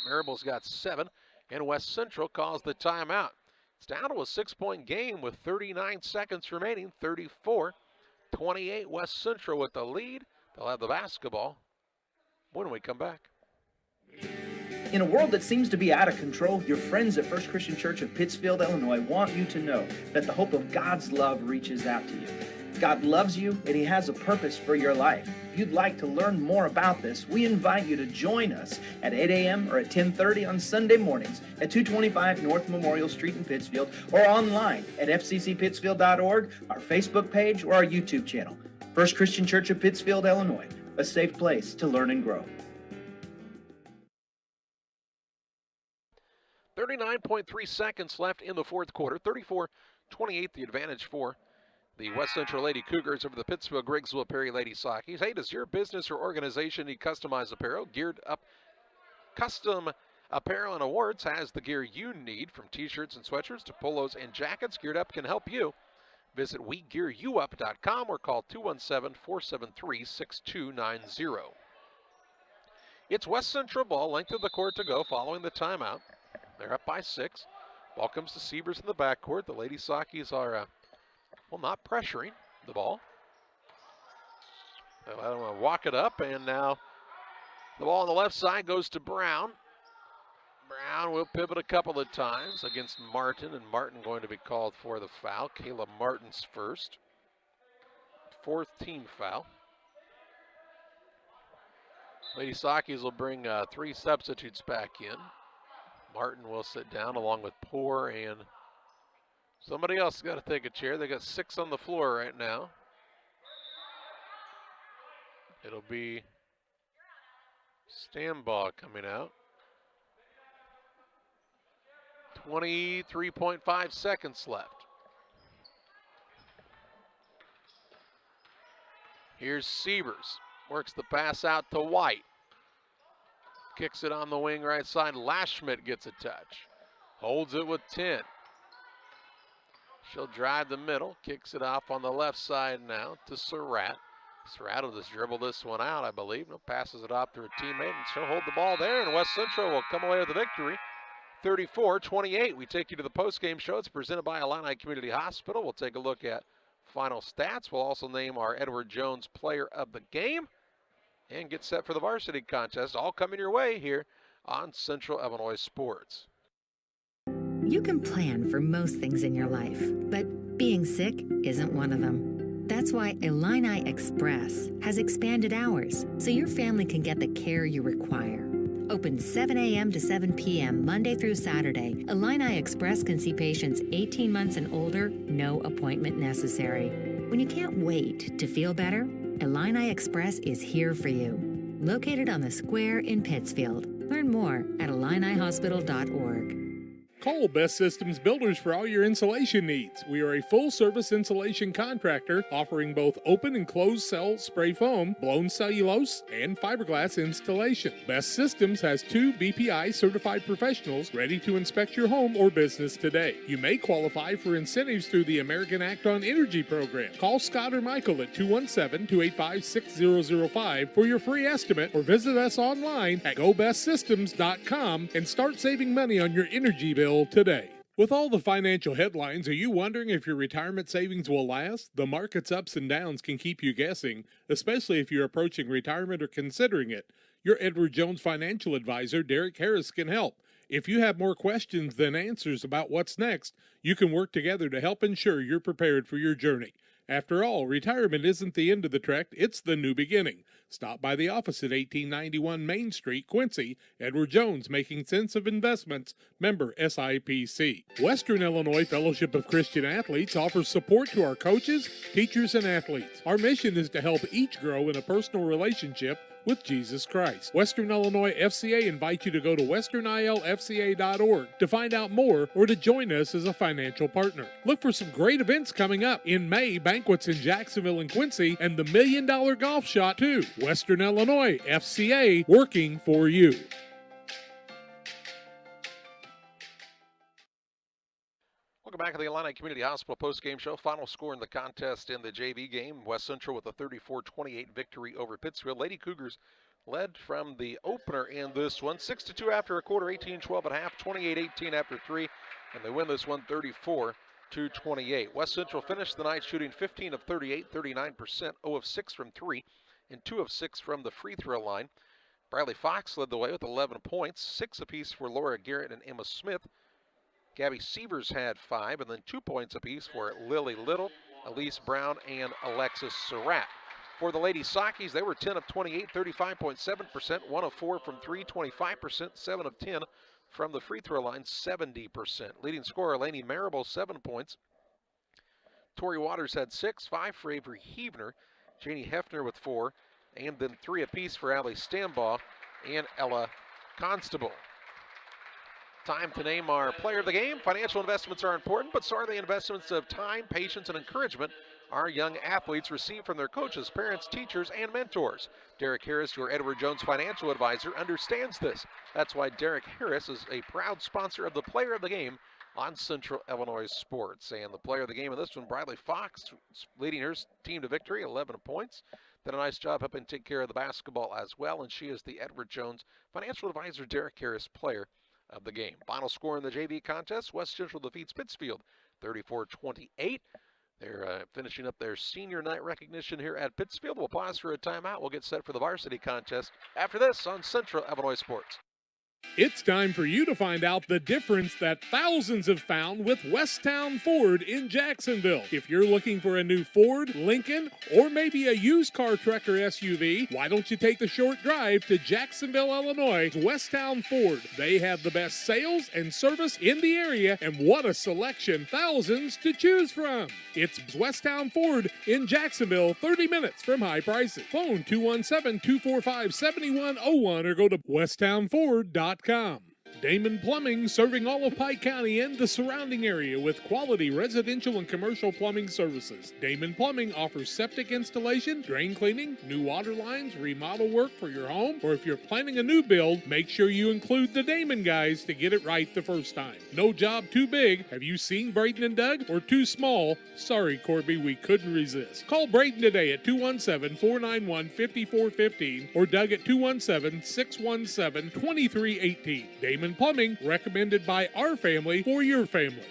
[SPEAKER 1] Marable's got 7, and West Central calls the timeout. It's down to a 6-point game with 39 seconds remaining, 34-28. West Central with the lead. They'll have the basketball when we come back.
[SPEAKER 7] In a world that seems to be out of control, your friends at First Christian Church of Pittsfield, Illinois want you to know that the hope of God's love reaches out to you. God loves you and He has a purpose for your life. If you'd like to learn more about this, we invite you to join us at 8 a.m. or at 10:30 on Sunday mornings at 225 North Memorial Street in Pittsfield, or online at fccpittsfield.org, our Facebook page, or our YouTube channel. First Christian Church of Pittsfield, Illinois, a safe place to learn and grow.
[SPEAKER 1] 39.3 seconds left in the fourth quarter. 34-28 the advantage for the West Central Lady Cougars over the Pittsfield Griggsville Perry Lady Sockies. Hey, does your business or organization need customized apparel? Geared Up Custom Apparel and Awards has the gear you need, from t-shirts and sweatshirts to polos and jackets. Geared Up can help you. Visit WeGearYouUp.com or call 217-473-6290. It's West Central ball, length of the court to go following the timeout. They're up by 6. Ball comes to Sievers in the backcourt. The Lady Sockies are, not pressuring the ball. They let them walk it up, and now the ball on the left side goes to Brown. Brown will pivot a couple of times against Martin, and Martin going to be called for the foul. Kayla Martin's first. 4th team foul. Lady Sockies will bring 3 substitutes back in. Martin will sit down along with Poor, and somebody else has got to take a chair. They got 6 on the floor right now. It'll be Stambaugh coming out. 23.5 seconds left. Here's Sievers. Works the pass out to White. Kicks it on the wing right side. Lashschmidt gets a touch. Holds it with 10. She'll drive the middle. Kicks it off on the left side now to Surratt. Surratt will just dribble this one out, I believe. Passes it off to her teammate, and she'll hold the ball there, and West Central will come away with the victory. 34-28. We take you to the postgame show. It's presented by Illini Community Hospital. We'll take a look at final stats. We'll also name our Edward Jones Player of the Game and get set for the varsity contest. All coming your way here on Central Illinois Sports.
[SPEAKER 12] You can plan for most things in your life, but being sick isn't one of them. That's why Illini Express has expanded hours so your family can get the care you require. Open 7 a.m. to 7 p.m. Monday through Saturday, Illini Express can see patients 18 months and older, no appointment necessary. When you can't wait to feel better, Illini Express is here for you. Located on the square in Pittsfield. Learn more at IlliniHospital.org.
[SPEAKER 3] Call Best Systems Builders for all your insulation needs. We are a full-service insulation contractor offering both open and closed cell spray foam, blown cellulose, and fiberglass installation. Best Systems has 2 BPI certified professionals ready to inspect your home or business today. You may qualify for incentives through the American Act on Energy program. Call Scott or Michael at 217-285-6005 for your free estimate, or visit us online at gobestsystems.com and start saving money on your energy bill today. With all the financial headlines, are you wondering if your retirement savings will last? The market's ups and downs can keep you guessing, especially if you're approaching retirement or considering it. Your Edward Jones financial advisor, Derek Harris, can help. If you have more questions than answers about what's next, you can work together to help ensure you're prepared for your journey. After all, retirement isn't the end of the trek, it's the new beginning. Stop by the office at 1891 Main Street, Quincy. Edward Jones, Making Sense of Investments, member SIPC. Western Illinois Fellowship of Christian Athletes offers support to our coaches, teachers, and athletes. Our mission is to help each grow in a personal relationship with Jesus Christ. Western Illinois FCA invites you to go to westernilfca.org to find out more or to join us as a financial partner. Look for some great events coming up. In May, banquets in Jacksonville and Quincy, and the $1 Million Golf Shot too. Western Illinois FCA, working for you.
[SPEAKER 1] Welcome back to the Illini Community Hospital postgame show. Final score in the contest in the JV game. West Central with a 34-28 victory over Pittsfield. Lady Cougars led from the opener in this one. 6-2 after a quarter, 18-12 at half, 28-18 after 3, and they win this one 34-28. West Central finished the night shooting 15 of 38, 39%, 0 of 6 from 3, and 2 of 6 from the free throw line. Bradley Fox led the way with 11 points, 6 apiece for Laura Garrett and Emma Smith. Gabby Sievers had 5, and then 2 points apiece for Lily Little, Elise Brown, and Alexis Surratt. For the Lady Sockies, they were 10 of 28, 35.7%, 1 of 4 from 3, 25%, 7 of 10 from the free throw line, 70%. Leading scorer, Lainey Marable, 7 points. Tori Waters had 6, 5 for Avery Heavner, Janie Hefner with 4, and then 3 apiece for Allie Stambaugh and Ella Constable. Time to name our player of the game. Financial investments are important, but so are the investments of time, patience, and encouragement our young athletes receive from their coaches, parents, teachers, and mentors. Derek Harris, your Edward Jones financial advisor, understands this. That's why Derek Harris is a proud sponsor of the player of the game on Central Illinois Sports. And the player of the game in this one, Bradley Fox, leading her team to victory, 11 points. Did a nice job helping take care of the basketball as well, and she is the Edward Jones financial advisor, Derek Harris, player of the game. Final score in the JV contest, West Central defeats Pittsfield 34-28. They're finishing up their senior night recognition here at Pittsfield. We'll pause for a timeout. We'll get set for the varsity contest after this on Central Illinois Sports.
[SPEAKER 3] It's time for you to find out the difference that thousands have found with Westtown Ford in Jacksonville. If you're looking for a new Ford, Lincoln, or maybe a used car truck or SUV, why don't you take the short drive to Jacksonville, Illinois, Westtown Ford. They have the best sales and service in the area, and what a selection, thousands to choose from. It's Westtown Ford in Jacksonville, 30 minutes from high prices. Phone 217-245-7101 or go to westtownford.com. Damon Plumbing, serving all of Pike County and the surrounding area with quality residential and commercial plumbing services. Damon Plumbing offers septic installation, drain cleaning, new water lines, remodel work for your home, or if you're planning a new build, make sure you include the Damon guys to get it right the first time. No job too big. Have you seen Braden and Doug? Or too small? Sorry, Corby, we couldn't resist. Call Braden today at 217-491-5415 or Doug at 217-617-2318. Damon Plumbing, recommended by our family for your family.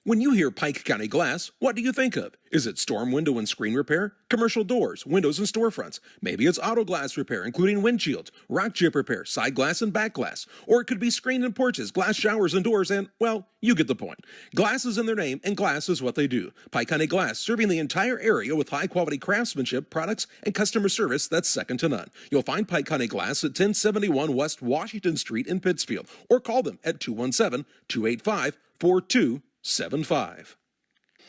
[SPEAKER 4] When you hear Pike County Glass, what do you think of? Is it storm window and screen repair? Commercial doors, windows, and storefronts? Maybe it's auto glass repair, including windshields, rock chip repair, side glass, and back glass. Or it could be screen and porches, glass showers and doors, and, well, you get the point. Glass is in their name, and glass is what they do. Pike County Glass, serving the entire area with high-quality craftsmanship, products, and customer service that's second to none. You'll find Pike County Glass at 1071 West Washington Street in Pittsfield, or call them at 217-285-4275.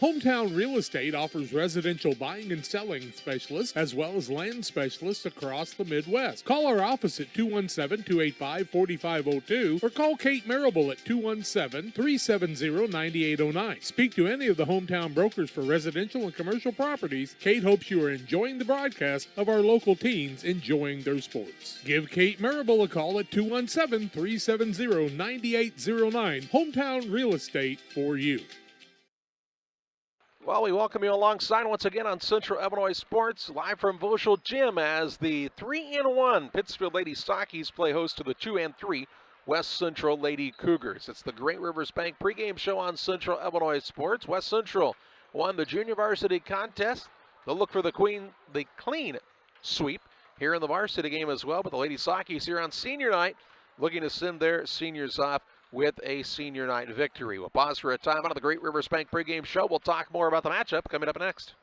[SPEAKER 3] Hometown Real Estate offers residential buying and selling specialists as well as land specialists across the Midwest. Call our office at 217-285-4502 or call Kate Marable at 217-370-9809. Speak to any of the hometown brokers for residential and commercial properties. Kate hopes you are enjoying the broadcast of our local teens enjoying their sports. Give Kate Marable a call at 217-370-9809. Hometown Real Estate for you.
[SPEAKER 1] Well, we welcome you alongside once again on Central Illinois Sports, live from Voschel Gym as the 3-1 Pittsfield Lady Sockies play host to the 2-3 West Central Lady Cougars. It's the Great Rivers Bank pregame show on Central Illinois Sports. West Central won the junior varsity contest. They'll look for the clean sweep here in the varsity game as well, but the Lady Sockies here on senior night looking to send their seniors off with a senior night victory. We'll pause for a time on the Great Rivers Bank pregame show. We'll talk more about the matchup coming up next.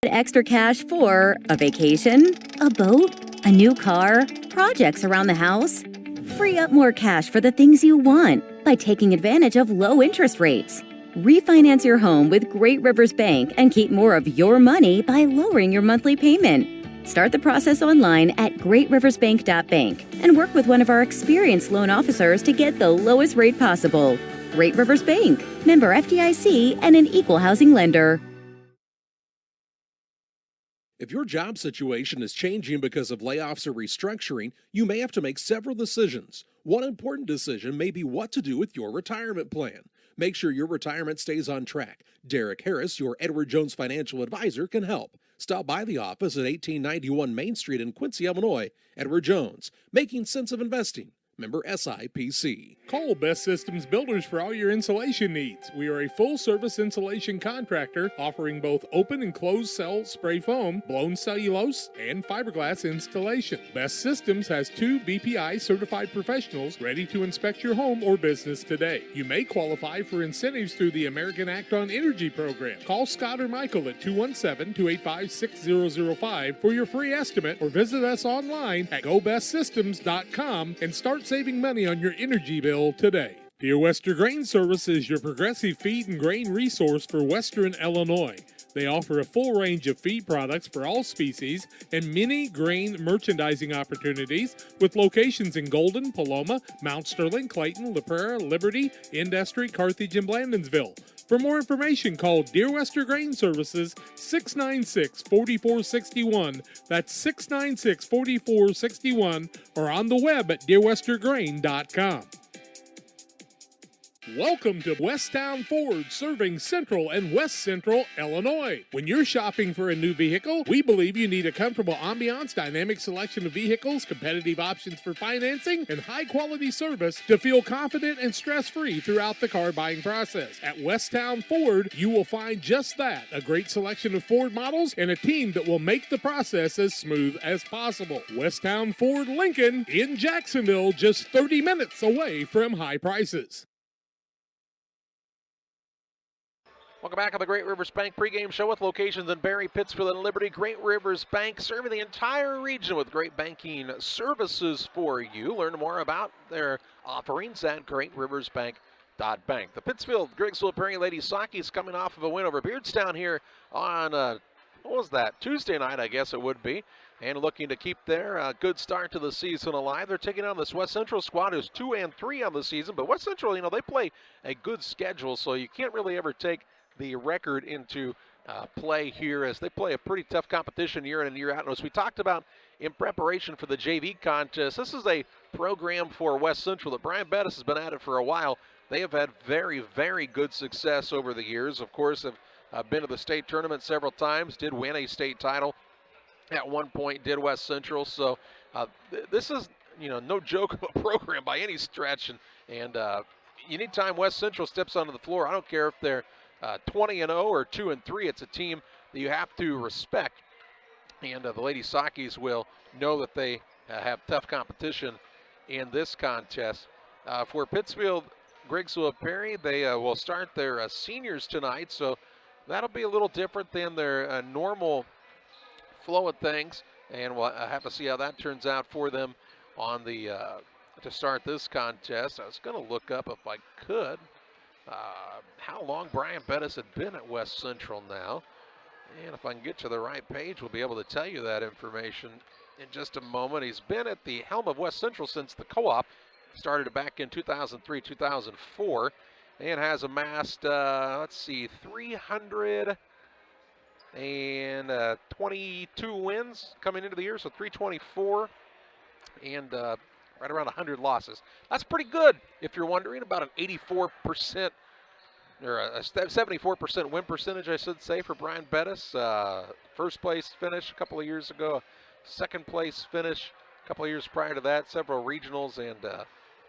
[SPEAKER 2] Extra cash for a vacation, a boat, a new car, projects around the house. Free up more cash for the things you want by taking advantage of low interest rates. Refinance your home with Great Rivers Bank and keep more of your money by lowering your monthly payment. Start the process online at greatriversbank.bank and work with one of our experienced loan officers to get the lowest rate possible. Great Rivers Bank, member FDIC, and an equal housing lender.
[SPEAKER 4] If your job situation is changing because of layoffs or restructuring, you may have to make several decisions. One important decision may be what to do with your retirement plan. Make sure your retirement stays on track. Derek Harris, your Edward Jones financial advisor, can help. Stop by the office at 1891 Main Street in Quincy, Illinois. Edward Jones, making sense of investing. Member SIPC.
[SPEAKER 3] Call Best Systems Builders for all your insulation needs. We are a full-service insulation contractor offering both open and closed cell spray foam, blown cellulose, and fiberglass installation. Best Systems has 2 BPI certified professionals ready to inspect your home or business today. You may qualify for incentives through the American Act on Energy program. Call Scott or Michael at 217-285-6005 for your free estimate, or visit us online at gobestsystems.com and start saving money on your energy bill today. Dear Western Grain Service is your progressive feed and grain resource for Western Illinois. They offer a full range of feed products for all species and many grain merchandising opportunities with locations in Golden, Paloma, Mount Sterling, Clayton, La Prairie, Liberty, Industry, Carthage, and Blandonsville. For more information, call Dear Western Grain Services 696-4461. That's 696-4461, or on the web at dearwestergrain.com. Welcome to Westtown Ford, serving Central and West Central Illinois. When you're shopping for a new vehicle, we believe you need a comfortable ambiance, dynamic selection of vehicles, competitive options for financing, and high-quality service to feel confident and stress-free throughout the car buying process. At Westtown Ford, you will find just that, a great selection of Ford models and a team that will make the process as smooth as possible. Westtown Ford Lincoln in Jacksonville, just 30 minutes away from high prices.
[SPEAKER 1] Welcome back on the Great Rivers Bank pregame show with locations in Barry, Pittsfield, and Liberty. Great Rivers Bank serving the entire region with great banking services for you. Learn more about their offerings at greatriversbank.bank. The Pittsfield Grigsville Prairie Lady Sockies coming off of a win over Beardstown here on, what was that, Tuesday night, I guess it would be, and looking to keep their good start to the season alive. They're taking on this West Central squad who's 2-3 on the season, but West Central, they play a good schedule, so you can't really ever take the record into play here, as they play a pretty tough competition year in and year out. And as we talked about in preparation for the JV contest, this is a program for West Central that Brian Bettis has been at it for a while. They have had very, very good success over the years. Of course, have been to the state tournament several times, did win a state title at one point, did West Central. So this is, no joke of a program by any stretch. And anytime West Central steps onto the floor, I don't care if they're 20-0 or 2-3, it's a team that you have to respect. And the Lady Sockies will know that they have tough competition in this contest. For Pittsfield Grigsville Perry, they will start their seniors tonight, so that'll be a little different than their normal flow of things, and we'll have to see how that turns out for them on the to start this contest. I was going to look up, if I could, how long Brian Bettis had been at West Central now. And if I can get to the right page, we'll be able to tell you that information in just a moment. He's been at the helm of West Central since the co-op. Started it back in 2003, 2004, and has amassed, 322 wins coming into the year, so 324, and right around 100 losses. That's pretty good, if you're wondering, about an 84%, or a 74% win percentage, I should say, for Brian Bettis. First place finish a couple of years ago, second place finish a couple of years prior to that, several regionals, and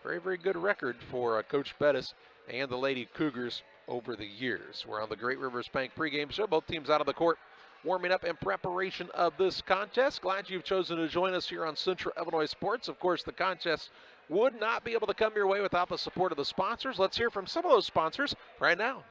[SPEAKER 1] very, very good record for Coach Bettis and the Lady Cougars over the years. We're on the Great Rivers Bank pregame show. Both teams out of the court warming up in preparation of this contest. Glad you've chosen to join us here on Central Illinois Sports. Of course, the contest would not be able to come your way without the support of the sponsors. Let's hear from some of those sponsors right now.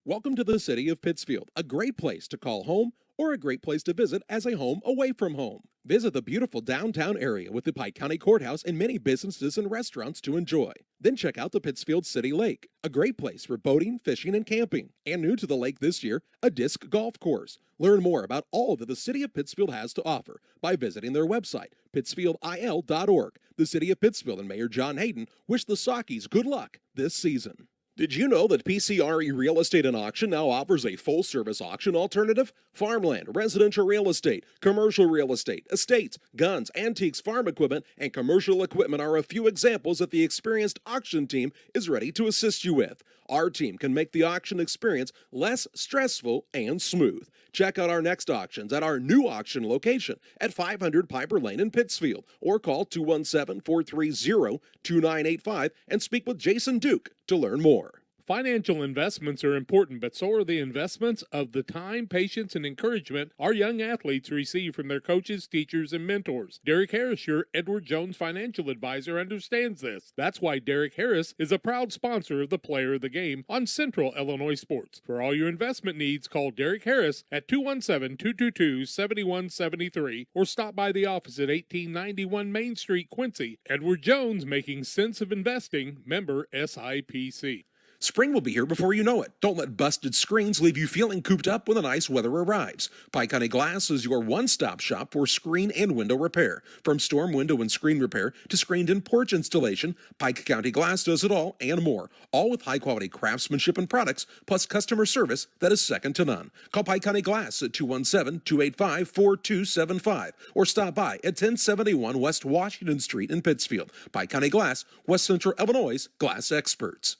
[SPEAKER 4] Welcome to the city of Pittsfield, a great place to call home or a great place to visit as a home away from home. Visit the beautiful downtown area with the Pike County Courthouse and many businesses and restaurants to enjoy. Then check out the Pittsfield City Lake, a great place for boating, fishing, and camping. And new to the lake this year, a disc golf course. Learn more about all that the city of Pittsfield has to offer by visiting their website, pittsfieldil.org. The city of Pittsfield and Mayor John Hayden wish the Sockies good luck this season. Did you know that PCRE Real Estate and Auction now offers a full-service auction alternative? Farmland, residential real estate, commercial real estate, estates, guns, antiques, farm equipment, and commercial equipment are a few examples that the experienced auction team is ready to assist you with. Our team can make the auction experience less stressful and smooth. Check out our next auctions at our new auction location at 500 Piper Lane in Pittsfield, or call 217-430-2985 and speak with Jason Duke to learn more.
[SPEAKER 3] Financial investments are important, but so are the investments of the time, patience, and encouragement our young athletes receive from their coaches, teachers, and mentors. Derek Harris, your Edward Jones financial advisor, understands this. That's why Derek Harris is a proud sponsor of the Player of the Game on Central Illinois Sports. For all your investment needs, call Derek Harris at 217-222-7173 or stop by the office at 1891 Main Street, Quincy. Edward Jones, making sense of investing, member SIPC.
[SPEAKER 4] Spring will be here before you know it. Don't let busted screens leave you feeling cooped up when the nice weather arrives. Pike County Glass is your one-stop shop for screen and window repair. From storm window and screen repair to screened-in porch installation, Pike County Glass does it all and more. All with high-quality craftsmanship and products, plus customer service that is second to none. Call Pike County Glass at 217-285-4275 or stop by at 1071 West Washington Street in Pittsfield. Pike County Glass, West Central Illinois' glass experts.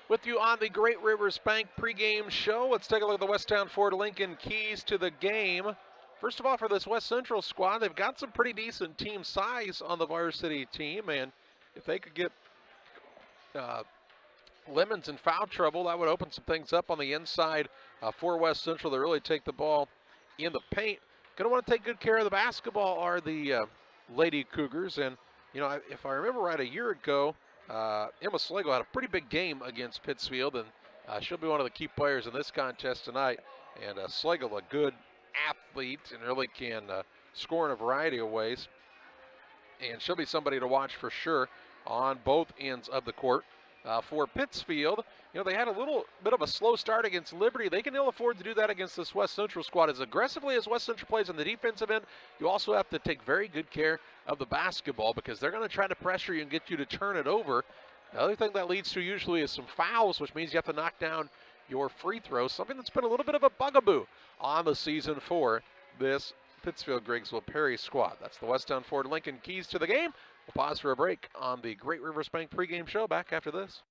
[SPEAKER 1] With you on the Great Rivers Bank pregame show, let's take a look at the Westtown Ford Lincoln keys to the game. First of all, for this West Central squad, they've got some pretty decent team size on the varsity team, and if they could get Lemons in foul trouble, that would open some things up on the inside for West Central. They really take the ball in the paint. Going to want to take good care of the basketball are the Lady Cougars, and you know, if I remember right, a year ago, Emma Slagle had a pretty big game against Pittsfield, and she'll be one of the key players in this contest tonight. And Slagle, a good athlete, and really can score in a variety of ways. And she'll be somebody to watch for sure on both ends of the court. For Pittsfield, you know, they had a little bit of a slow start against Liberty. They can ill afford to do that against this West Central squad. As aggressively as West Central plays on the defensive end, you also have to take very good care of the basketball because they're going to try to pressure you and get you to turn it over. The other thing that leads to usually is some fouls, which means you have to knock down your free throws, something that's been a little bit of a bugaboo on the season for this Pittsfield Griggsville Perry squad. That's the Westtown Ford Lincoln keys to the game. We'll pause for a break on the Great Rivers Bank pregame show. Back after this.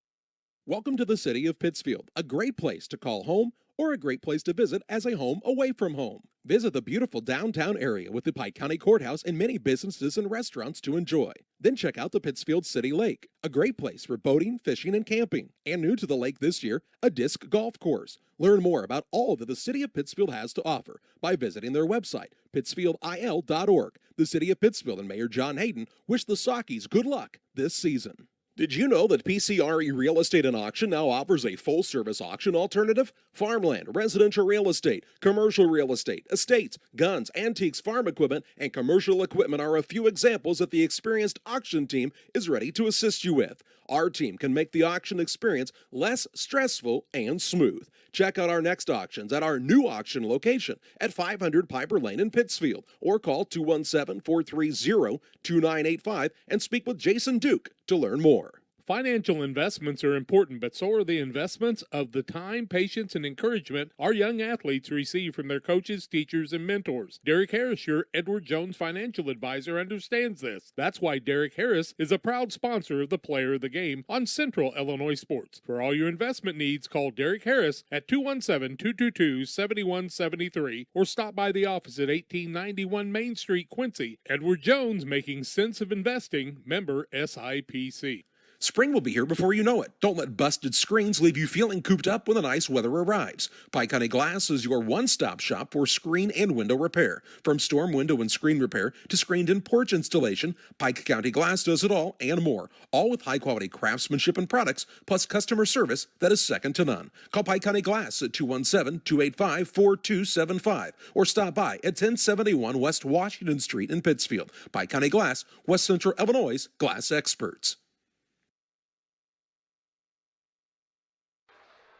[SPEAKER 4] Welcome to the city of Pittsfield, a great place to call home or a great place to visit as a home away from home. Visit the beautiful downtown area with the Pike County Courthouse and many businesses and restaurants to enjoy. Then check out the Pittsfield City Lake, a great place for boating, fishing, and camping. And new to the lake this year, a disc golf course. Learn more about all that the city of Pittsfield has to offer by visiting their website, pittsfieldil.org. The city of Pittsfield and Mayor John Hayden wish the Sockies good luck this season. Did you know that PCRE Real Estate and Auction now offers a full-service auction alternative? Farmland, residential real estate, commercial real estate, estates, guns, antiques, farm equipment, and commercial equipment are a few examples that the experienced auction team is ready to assist you with. Our team can make the auction experience less stressful and smooth. Check out our next auctions at our new auction location at 500 Piper Lane in Pittsfield, or call 217-430-2985 and speak with Jason Duke to learn more.
[SPEAKER 3] Financial investments are important, but so are the investments of the time, patience, and encouragement our young athletes receive from their coaches, teachers, and mentors. Derek Harris, your Edward Jones financial advisor, understands this. That's why Derek Harris is a proud sponsor of the Player of the Game on Central Illinois Sports. For all your investment needs, call Derek Harris at 217-222-7173 or stop by the office at 1891 Main Street, Quincy. Edward Jones, making sense of investing, member SIPC.
[SPEAKER 4] Spring will be here before you know it. Don't let busted screens leave you feeling cooped up when the nice weather arrives. Pike County Glass is your one-stop shop for screen and window repair. From storm window and screen repair to screened-in porch installation, Pike County Glass does it all and more. All with high-quality craftsmanship and products, plus customer service that is second to none. Call Pike County Glass at 217-285-4275 or stop by at 1071 West Washington Street in Pittsfield. Pike County Glass, West Central Illinois' glass experts.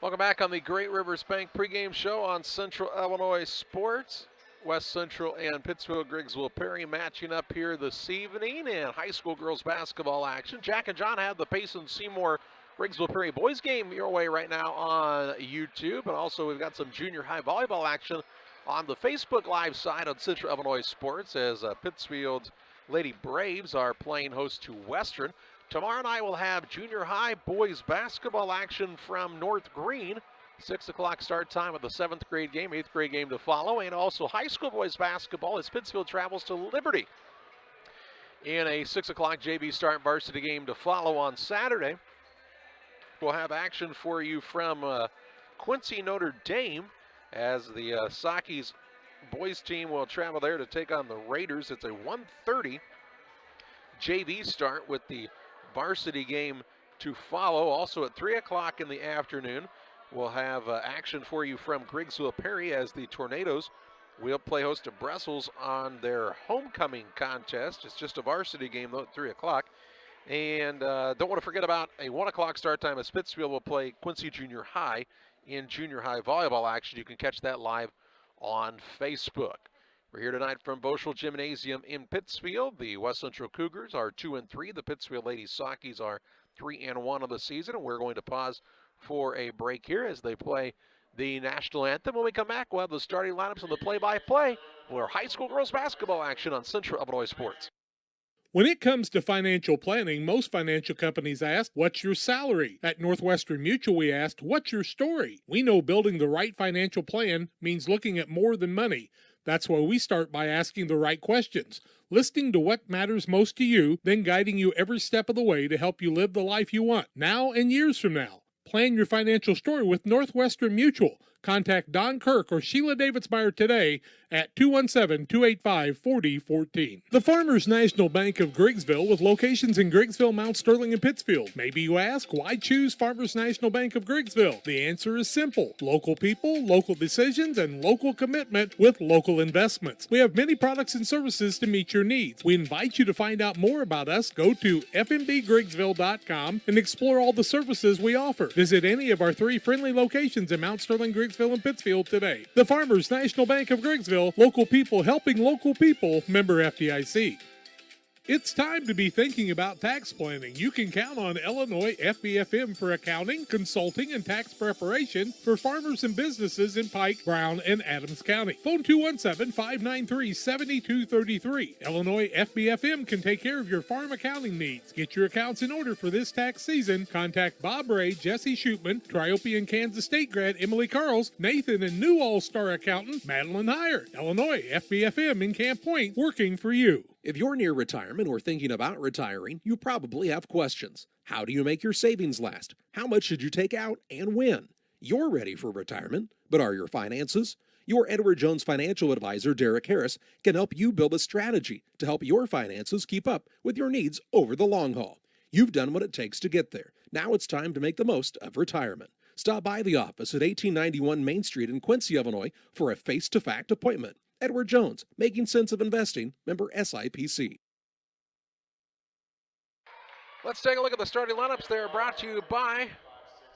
[SPEAKER 1] Welcome back on the Great Rivers Bank pregame show on Central Illinois Sports. West Central and Pittsfield Grigsville Perry matching up here this evening in high school girls basketball action. Jack and John have the Payson Seymour Grigsville Perry boys game your way right now on YouTube. And also we've got some junior high volleyball action on the Facebook Live side on Central Illinois Sports as Pittsfield Lady Braves are playing host to Western. Tomorrow night we'll have junior high boys basketball action from North Green. 6 o'clock start time of the 7th grade game, 8th grade game to follow, and also high school boys basketball as Pittsfield travels to Liberty in a 6 o'clock JV start varsity game to follow on Saturday. We'll have action for you from Quincy Notre Dame as the Sakis boys team will travel there to take on the Raiders. It's a 1:30 JV start with the varsity game to follow. Also at 3 o'clock in the afternoon, we'll have action for you from Grigsville Perry as the Tornadoes will play host to Brussels on their homecoming contest. It's just a varsity game though at 3 o'clock. And don't want to forget about a 1 o'clock start time as Pittsfield will play Quincy Junior High in junior high volleyball action. You can catch that live on Facebook. We're here tonight from Boschel Gymnasium in Pittsfield. The West Central Cougars are 2-3. The Pittsfield Lady Sakis are 3-1 of the season. And we're going to pause for a break here as they play the national anthem. When we come back, we'll have the starting lineups and the play-by-play for high school girls basketball action on Central Illinois Sports.
[SPEAKER 3] When it comes to financial planning, most financial companies ask, what's your salary? At Northwestern Mutual, we asked, what's your story? We know building the right financial plan means looking at more than money. That's why we start by asking the right questions, listening to what matters most to you, then guiding you every step of the way to help you live the life you want, now and years from now. Plan your financial story with Northwestern Mutual. Contact Don Kirk or Sheila Davidsmeyer today at 217-285-4014. The Farmers National Bank of Grigsville with locations in Grigsville, Mount Sterling, and Pittsfield. Maybe you ask, why choose Farmers National Bank of Grigsville? The answer is simple. Local people, local decisions, and local commitment with local investments. We have many products and services to meet your needs. We invite you to find out more about us. Go to fmbgrigsville.com and explore all the services we offer. Visit any of our 3 friendly locations in Mount Sterling, Grigsville, and Pittsfield today. The Farmers National Bank of Grigsville, local people helping local people, member FDIC. It's time to be thinking about tax planning. You can count on Illinois FBFM for accounting, consulting, and tax preparation for farmers and businesses in Pike, Brown, and Adams County. Phone 217-593-7233. Illinois FBFM can take care of your farm accounting needs. Get your accounts in order for this tax season. Contact Bob Ray, Jesse Shootman, Triope and Kansas State grad Emily Carls, Nathan and new All-Star accountant Madeline Heyer. Illinois FBFM in Camp Point, working for you.
[SPEAKER 4] If you're near retirement or thinking about retiring, you probably have questions. How do you make your savings last? How much should you take out and when? You're ready for retirement, but are your finances? Your Edward Jones financial advisor, Derek Harris, can help you build a strategy to help your finances keep up with your needs over the long haul. You've done what it takes to get there. Now it's time to make the most of retirement. Stop by the office at 1891 Main Street in Quincy, Illinois for a face-to-fact appointment. Edward Jones, Making Sense of Investing, member SIPC.
[SPEAKER 1] Let's take a look at the starting lineups. They're brought to you by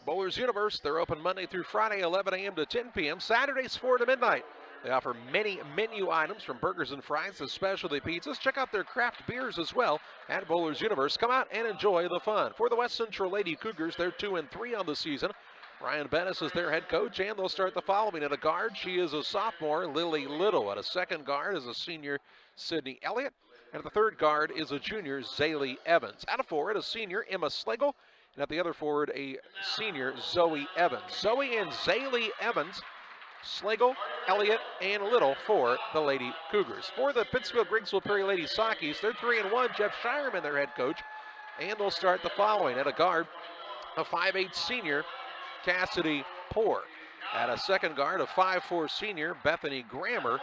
[SPEAKER 1] Bowlers Universe. They're open Monday through Friday, 11 a.m. to 10 p.m., Saturdays 4 to midnight. They offer many menu items from burgers and fries to specialty pizzas. Check out their craft beers as well at Bowlers Universe. Come out and enjoy the fun. For the West Central Lady Cougars, they're 2-3 on the season. Ryan Bettis is their head coach, and they'll start the following. At a guard, she is a sophomore, Lily Little. At a second guard is a senior, Sydney Elliott. And at the third guard is a junior, Zaylee Evans. At a forward, a senior, Emma Slagle. And at the other forward, a senior, Zoe Evans. Zoe and Zaylee Evans, Slagle, Elliott, and Little for the Lady Cougars. For the Pittsfield Grigsville Perry Lady Sakis, they're 3-1. Jeff Shireman, their head coach. And they'll start the following. At a guard, a 5'8 senior, Cassidy Poor. At a second guard, a 5'4 senior, Bethany Grammer.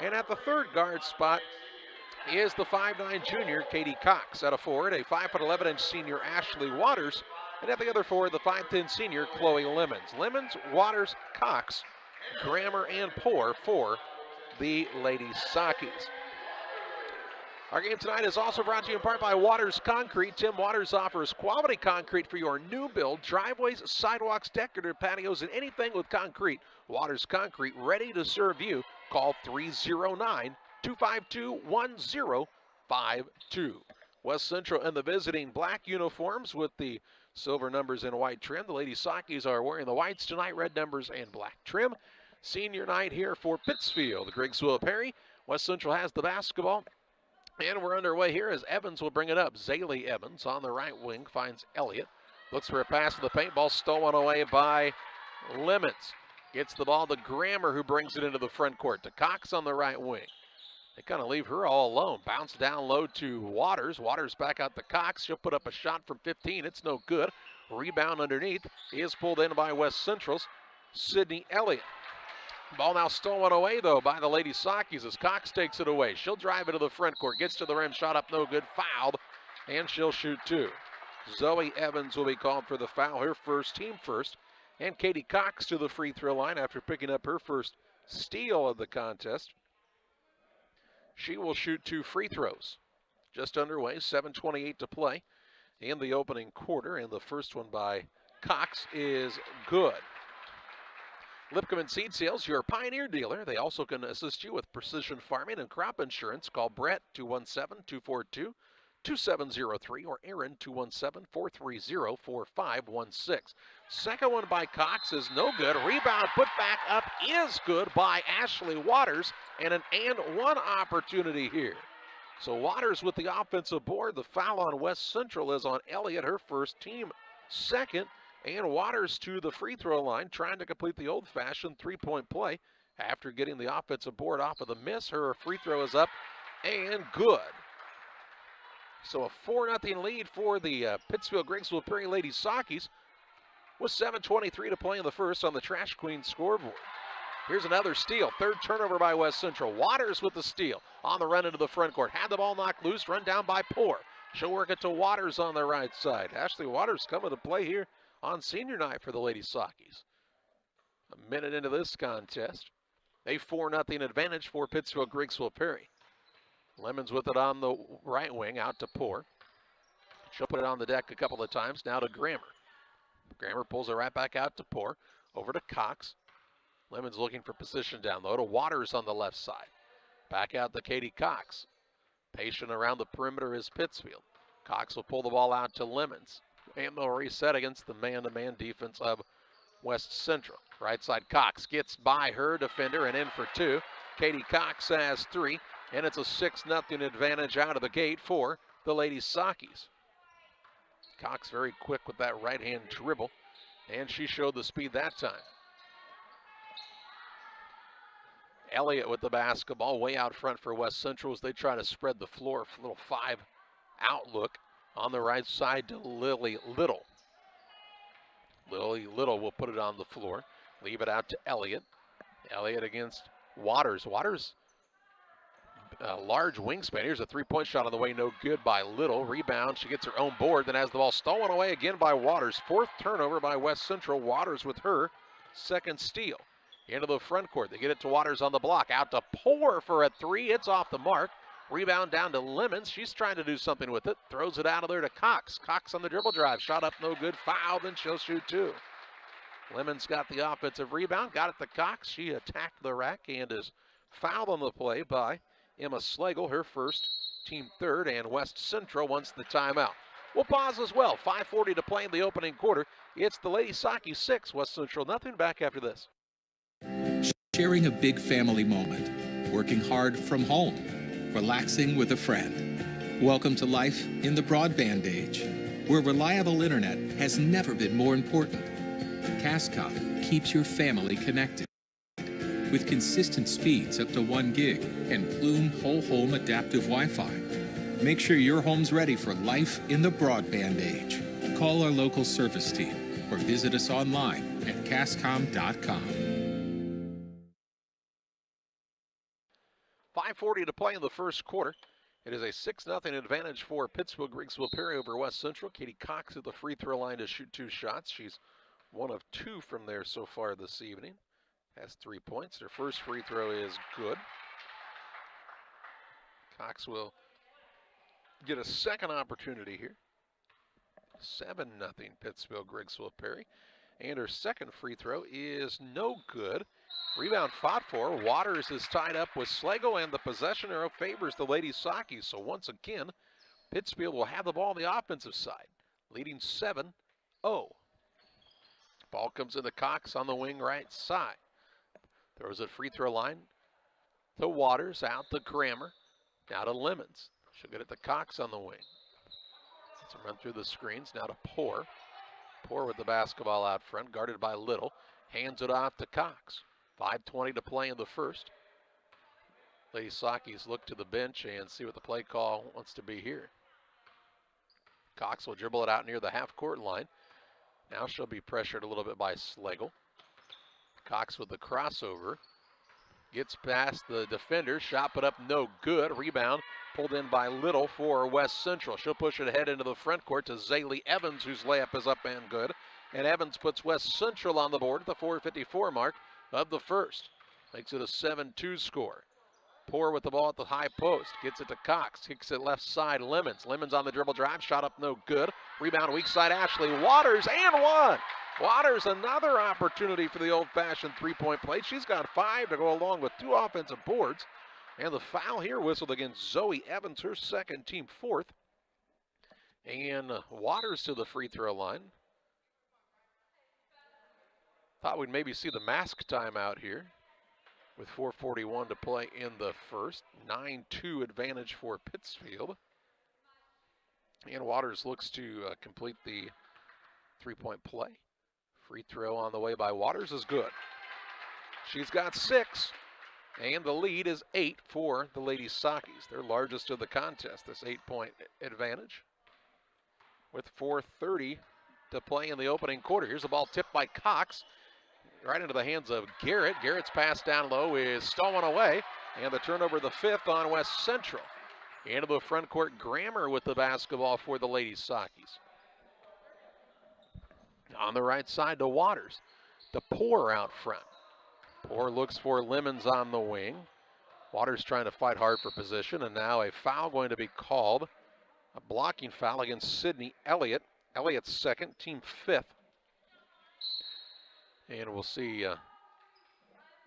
[SPEAKER 1] And at the third guard spot is the 5'9 junior, Katie Cox. At a forward, a 5'11" senior, Ashley Waters. And at the other forward, the 5'10 senior, Chloe Lemons. Lemons, Waters, Cox, Grammer, and Poor for the Lady Sakis. Our game tonight is also brought to you in part by Waters Concrete. Tim Waters offers quality concrete for your new build, driveways, sidewalks, decorative patios, and anything with concrete. Waters Concrete, ready to serve you Call 309-252-1052. West Central in the visiting black uniforms with the silver numbers and white trim. The Lady Sakis are wearing the whites tonight, red numbers and black trim. Senior night here for Pittsfield. Grigsville Perry. West Central has the basketball. And we're underway here as Evans will bring it up. Zaylee Evans on the right wing finds Elliott. Looks for a pass to the paint. Ball stolen away by Lemons. Gets the ball to Grammer, who brings it into the front court. To Cox on the right wing. They kind of leave her all alone. Bounce down low to Waters. Waters back out to Cox. She'll put up a shot from 15. It's no good. Rebound underneath is pulled in by West Central's Sydney Elliott. Ball now stolen away, though, by the Lady Sakis as Cox takes it away. She'll drive it to the front court. Gets to the rim. Shot up no good. Fouled. And she'll shoot two. Zoe Evans will be called for the foul. Her first, team first. And Katie Cox to the free throw line after picking up her first steal of the contest. She will shoot 2 free throws. Just underway, 7:28 to play in the opening quarter. And the first one by Cox is good. Lipcom Seed Sales, your Pioneer dealer. They also can assist you with precision farming and crop insurance. Call Brett 217-242-2703 or Aaron 217-430-4516. Second one by Cox is no good. Rebound put back up is good by Ashley Waters, and an and one opportunity here. So Waters with the offensive board. The foul on West Central is on Elliott, her first, team second. And Waters to the free throw line, trying to complete the old-fashioned three-point play. After getting the offensive board off of the miss, her free throw is up and good. So a 4-0 lead for the Pittsfield Grigsville Perry Lady Sakis with 7:23 to play in the first on the Trash Queen scoreboard. Here's another steal. Third turnover by West Central. Waters with the steal on the run into the front court. Had the ball knocked loose, run down by Poor. She'll work it to Waters on the right side. Ashley Waters coming to play here on senior night for the Lady Sakis. A minute into this contest. A 4-0 advantage for Pittsfield Grigsville Perry. Lemons with it on the right wing, out to Poor. She'll put it on the deck a couple of times, now to Grammer. Grammer pulls it right back out to Poor. Over to Cox. Lemons looking for position down low to Waters on the left side. Back out to Katie Cox. Patient around the perimeter is Pittsfield. Cox will pull the ball out to Lemons. And they'll reset against the man-to-man defense of West Central. Right side, Cox gets by her defender and in for two. Katie Cox has 3, and it's a 6-0 advantage out of the gate for the Lady Sakis. Cox very quick with that right-hand dribble, and she showed the speed that time. Elliott with the basketball way out front for West Central as they try to spread the floor. A little 5 outlook. On the right side to Lily Little. Lily Little will put it on the floor. Leave it out to Elliott. Elliott against Waters. Waters, large wingspan. Here's a three-point shot on the way. No good by Little. Rebound. She gets her own board. Then has the ball stolen away again by Waters. 4th turnover by West Central. Waters with her second steal. Into the front court. They get it to Waters on the block. Out to Poor for a 3. It's off the mark. Rebound down to Lemons. She's trying to do something with it. Throws it out of there to Cox. Cox on the dribble drive. Shot up no good. Foul. Then she'll shoot 2. Lemons got the offensive rebound. Got it to Cox. She attacked the rack and is fouled on the play by Emma Slagle. Her first, team third. And West Central wants the timeout. We'll pause as well. 5:40 to play in the opening quarter. It's the Lady Sakis 6. West Central nothing. Back after this.
[SPEAKER 5] Sharing a big family moment. Working hard from home. Relaxing with a friend. Welcome to life in the broadband age, where reliable internet has never been more important. Cascom keeps your family connected. With consistent speeds up to 1 gig and Plume whole home adaptive Wi-Fi. Make sure your home's ready for life in the broadband age. Call our local service team or visit us online at cascom.com.
[SPEAKER 1] 5:40 to play in the first quarter. It is a 6-0 advantage for Pittsfield Grigsville Perry over West Central. Katie Cox at the free throw line to shoot 2 shots. She's 1 of 2 from there so far this evening. Has 3 points. Her first free throw is good. Cox will get a second opportunity here. 7-0 Pittsfield Grigsville Perry. And her second free throw is no good. Rebound fought for. Waters is tied up with Slagle, and the possession arrow favors the Lady Sockies. So once again, Pittsfield will have the ball on the offensive side, leading 7-0. Ball comes into Cox on the wing right side. Throws it free throw line to Waters, out to Kramer, now to Lemons. She'll get it to Cox on the wing. Let's run through the screens, now to Poor. Poor with the basketball out front, guarded by Little. Hands it off to Cox. 5:20 to play in the first. Lady Sockies look to the bench and see what the play call wants to be here. Cox will dribble it out near the half-court line. Now she'll be pressured a little bit by Slagle. Cox with the crossover. Gets past the defender. Shot put up no good. Rebound pulled in by Little for West Central. She'll push it ahead into the front court to Zaylee Evans, whose layup is up and good. And Evans puts West Central on the board at the 4:54 mark of the first. Makes it a 7-2 score. Poor with the ball at the high post. Gets it to Cox. Kicks it left side. Lemons. Lemons on the dribble drive. Shot up no good. Rebound weak side Ashley. Waters and one. Waters, another opportunity for the old-fashioned three-point play. She's got 5 to go along with 2 offensive boards. And the foul here whistled against Zoe Evans, her second, team 4th. And Waters to the free throw line. Thought we'd maybe see the mask timeout here with 4:41 to play in the first. 9-2 advantage for Pittsfield. And Waters looks to complete the three-point play. Free throw on the way by Waters is good. She's got 6, and the lead is 8 for the Lady Sockies, their largest of the contest, this 8-point advantage. With 4:30 to play in the opening quarter. Here's the ball tipped by Cox, right into the hands of Garrett. Garrett's pass down low is stolen away, and the turnover, the 5th on West Central. Into the front court, Grammer with the basketball for the Lady Sockies. On the right side to Waters. To Poor out front. Poor looks for Lemons on the wing. Waters trying to fight hard for position, and now a foul going to be called. A blocking foul against Sydney Elliott. Elliott's second, team 5th. And we'll see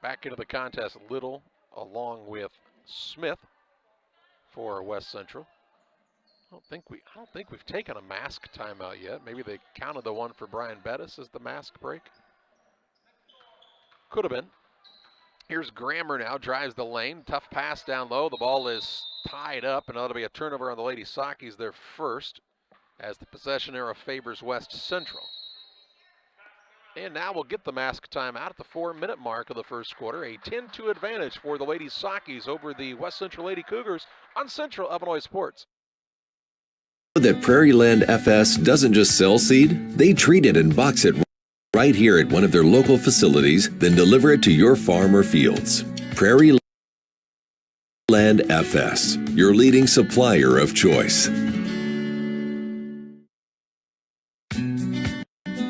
[SPEAKER 1] back into the contest Little along with Smith for West Central. I don't think we've taken a mask timeout yet. Maybe they counted the one for Brian Bettis as the mask break. Could have been. Here's Grammer now, drives the lane. Tough pass down low. The ball is tied up, and that'll be a turnover on the Lady Sockies, their first, as the possession arrow favors West Central. And now we'll get the mask timeout at the 4-minute mark of the first quarter. A 10-2 advantage for the Lady Sockies over the West Central Lady Cougars on Central Illinois Sports.
[SPEAKER 14] That Prairie Land FS doesn't just sell seed, they treat it and box it right here at one of their local facilities, then deliver it to your farm or fields. Prairie Land FS, your leading supplier of choice.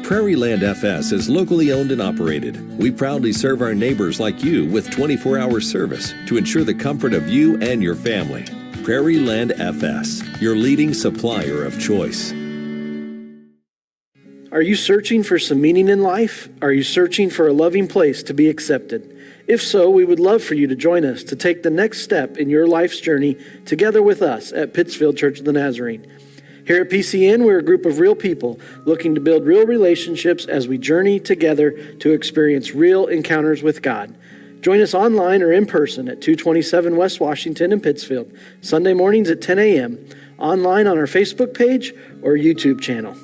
[SPEAKER 14] Prairie Land FS is locally owned and operated. We proudly serve our neighbors like you with 24-hour service to ensure the comfort of you and your family. Prairie Land FS, your leading supplier of choice.
[SPEAKER 13] Are you searching for some meaning in life? Are you searching for a loving place to be accepted? If so, we would love for you to join us to take the next step in your life's journey together with us at Pittsfield Church of the Nazarene. Here at PCN, we're a group of real people looking to build real relationships as we journey together to experience real encounters with God. Join us online or in person at 227 West Washington in Pittsfield, Sunday mornings at 10 a.m., online on our Facebook page or YouTube channel.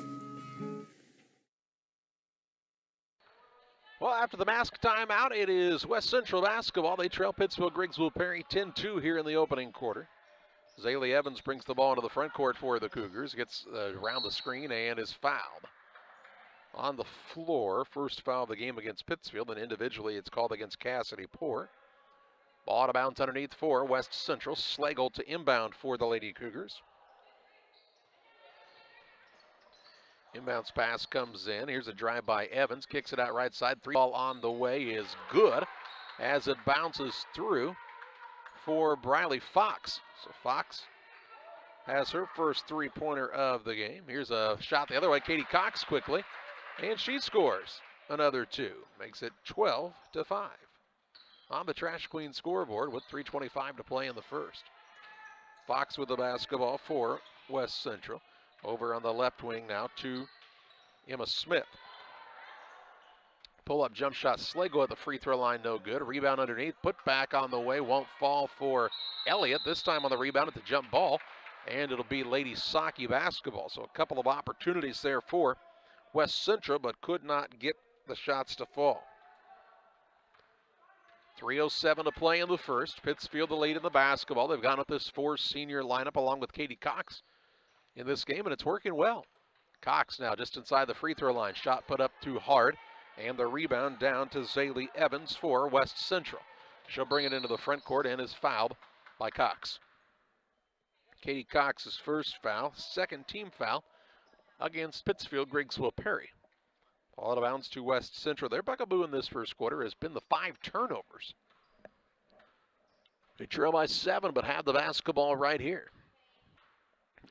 [SPEAKER 1] Well, after the mask timeout, it is West Central basketball. They trail Pittsfield Griggsville Perry 10-2 here in the opening quarter. Zaylee Evans brings the ball into the front court for the Cougars, gets around the screen and is fouled. On the floor, first foul of the game against Pittsfield, and individually it's called against Cassidy Poor. Ball out of bounds underneath for West Central. Slagle to inbound for the Lady Cougars. Inbounds pass comes in. Here's a drive by Evans. Kicks it out right side. 3 ball on the way is good as it bounces through for Briley Fox. So Fox has her first three-pointer of the game. Here's a shot the other way. Katie Cox quickly, and she scores. another 2. Makes it 12-5. On the Trash Queen scoreboard with 3:25 to play in the first. Fox with the basketball for West Central. Over on the left wing now to Emma Smith. Pull-up jump shot, Slago at the free throw line, no good. Rebound underneath, put back on the way, won't fall for Elliott. This time on the rebound at the jump ball, and it'll be Lady Saki basketball. So a couple of opportunities there for West Central, but could not get the shots to fall. 3:07 to play in the first. Pittsfield the lead in the basketball. They've gone with this 4 senior lineup along with Katie Cox in this game, and it's working well. Cox now just inside the free throw line. Shot put up too hard. And the rebound down to Zaylee Evans for West Central. She'll bring it into the front court and is fouled by Cox. Katie Cox's first foul, second team foul against Pittsfield Griggsville Perry. Ball out of bounds to West Central. Their bugaboo in this first quarter has been the 5 turnovers. They trail by 7, but have the basketball right here.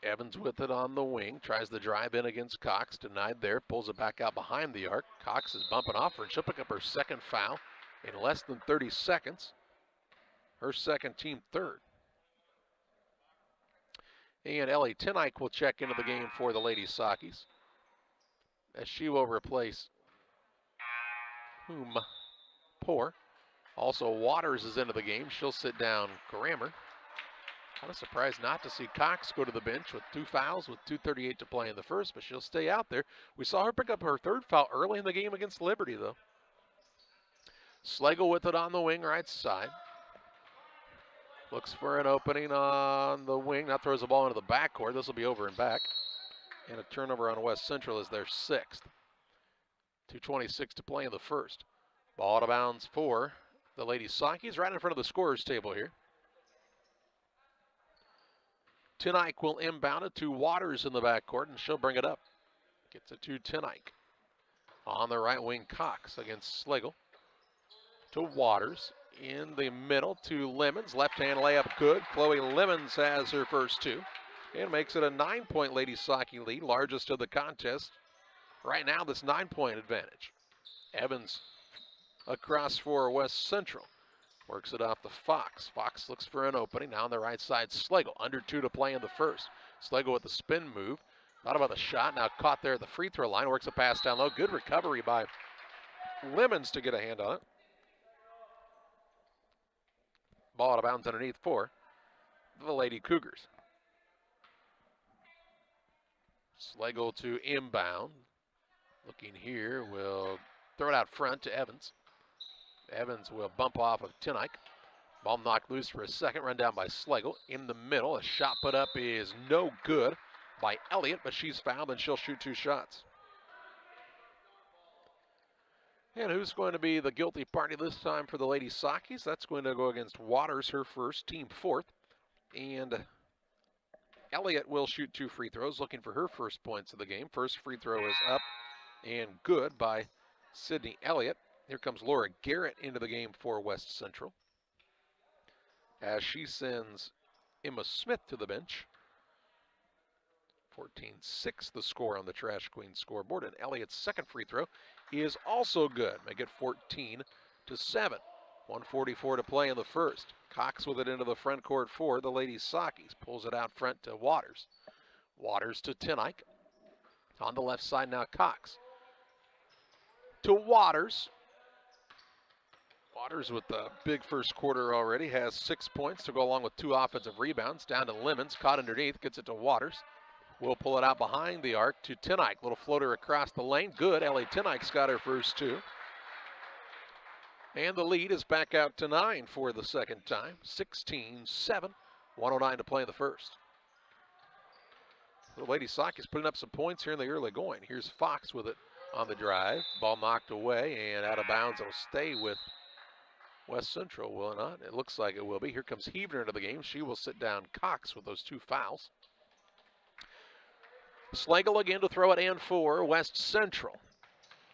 [SPEAKER 1] Evans with it on the wing, tries the drive in against Cox, denied there, pulls it back out behind the arc. Cox is bumping off her, and she'll pick up her second foul in less than 30 seconds. Her second, team third. And Ellie Tinike will check into the game for the Lady Sakis, as she will replace Poor. Also, Waters is into the game. She'll sit down Grammer. Kind of surprised not to see Cox go to the bench with 2 fouls with 2:38 to play in the first, but she'll stay out there. We saw her pick up her third foul early in the game against Liberty, though. Slagle with it on the wing right side. Looks for an opening on the wing. Now throws the ball into the backcourt. This will be over and back. And a turnover on West Central is their 6th. 2:26 to play in the first. Ball out of bounds for the Lady Sakis right in front of the scorer's table here. Tinike will inbound it to Waters in the backcourt, and she'll bring it up. Gets it to Tinike. On the right wing, Cox against Slagle. To Waters. In the middle to Lemons. Left-hand layup good. Chloe Lemons has her first 2. And makes it a 9-point Lady Saki lead, largest of the contest. Right now, this 9-point advantage. Evans across for West Central. Works it off the Fox. Fox looks for an opening. Now on the right side, Slagle. Under 2 to play in the first. Slagle with the spin move. Thought about the shot. Now caught there at the free throw line. Works a pass down low. Good recovery by Lemons to get a hand on it. Ball out of bounds underneath for the Lady Cougars. Slagle to inbound. Looking here, will throw it out front to Evans. Evans will bump off of Tinike. Ball knocked loose for a second, run down by Slagle. In the middle, a shot put up is no good by Elliott, but she's fouled and she'll shoot 2 shots. And who's going to be the guilty party this time for the Lady Sakis? That's going to go against Waters, her first, team 4th. And Elliott will shoot 2 free throws, looking for her first points of the game. First free throw is up and good by Sydney Elliott. Here comes Laura Garrett into the game for West Central, as she sends Emma Smith to the bench. 14-6 the score on the Trash Queen scoreboard, and Elliott's second free throw is also good. Make it 14-7. 1:44 to play in the first. Cox with it into the front court for the Lady Sakis. Pulls it out front to Waters. Waters to Tinike. On the left side now, Cox. To Waters. Waters with the big first quarter already, has 6 points to go along with 2 offensive rebounds. Down to Lemons, caught underneath, gets it to Waters. We'll pull it out behind the arc to Tinike. Little floater across the lane, good. Ellie Tinike's got her first 2. And the lead is back out to 9 for the second time. 16-7, 1:09 to play in the first. The Lady Sakis putting up some points here in the early going. Here's Fox with it on the drive. Ball knocked away and out of bounds. It'll stay with West Central, will it not? It looks like it will be. Here comes Heaver into the game. She will sit down Cox with those 2 fouls. Slagle again to throw it in for West Central.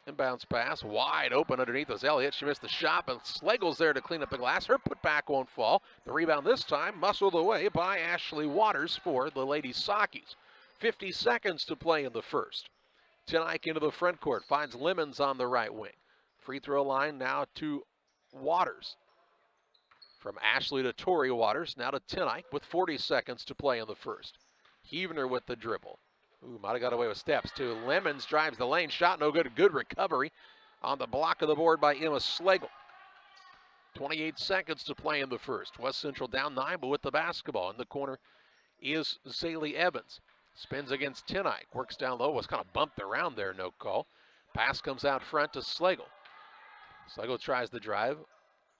[SPEAKER 1] Inbounds pass, wide open underneath was Elliott. She missed the shot, but Slagle's there to clean up the glass. Her putback won't fall. The rebound this time muscled away by Ashley Waters for the Lady Sakis. 50 seconds to play in the first. Tenike into the front court, finds Lemons on the right wing. Free throw line now to Waters. From Ashley to Tori Waters, now to Tenike with 40 seconds to play in the first. Heavener with the dribble. Ooh, might have got away with steps too. Lemons drives the lane, shot no good. Good recovery on the block of the board by Emma Slagle. 28 seconds to play in the first. West Central down 9, but with the basketball. In the corner is Zaylee Evans. Spins against Tenike, works down low, was kind of bumped around there, no call. Pass comes out front to Slagle. Slagle tries the drive.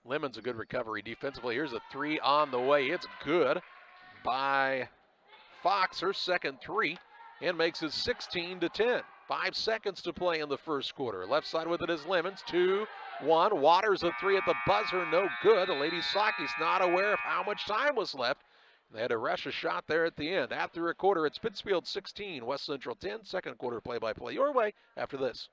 [SPEAKER 1] Lemons a good recovery defensively. Here's a three on the way. It's good by Fox, her second three, and makes it 16-10. 5 seconds to play in the first quarter. Left side with it is Lemons. 2-1. Waters a three at the buzzer. No good. The Lady Saki's not aware of how much time was left. They had to rush a shot there at the end. After a quarter, it's Pittsfield 16, West Central 10. Second quarter play-by-play your way after this.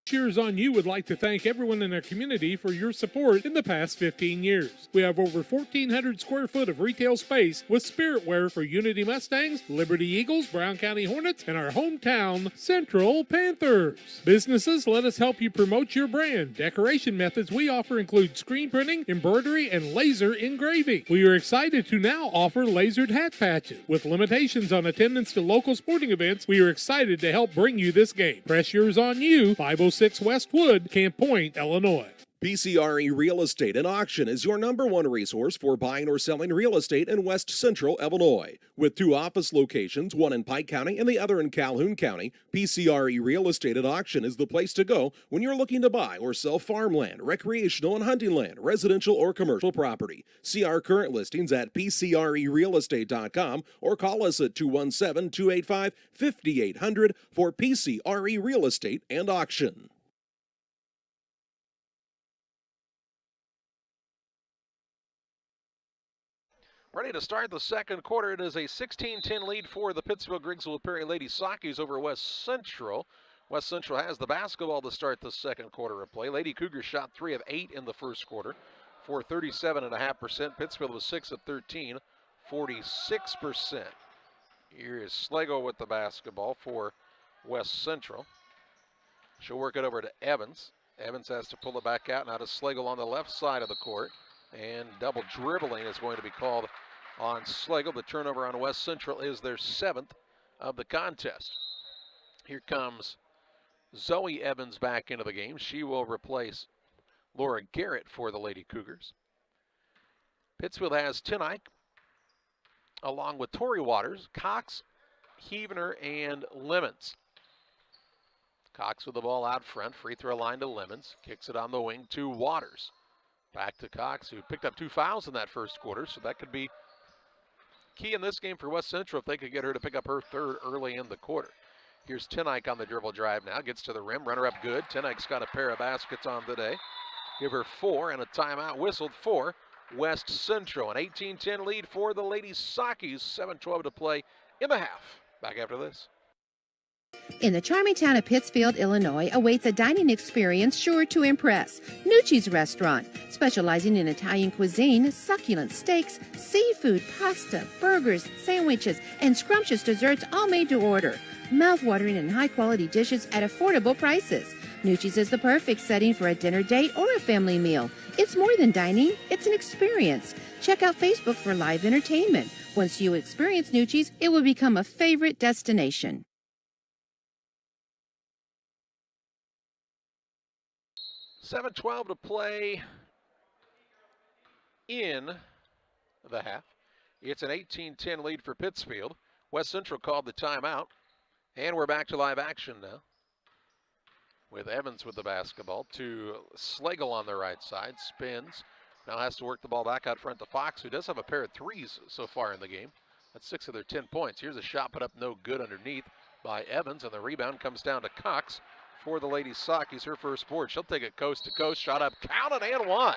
[SPEAKER 3] Cheers on You would like to thank everyone in our community for your support in the past 15 years. We have over 1,400 square foot of retail space with spirit wear for Unity Mustangs, Liberty Eagles, Brown County Hornets, and our hometown Central Panthers. Businesses, let us help you promote your brand. Decoration methods we offer include screen printing, embroidery, and laser engraving. We are excited to now offer lasered hat patches. With limitations on attendance to local sporting events, we are excited to help bring you this game. Press yours on you, 506 Westwood, Camp Point, Illinois.
[SPEAKER 4] PCRE Real Estate and Auction is your #1 resource for buying or selling real estate in West Central Illinois. With 2 office locations, one in Pike County and the other in Calhoun County, PCRE Real Estate and Auction is the place to go when you're looking to buy or sell farmland, recreational and hunting land, residential or commercial property. See our current listings at PCRERealestate.com or call us at 217-285-5800 for PCRE Real Estate and Auction.
[SPEAKER 1] Ready to start the second quarter. It is a 16-10 lead for the Pittsfield Grigsville Perry Lady Sakis over West Central. West Central has the basketball to start the second quarter of play. Lady Cougars shot 3 of 8 in the first quarter for 37.5%. Pittsfield was 6 of 13, 46%. Here is Slagle with the basketball for West Central. She'll work it over to Evans. Evans has to pull it back out. Now to Slagle on the left side of the court. And double dribbling is going to be called on Slagle. The turnover on West Central is their 7th of the contest. Here comes Zoe Evans back into the game. She will replace Laura Garrett for the Lady Cougars. Pittsfield has Tenike, along with Tori Waters, Cox, Heavener, and Lemons. Cox with the ball out front. Free throw line to Lemons. Kicks it on the wing to Waters. Back to Cox, who picked up 2 fouls in that first quarter, so that could be key in this game for West Central if they could get her to pick up her 3rd early in the quarter. Here's Tenike on the dribble drive now, gets to the rim, runner up good. Tenike's got a pair of baskets on today. Give her 4 and a timeout whistled for West Central. An 18-10 lead for the Lady Sakis, 7:12 to play in the half. Back after this.
[SPEAKER 11] In the charming town of Pittsfield, Illinois, awaits a dining experience sure to impress. Nucci's Restaurant, specializing in Italian cuisine, succulent steaks, seafood, pasta, burgers, sandwiches, and scrumptious desserts, all made to order. Mouth-watering and high-quality dishes at affordable prices. Nucci's is the perfect setting for a dinner date or a family meal. It's more than dining, it's an experience. Check out Facebook for live entertainment. Once you experience Nucci's, it will become a favorite destination.
[SPEAKER 1] 7:12 to play in the half. It's an 18-10 lead for Pittsfield. West Central called the timeout. And we're back to live action now, with Evans with the basketball to Slagle on the right side. Spins. Now has to work the ball back out front to Fox, who does have a pair of threes so far in the game. That's 6 of their 10 points. Here's a shot put up no good underneath by Evans, and the rebound comes down to Cox for the Lady Sakis, her first board. She'll take it coast to coast. Shot up, counted, and 1.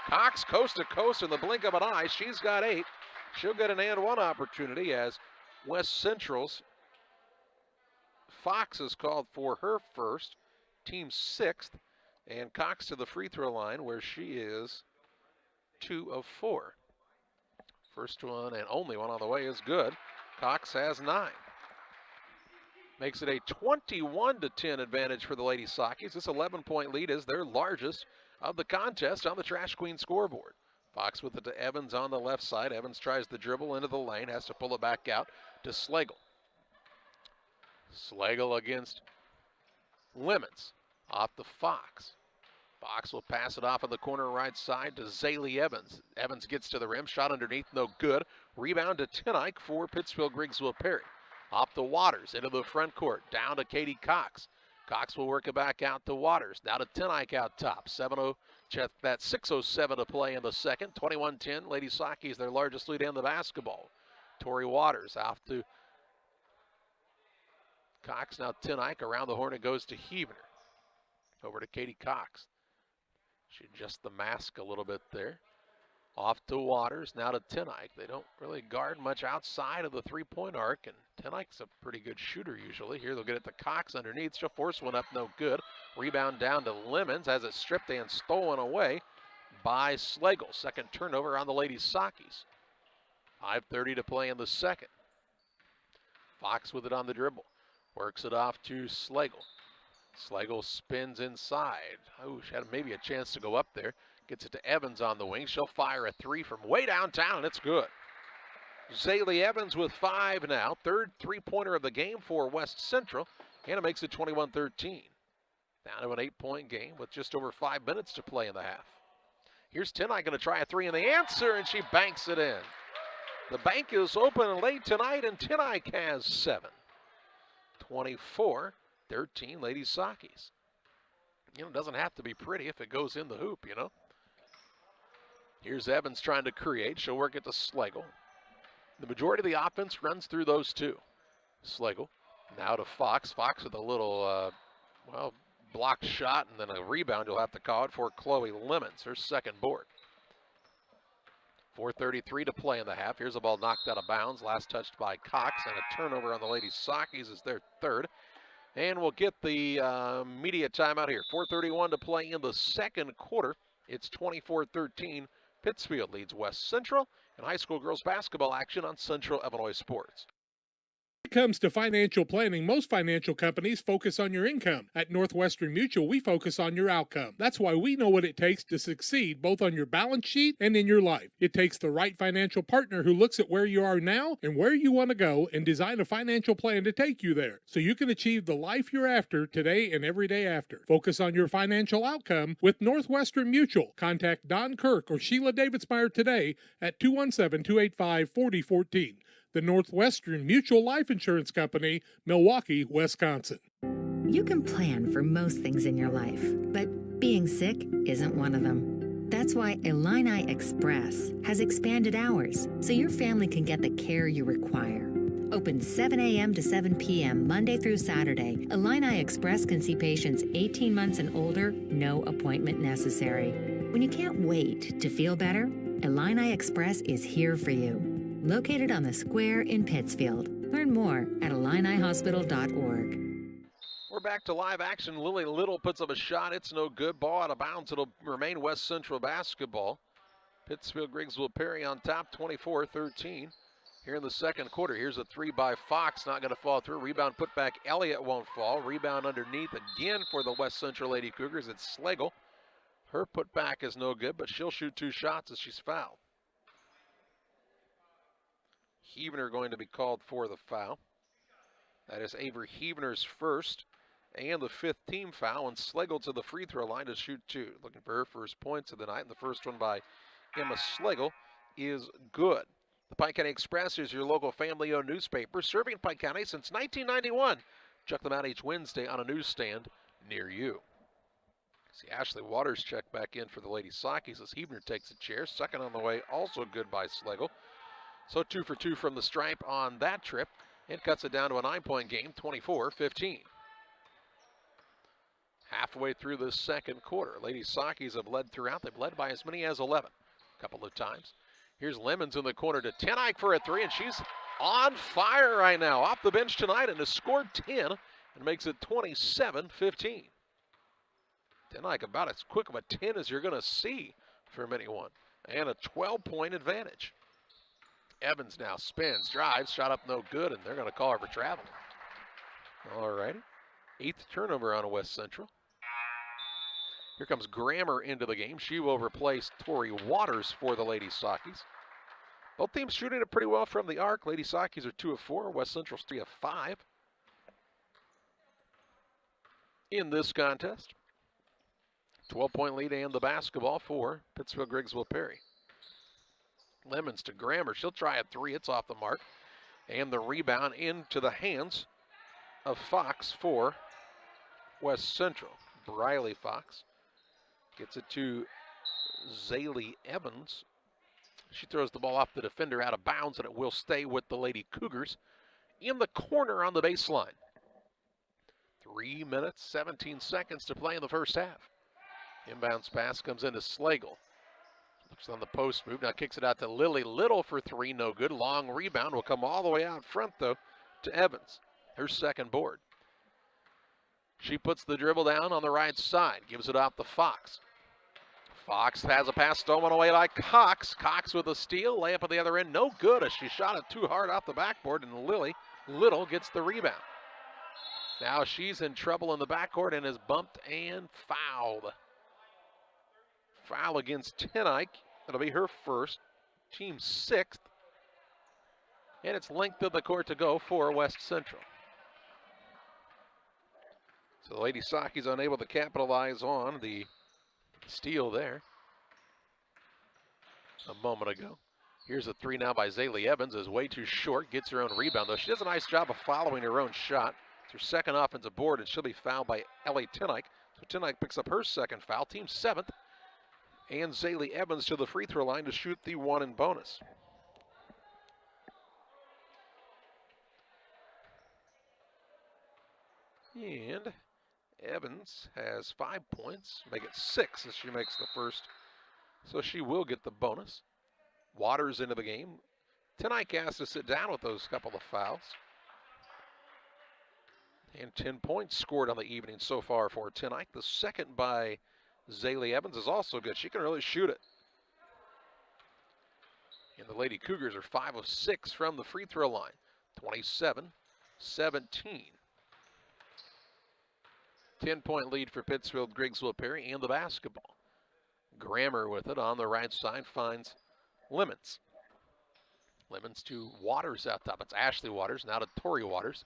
[SPEAKER 1] Cox coast to coast in the blink of an eye. She's got 8. She'll get an and 1 opportunity as West Central's Fox is called for her first, team 6th, and Cox to the free throw line where she is 2 of 4. First one and only one on the way is good. Cox has 9. Makes it a 21-10 advantage for the Lady Sockies. This 11-point lead is their largest of the contest on the Trash Queen scoreboard. Fox with it to Evans on the left side. Evans tries the dribble into the lane, has to pull it back out to Slagle. Slagle against Lemons, off to Fox. Fox will pass it off on the corner right side to Zaylee Evans. Evans gets to the rim, shot underneath, no good. Rebound to Tenike for Pittsfield Grigsville Perry. Off to Waters, into the front court, down to Katie Cox. Cox will work it back out to Waters. Now to Tenike out top. 6:07 to play in the second. 21-10. Lady Sockies their largest lead in the basketball. Tori Waters off to Cox. Now Tenike around the horn. It goes to Huebner. Over to Katie Cox. She adjusts the mask a little bit there. Off to Waters, now to Tenike. They don't really guard much outside of the three-point arc, and Tenike's a pretty good shooter usually. Here they'll get it to Cox underneath. She'll force one up, no good. Rebound down to Lemons, has it stripped and stolen away by Slagle. Second turnover on the Lady Sockies. 5:30 to play in the second. Fox with it on the dribble. Works it off to Slagle. Slagle spins inside. Oh, she had maybe a chance to go up there. Gets it to Evans on the wing. She'll fire a three from way downtown, and it's good. Zaylee Evans with 5 now. Third three-pointer of the game for West Central, and it makes it 21-13. Down to an 8-point game with just over 5 minutes to play in the half. Here's Tenike going to try a three, and the answer, and she banks it in. The bank is open late tonight, and Tenike has 7. 24-13, Lady Sockies. You know, it doesn't have to be pretty if it goes in the hoop, you know. Here's Evans trying to create. She'll work it to Slagle. The majority of the offense runs through those two. Slagle now to Fox. Fox with a little, blocked shot and then a rebound. You'll have to call it for Chloe Lemons, her second board. 4:33 to play in the half. Here's a ball knocked out of bounds. Last touched by Cox, and a turnover on the Lady Sockies is their third. And we'll get the media timeout here. 4:31 to play in the second quarter. It's 24-13. Pittsfield leads West Central in high school girls basketball action on Central Illinois Sports.
[SPEAKER 3] When it comes to financial planning, most financial companies focus on your income. At Northwestern Mutual, we focus on your outcome. That's why we know what it takes to succeed both on your balance sheet and in your life. It takes the right financial partner who looks at where you are now and where you want to go and design a financial plan to take you there so you can achieve the life you're after today and every day after. Focus on your financial outcome with Northwestern Mutual. Contact Don Kirk or Sheila Davidsmeyer today at 217-285-4014. The Northwestern Mutual Life Insurance Company, Milwaukee, Wisconsin.
[SPEAKER 12] You can plan for most things in your life, but being sick isn't one of them. That's why Illini Express has expanded hours so your family can get the care you require. Open 7 a.m. to 7 p.m. Monday through Saturday, Illini Express can see patients 18 months and older, no appointment necessary. When you can't wait to feel better, Illini Express is here for you. Located on the square in Pittsfield. Learn more at IlliniHospital.org.
[SPEAKER 1] We're back to live action. Lily Little puts up a shot. It's no good. Ball out of bounds. It'll remain West Central basketball. Pittsfield Grigsville Perry on top, 24-13. Here in the second quarter. Here's a three by Fox. Not going to fall through. Rebound put back. Elliott won't fall. Rebound underneath again for the West Central Lady Cougars. It's Slagle. Her put back is no good, but she'll shoot 2 shots as she's fouled. Huebner going to be called for the foul. That is Avery Huebner's first and the 5th team foul, and Slagle to the free throw line to shoot 2. Looking for her first points of the night, and the first one by Emma Slagle is good. The Pike County Express is your local family-owned newspaper serving Pike County since 1991. Check them out each Wednesday on a newsstand near you. See Ashley Waters check back in for the Lady Sockies as Huebner takes a chair. Second on the way, also good by Slagle. So 2 for 2 from the stripe on that trip and cuts it down to a 9-point game, 24-15. Halfway through the second quarter, Lady Sockies have led throughout. They've led by as many as 11 a couple of times. Here's Lemons in the corner to Tenike for a three, and she's on fire right now. Off the bench tonight and has scored 10 and makes it 27-15. Tenike about as quick of a 10 as you're going to see from anyone. And a 12-point advantage. Evans now spins, drives, shot up no good, and they're going to call her for travel. All righty. 8th turnover on West Central. Here comes Grammer into the game. She will replace Tori Waters for the Lady Sockies. Both teams shooting it pretty well from the arc. Lady Sockies are 2 of 4. West Central's 3 of 5 in this contest. 12-point lead and the basketball for Pittsfield Grigsville Perry. Lemons to Grammer. She'll try a 3. It's off the mark. And the rebound into the hands of Fox for West Central. Briley Fox gets it to Zaylee Evans. She throws the ball off the defender out of bounds, and it will stay with the Lady Cougars in the corner on the baseline. 3 minutes, 17 seconds to play in the first half. Inbounds pass comes into Slagle. Looks on the post move, now kicks it out to Lily Little for 3, no good. Long rebound will come all the way out front, though, to Evans, her second board. She puts the dribble down on the right side, gives it off to Fox. Fox has a pass stolen away by Cox. Cox with a steal, layup at the other end, no good as she shot it too hard off the backboard, and Lily Little gets the rebound. Now she's in trouble in the backcourt and is bumped and fouled. Foul against Tenike. It'll be her first, team 6th. And it's length of the court to go for West Central. So the Lady Sockies unable to capitalize on the steal there a moment ago. Here's a 3 now by Zaylee Evans, is way too short, gets her own rebound, though she does a nice job of following her own shot. It's her second offensive board, and she'll be fouled by Ellie Tenike. So Tenike picks up her second foul, team 7th. And Zaylee Evans to the free throw line to shoot the 1 in bonus. And Evans has 5 points, make it 6 as she makes the first. So she will get the bonus. Waters into the game. Tenike has to sit down with those couple of fouls. And 10 points scored on the evening so far for Tenike. The second by Zaylee Evans is also good. She can really shoot it. And the Lady Cougars are 5 of 6 from the free throw line. 27-17. 10-point lead for Pittsfield Grigsville Perry and the basketball. Grammer with it on the right side finds Lemons. Lemons to Waters out top. It's Ashley Waters, now to Tori Waters.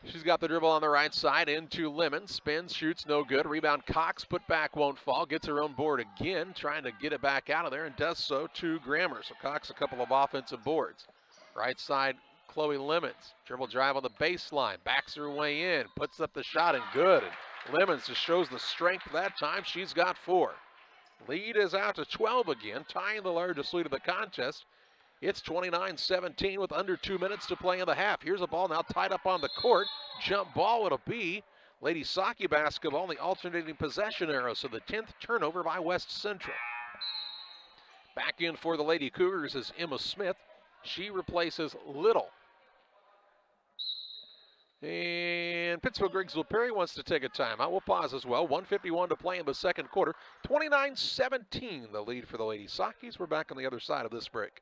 [SPEAKER 1] She's got the dribble on the right side into Lemons. Spins, shoots, no good. Rebound Cox, put back, won't fall. Gets her own board again, trying to get it back out of there, and does so to Grammer. So Cox a couple of offensive boards. Right side, Chloe Lemons. Dribble drive on the baseline. Backs her way in. Puts up the shot, and good. And Lemons just shows the strength that time. She's got 4. Lead is out to 12 again, tying the largest lead of the contest. It's 29-17 with under 2 minutes to play in the half. Here's a ball now tied up on the court. Jump ball it'll be. Lady Socky basketball in the alternating possession arrow. So the 10th turnover by West Central. Back in for the Lady Cougars is Emma Smith. She replaces Little. And Pittsfield Grigsville Perry wants to take a timeout. We'll pause as well. 1:51 to play in the second quarter. 29-17 the lead for the Lady Sockies. We're back on the other side of this break.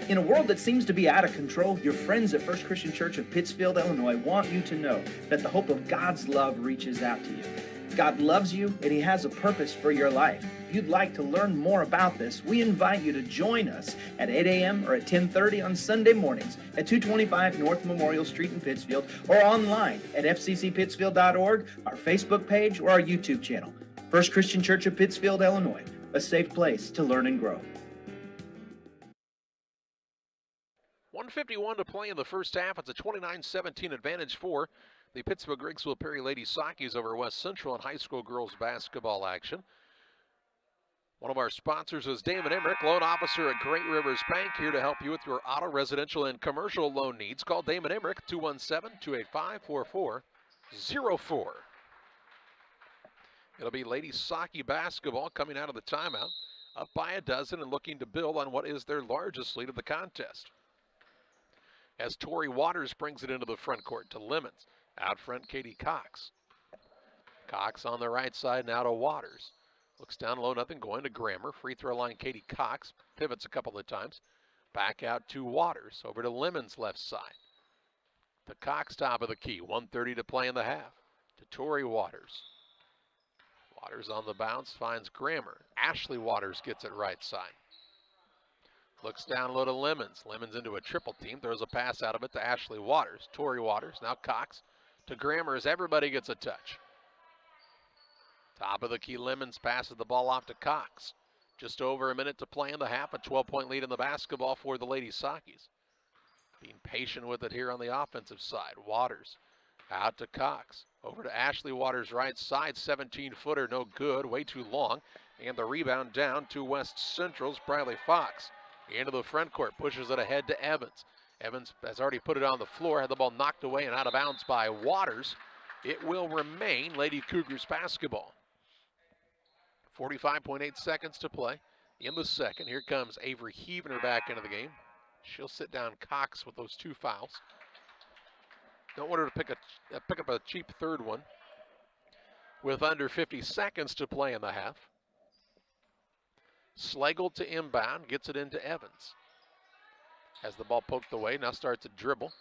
[SPEAKER 7] In a world that seems to be out of control, your friends at First Christian Church of Pittsfield, Illinois want you to know that the hope of God's love reaches out to you. God loves you and He has a purpose for your life. If you'd like to learn more about this, we invite you to join us at 8 a.m. or at 10:30 on Sunday mornings at 225 North Memorial Street in Pittsfield, or online at fccpittsfield.org, our Facebook page, or our YouTube channel. First Christian Church of Pittsfield, Illinois, a safe place to learn and grow.
[SPEAKER 1] 1:51 to play in the first half. It's a 29-17 advantage for the Pittsfield Grigsville Perry Lady Sockies over West Central in high school girls basketball action. One of our sponsors is Damon Emmerich, loan officer at Great Rivers Bank, here to help you with your auto, residential, and commercial loan needs. Call Damon Emmerich, 217-285-4404. It'll be Lady Socky basketball coming out of the timeout, up by a dozen and looking to build on what is their largest lead of the contest. As Tori Waters brings it into the front court to Lemons. Out front, Katie Cox. Cox on the right side, now to Waters. Looks down low, nothing going to Grammer. Free throw line, Katie Cox. Pivots a couple of times. Back out to Waters. Over to Lemons left side. to Cox, top of the key. 1:30 to play in the half. To Tori Waters. Waters on the bounce, finds Grammer. Ashley Waters gets it right side. Looks down low to Lemons. Lemons into a triple team. Throws a pass out of it to Ashley Waters. Tori Waters, now Cox to Grammer as everybody gets a touch. Top of the key, Lemons passes the ball off to Cox. Just over a minute to play in the half. A 12-point lead in the basketball for the Lady Sockies. Being patient with it here on the offensive side. Waters out to Cox. Over to Ashley Waters' right side. 17-footer, no good. Way too long. And the rebound down to West Central's Briley Fox. Into the front court. Pushes it ahead to Evans. Evans has already put it on the floor. Had the ball knocked away and out of bounds by Waters. It will remain Lady Cougars basketball. 45.8 seconds to play in the second. Here comes Avery Heavener back into the game. She'll sit down Cox with those 2 fouls. Don't want her to pick up a cheap third one. With under 50 seconds to play in the half. Slagle to inbound, gets it into Evans. Has the ball poked away, now starts a dribble.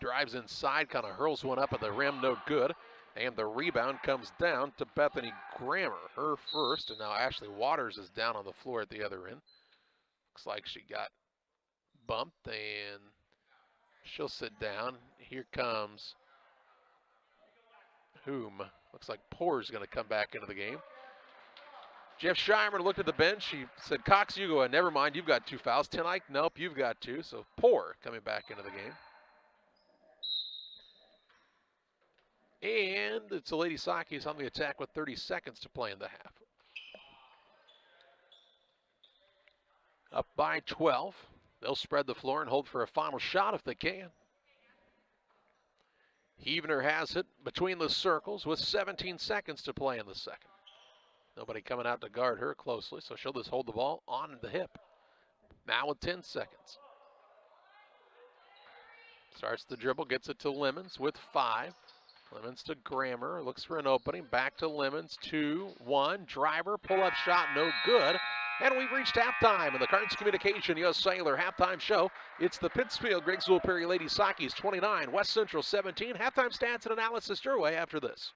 [SPEAKER 1] Drives inside, kind of hurls one up at the rim, no good. And the rebound comes down to Bethany Grammer, her first. And now Ashley Waters is down on the floor at the other end. Looks like she got bumped and she'll sit down. Here comes whom? Looks like Poor's going to come back into the game. Jeff Shireman looked at the bench. He said, Cox, you go ahead. Never mind, you've got 2 fouls. Tenike, nope, you've got 2. So Poor coming back into the game. And it's the Lady Sockies on the attack with 30 seconds to play in the half. Up by 12. They'll spread the floor and hold for a final shot if they can. Heavener has it between the circles with 17 seconds to play in the second. Nobody coming out to guard her closely, so she'll just hold the ball on the hip. Now with 10 seconds. Starts the dribble, gets it to Lemons with 5. Lemons to Grammer, looks for an opening, back to Lemons, 2-1, driver, pull-up shot, no good. And we've reached halftime in the Cards Communication U.S. Cellular halftime show. It's the Pittsfield Griggsville Perry Lady Sockies 29, West Central 17. Halftime stats and analysis your way after this.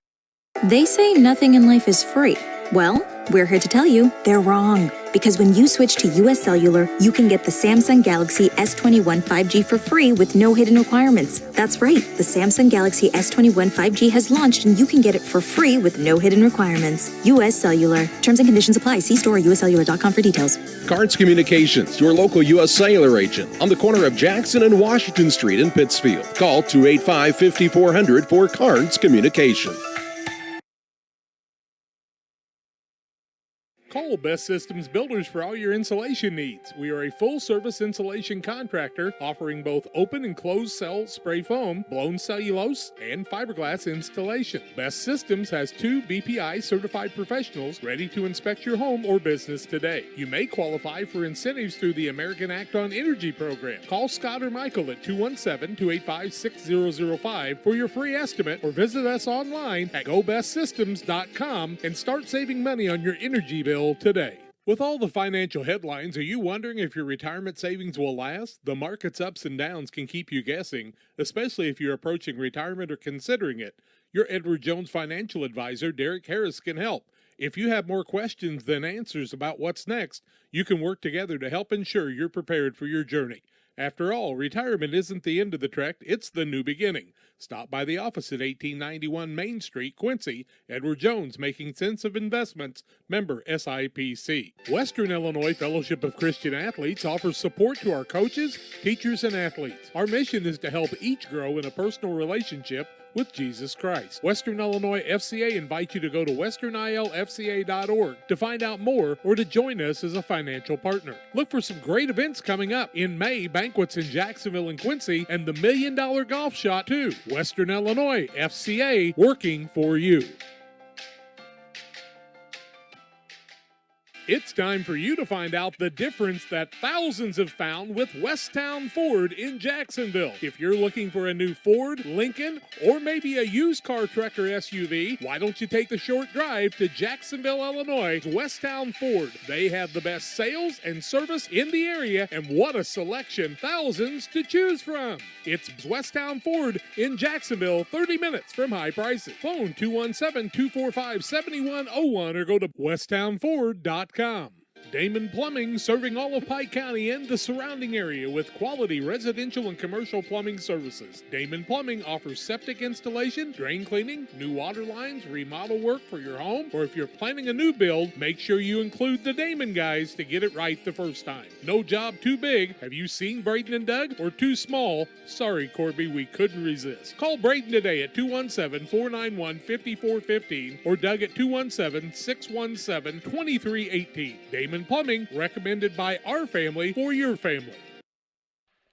[SPEAKER 2] They say nothing in life is free. Well, we're here to tell you they're wrong. Because when you switch to U.S. Cellular, you can get the Samsung Galaxy S21 5G for free with no hidden requirements. That's right, the Samsung Galaxy S21 5G has launched and you can get it for free with no hidden requirements. U.S. Cellular. Terms and conditions apply. See store at uscellular.com for details.
[SPEAKER 4] Cards Communications, your local U.S. Cellular agent on the corner of Jackson and Washington Street in Pittsfield. Call 285-5400 for Cards Communication.
[SPEAKER 3] Call Best Systems Builders for all your insulation needs. We are a full-service insulation contractor offering both open and closed cell spray foam, blown cellulose, and fiberglass installation. Best Systems has 2 BPI certified professionals ready to inspect your home or business today. You may qualify for incentives through the American Act on Energy program. Call Scott or Michael at 217-285-6005 for your free estimate or visit us online at gobestsystems.com and start saving money on your energy bill today. With all the financial headlines, are you wondering if your retirement savings will last? The market's ups and downs can keep you guessing, especially if you're approaching retirement or considering it. Your Edward Jones financial advisor, Derek Harris, can help. If you have more questions than answers about what's next, you can work together to help ensure you're prepared for your journey. After all, retirement isn't the end of the trek, it's the new beginning. Stop by the office at 1891 Main Street, Quincy. Edward Jones, Making Sense of Investments, member SIPC. Western Illinois Fellowship of Christian Athletes offers support to our coaches, teachers, and athletes. Our mission is to help each grow in a personal relationship with Jesus Christ. Western Illinois FCA invites you to go to westernilfca.org to find out more or to join us as a financial partner. Look for some great events coming up. In May, banquets in Jacksonville and Quincy, and the $1 Million Golf Shot too. Western Illinois FCA, working for you. It's time for you to find out the difference that thousands have found with Westtown Ford in Jacksonville. If you're looking for a new Ford, Lincoln, or maybe a used car truck or SUV, why don't you take the short drive to Jacksonville, Illinois, Westtown Ford. They have the best sales and service in the area, and what a selection, thousands to choose from. It's Westtown Ford in Jacksonville, 30 minutes from high prices. Phone 217-245-7101 or go to westtownford.com. Damon Plumbing, serving all of Pike County and the surrounding area with quality residential and commercial plumbing services. Damon Plumbing offers septic installation, drain cleaning, new water lines, remodel work for your home, or if you're planning a new build, make sure you include the Damon guys to get it right the first time. No job too big. Have you seen Braden and Doug? Or too small? Sorry, Corby, we couldn't resist. Call Braden today at 217-491-5415 or Doug at 217-617-2318. Damon Plumbing, recommended by our family for your family.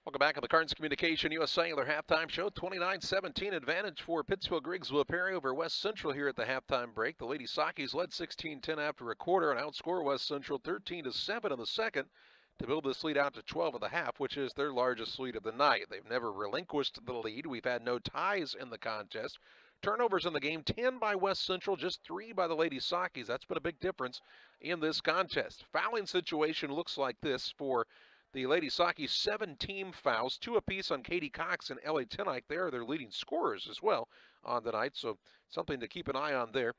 [SPEAKER 1] Welcome back to the Carnes Communication U.S. Cellular Halftime Show. 29-17 advantage for Pittsfield Grigsville Perry over West Central here at the halftime break. The Lady Sockies led 16-10 after a quarter and outscore West Central 13-7 in the second to build this lead out to 12 at the half, which is their largest lead of the night. They've never relinquished the lead. We've had no ties in the contest. Turnovers in the game, 10 by West Central, just 3 by the Lady Sockies. That's been a big difference in this contest. Fouling situation looks like this for the Lady Sockies. 7 team fouls, 2 apiece on Katie Cox and Ellie Tenike. They are their leading scorers as well on the night, so something to keep an eye on there.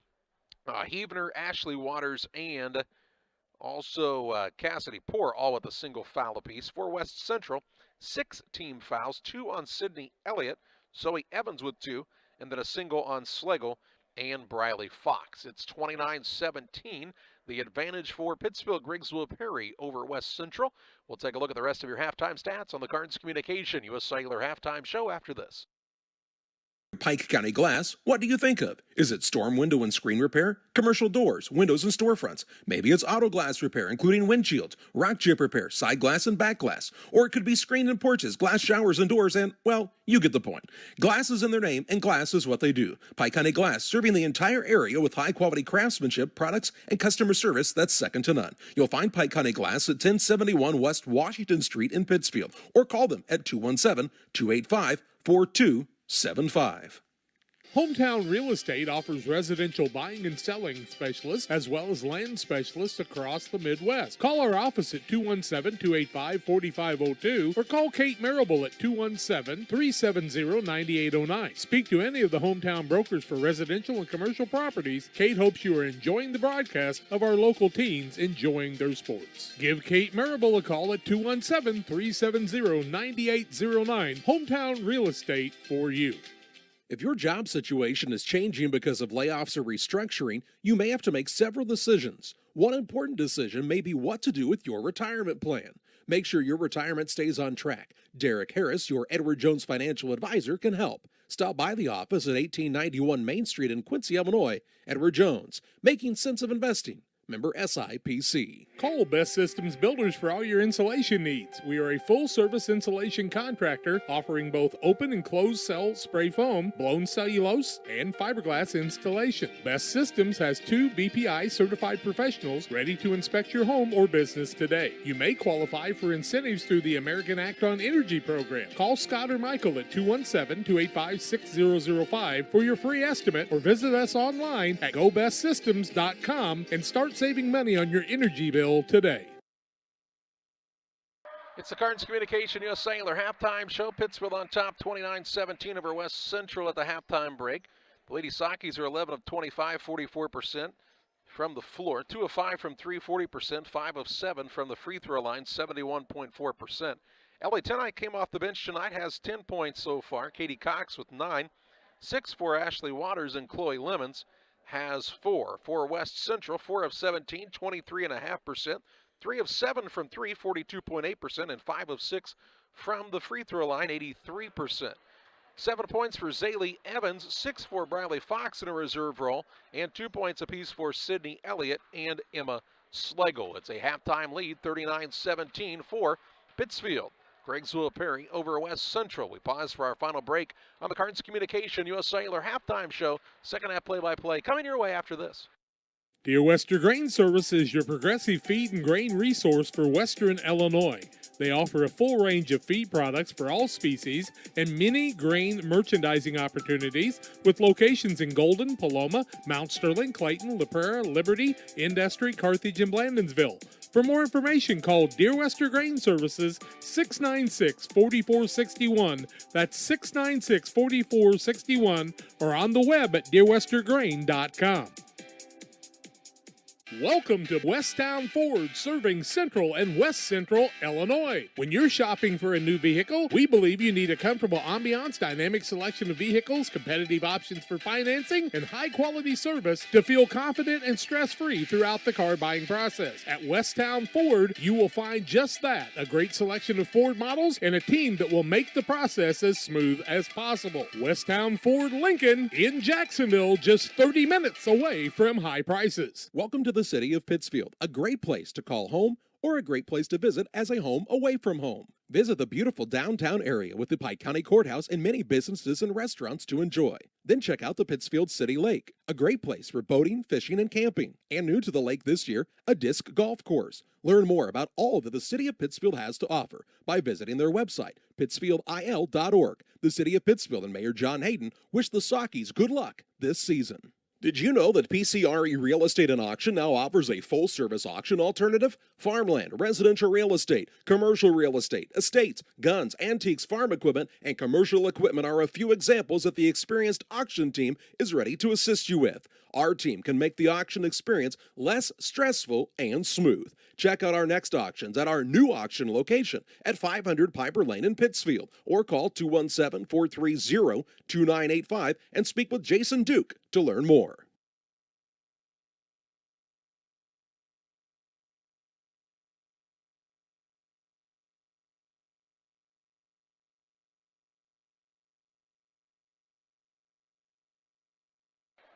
[SPEAKER 1] Heavener, Ashley Waters, and also Cassidy Poor, all with a single foul apiece. For West Central, 6 team fouls, 2 on Sydney Elliott, Zoe Evans with 2, and then a single on Schlegel and Briley Fox. It's 29-17, the advantage for Pittsfield Grigsville Perry over West Central. We'll take a look at the rest of your halftime stats on the Carnes Communication U.S. Cellular Halftime Show after this.
[SPEAKER 4] Pike County Glass, what do you think of? Is it storm window and screen repair, commercial doors, windows and storefronts? Maybe it's auto glass repair, including windshields, rock chip repair, side glass and back glass. Or it could be screen and porches, glass showers and doors, and, well, you get the point. Glass is in their name, and glass is what they do. Pike County Glass, serving the entire area with high-quality craftsmanship, products, and customer service that's second to none. You'll find Pike County Glass at 1071 West Washington Street in Pittsfield, or call them at 217-285-4275.
[SPEAKER 3] Hometown Real Estate offers residential buying and selling specialists as well as land specialists across the Midwest. Call our office at 217-285-4502 or call Kate Marable at 217-370-9809. Speak to any of the hometown brokers for residential and commercial properties. Kate hopes you are enjoying the broadcast of our local teens enjoying their sports. Give Kate Marable a call at 217-370-9809. Hometown Real Estate for you.
[SPEAKER 4] If your job situation is changing because of layoffs or restructuring, you may have to make several decisions. One important decision may be what to do with your retirement plan. Make sure your retirement stays on track. Derek Harris, your Edward Jones financial advisor, can help. Stop by the office at 1891 Main Street in Quincy, Illinois. Edward Jones, making sense of investing. Member SIPC.
[SPEAKER 3] Call Best Systems Builders for all your insulation needs. We are a full-service insulation contractor offering both open and closed cell spray foam, blown cellulose, and fiberglass installation. Best Systems has 2 BPI certified professionals ready to inspect your home or business today. You may qualify for incentives through the American Act on Energy program. Call Scott or Michael at 217-285-6005 for your free estimate or visit us online at gobestsystems.com and start saving money on your energy bill today.
[SPEAKER 1] It's the Carnes Communication U.S. Cellular Halftime Show. Pittsfield on top, 29-17 over West Central at the halftime break. The Lady Sockies are 11 of 25, 44% from the floor. 2 of 5 from 3, 40%. 5 of 7 from the free throw line, 71.4%. Ellie Tenike came off the bench tonight, has 10 points so far. Katie Cox with 9. 6 for Ashley Waters, and Chloe Lemons has 4. For West Central, 4 of 17, 23.5%. 3 of 7 from 3, 42.8%, and 5 of 6 from the free throw line, 83%. 7 points for Zaylee Evans, 6 for Briley Fox in a reserve role, and 2 points apiece for Sydney Elliott and Emma Schlegel. It's a halftime lead, 39-17 for Pittsfield. Grigsville Perry over West Central. We pause for our final break on the Carnes Communication U.S. Cellular Halftime Show. Second half play-by-play coming your way after this.
[SPEAKER 3] Dear Western Grain Service is your progressive feed and grain resource for Western Illinois. They offer a full range of feed products for all species and many grain merchandising opportunities with locations in Golden, Paloma, Mount Sterling, Clayton, La Prairie, Liberty, Industry, Carthage, and Blandonsville. For more information, call Dear Western Grain Services 696-4461. That's 696-4461 or on the web at dearwesterngrain.com. Welcome to Westtown Ford, serving Central and West Central Illinois. When you're shopping for a new vehicle, we believe you need a comfortable ambiance, dynamic selection of vehicles, competitive options for financing, and high-quality service to feel confident and stress-free throughout the car buying process. At Westtown Ford, you will find just that, a great selection of Ford models and a team that will make the process as smooth as possible. Westtown Ford Lincoln in Jacksonville, just 30 minutes away from high prices.
[SPEAKER 4] Welcome to the city of Pittsfield, a great place to call home or a great place to visit as a home away from home. Visit the beautiful downtown area with the Pike County Courthouse and many businesses and restaurants to enjoy. Then check out the Pittsfield City Lake, a great place for boating, fishing, and camping. And new to the lake this year, a disc golf course. Learn more about all that the city of Pittsfield has to offer by visiting their website, pittsfieldil.org. The city of Pittsfield and Mayor John Hayden wish the Sockies good luck this season. Did you know that PCRE Real Estate and Auction now offers a full-service auction alternative? Farmland, residential real estate, commercial real estate, estates, guns, antiques, farm equipment, and commercial equipment are a few examples that the experienced auction team is ready to assist you with. Our team can make the auction experience less stressful and smooth. Check out our next auctions at our new auction location at 500 Piper Lane in Pittsfield, or call 217-430-2985 and speak with Jason Duke to learn more.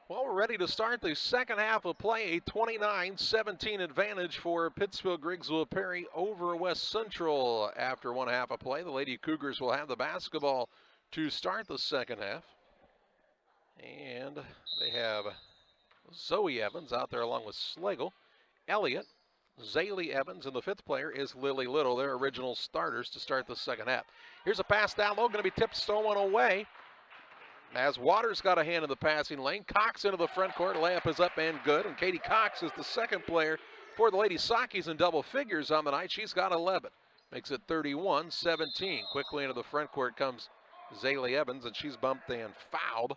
[SPEAKER 1] Well, we're ready to start the second half of play. A 29-17 advantage for Pittsfield Griggsville Perry over West Central after one half of play. The Lady Cougars will have the basketball to start the second half. And they have Zoe Evans out there along with Slagle, Elliott, Zaylee Evans, and the fifth player is Lily Little, their original starters to start the second half. Here's a pass down low, going to be tipped, stolen away. As Waters got a hand in the passing lane, Cox into the front court, layup is up and good, and Katie Cox is the second player for the Lady Sockies in double figures on the night. She's got 11, makes it 31-17. Quickly into the front court comes Zaylee Evans, and she's bumped and fouled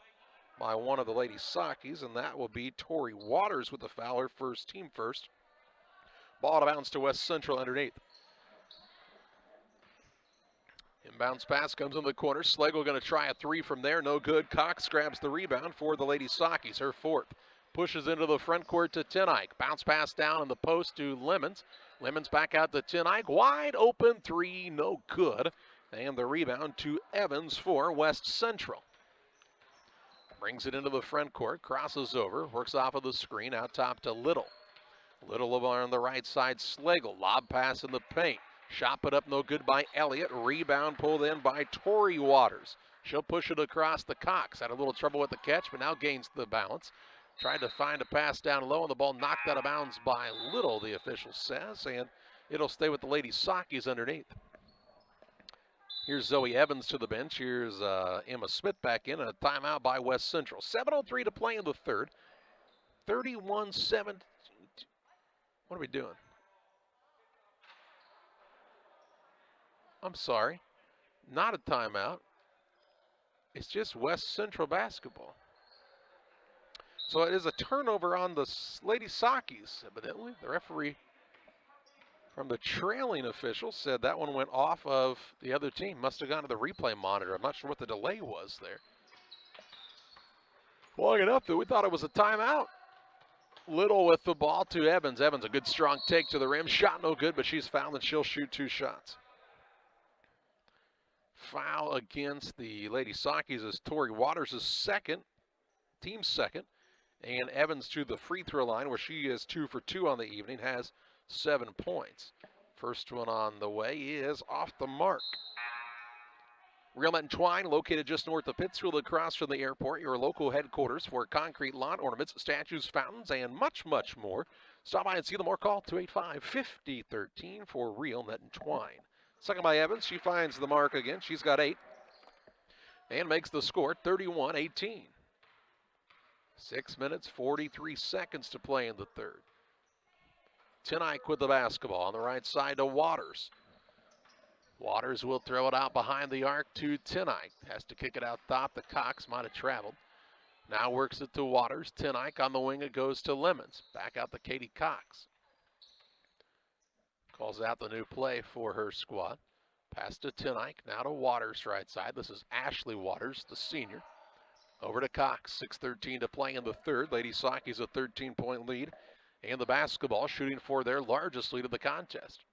[SPEAKER 1] by one of the Lady Sockies, and that will be Tori Waters with the foul, her first, team first. Ball out of bounds to West Central underneath. Inbounds pass comes in the corner. Slagle going to try a three from there. No good. Cox grabs the rebound for the Lady Sockies, her fourth. Pushes into the front court to Tenike. Bounce pass down in the post to Lemons. Lemons back out to Tenike. Wide open three, no good. And the rebound to Evans for West Central. Brings it into the front court. Crosses over. Works off of the screen. Out top to Little. Little over on the right side. Slagle. Lob pass in the paint. Shot put up, no good by Elliott. Rebound pulled in by Tori Waters. She'll push it across the Cox. Had a little trouble with the catch, but now gains the balance. Tried to find a pass down low, and the ball knocked out of bounds by Little, the official says, and it'll stay with the Lady Sockies underneath. Here's Zoe Evans to the bench. Here's Emma Smith back in, and a timeout by West Central. 7:03 to play in the third. 31-7. What are we doing? I'm sorry, not a timeout. It's just West Central basketball. So it is a turnover on the Lady Sockies, evidently. The referee from the trailing official said that one went off of the other team. Must have gone to the replay monitor. I'm not sure what the delay was there. Long enough that we thought it was a timeout. Little with the ball to Evans. Evans, a good strong take to the rim. Shot no good, but she's fouled and she'll shoot two shots. Foul against the Lady Sockies as Tori Waters is second, team second, and Evans to the free throw line where she is 2 for 2 on the evening, has 7 points. First one on the way is off the mark. Real Net and Twine, located just north of Pittsfield across from the airport, your local headquarters for concrete lawn ornaments, statues, fountains, and much, much more. Stop by and see them or call 285-5013 for Real Net and Twine. Second by Evans, she finds the mark again. She's got 8 and makes the score 31-18. 6 minutes, 43 seconds to play in the third. Tenike with the basketball on the right side to Waters. Waters will throw it out behind the arc to Tenike. Has to kick it out top. The Cox might have traveled. Now works it to Waters. Tenike on the wing. It goes to Lemons. Back out to Katie Cox. Calls out the new play for her squad. Pass to Tenike. Now to Waters right side. This is Ashley Waters, the senior. Over to Cox. 6:13 to play in the third. Lady Saki's a 13-point lead. And the basketball shooting for their largest lead of the contest.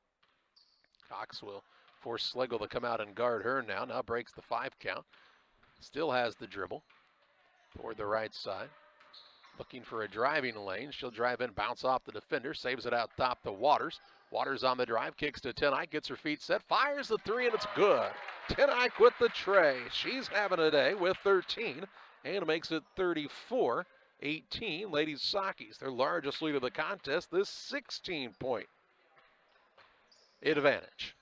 [SPEAKER 1] Cox will force Schlegel to come out and guard her now. Now breaks the 5 count. Still has the dribble toward the right side. Looking for a driving lane. She'll drive in, bounce off the defender. Saves it out top to Waters. Waters on the drive, kicks to Tenike, gets her feet set, fires the 3, and it's good. Tenike with the tray. She's having a day with 13 and makes it 34-18. Ladies Sakis, their largest lead of the contest, this 16-point advantage.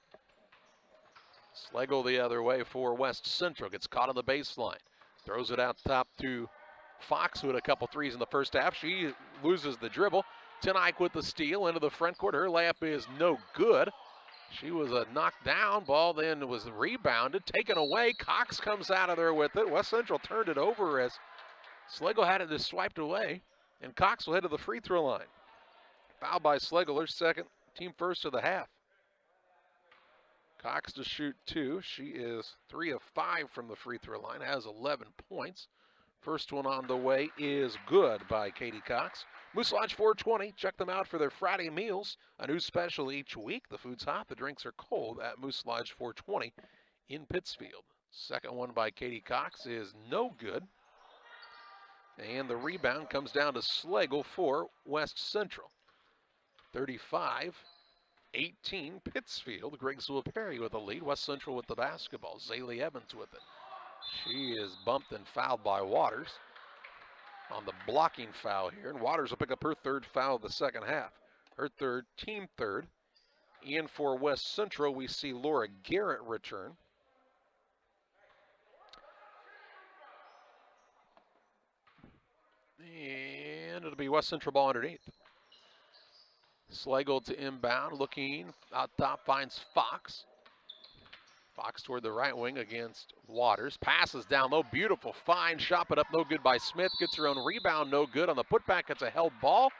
[SPEAKER 1] Schlegel the other way for West Central. Gets caught on the baseline. Throws it out top to Fox, who had a couple threes in the first half. She loses the dribble. Tenike with the steal into the front court. Her layup is no good. She was a knocked down ball, then was rebounded, taken away. Cox comes out of there with it. West Central turned it over as Schlegel had it just swiped away, and Cox will head to the free throw line. Foul by Schlegel, her second, team first of the half. Cox to shoot 2. She is 3 of 5 from the free throw line, has 11 points. First one on the way is good by Katie Cox. Moose Lodge 420. Check them out for their Friday meals. A new special each week. The food's hot, the drinks are cold at Moose Lodge 420 in Pittsfield. Second one by Katie Cox is no good. And the rebound comes down to Schlegel for West Central. 35-18 Pittsfield. Grigsville Perry with the lead. West Central with the basketball. Zaylee Evans with it. She is bumped and fouled by Waters on the blocking foul here. And Waters will pick up her third foul of the second half. Her third, team third. And for West Central, we see Laura Garrett return. And it'll be West Central ball underneath. Schlegel to inbound, looking out top, finds Fox. Fox toward the right wing against Waters. Passes down low, beautiful, fine shot, but up no good by Smith. Gets her own rebound, no good. On the putback, it's a held ball.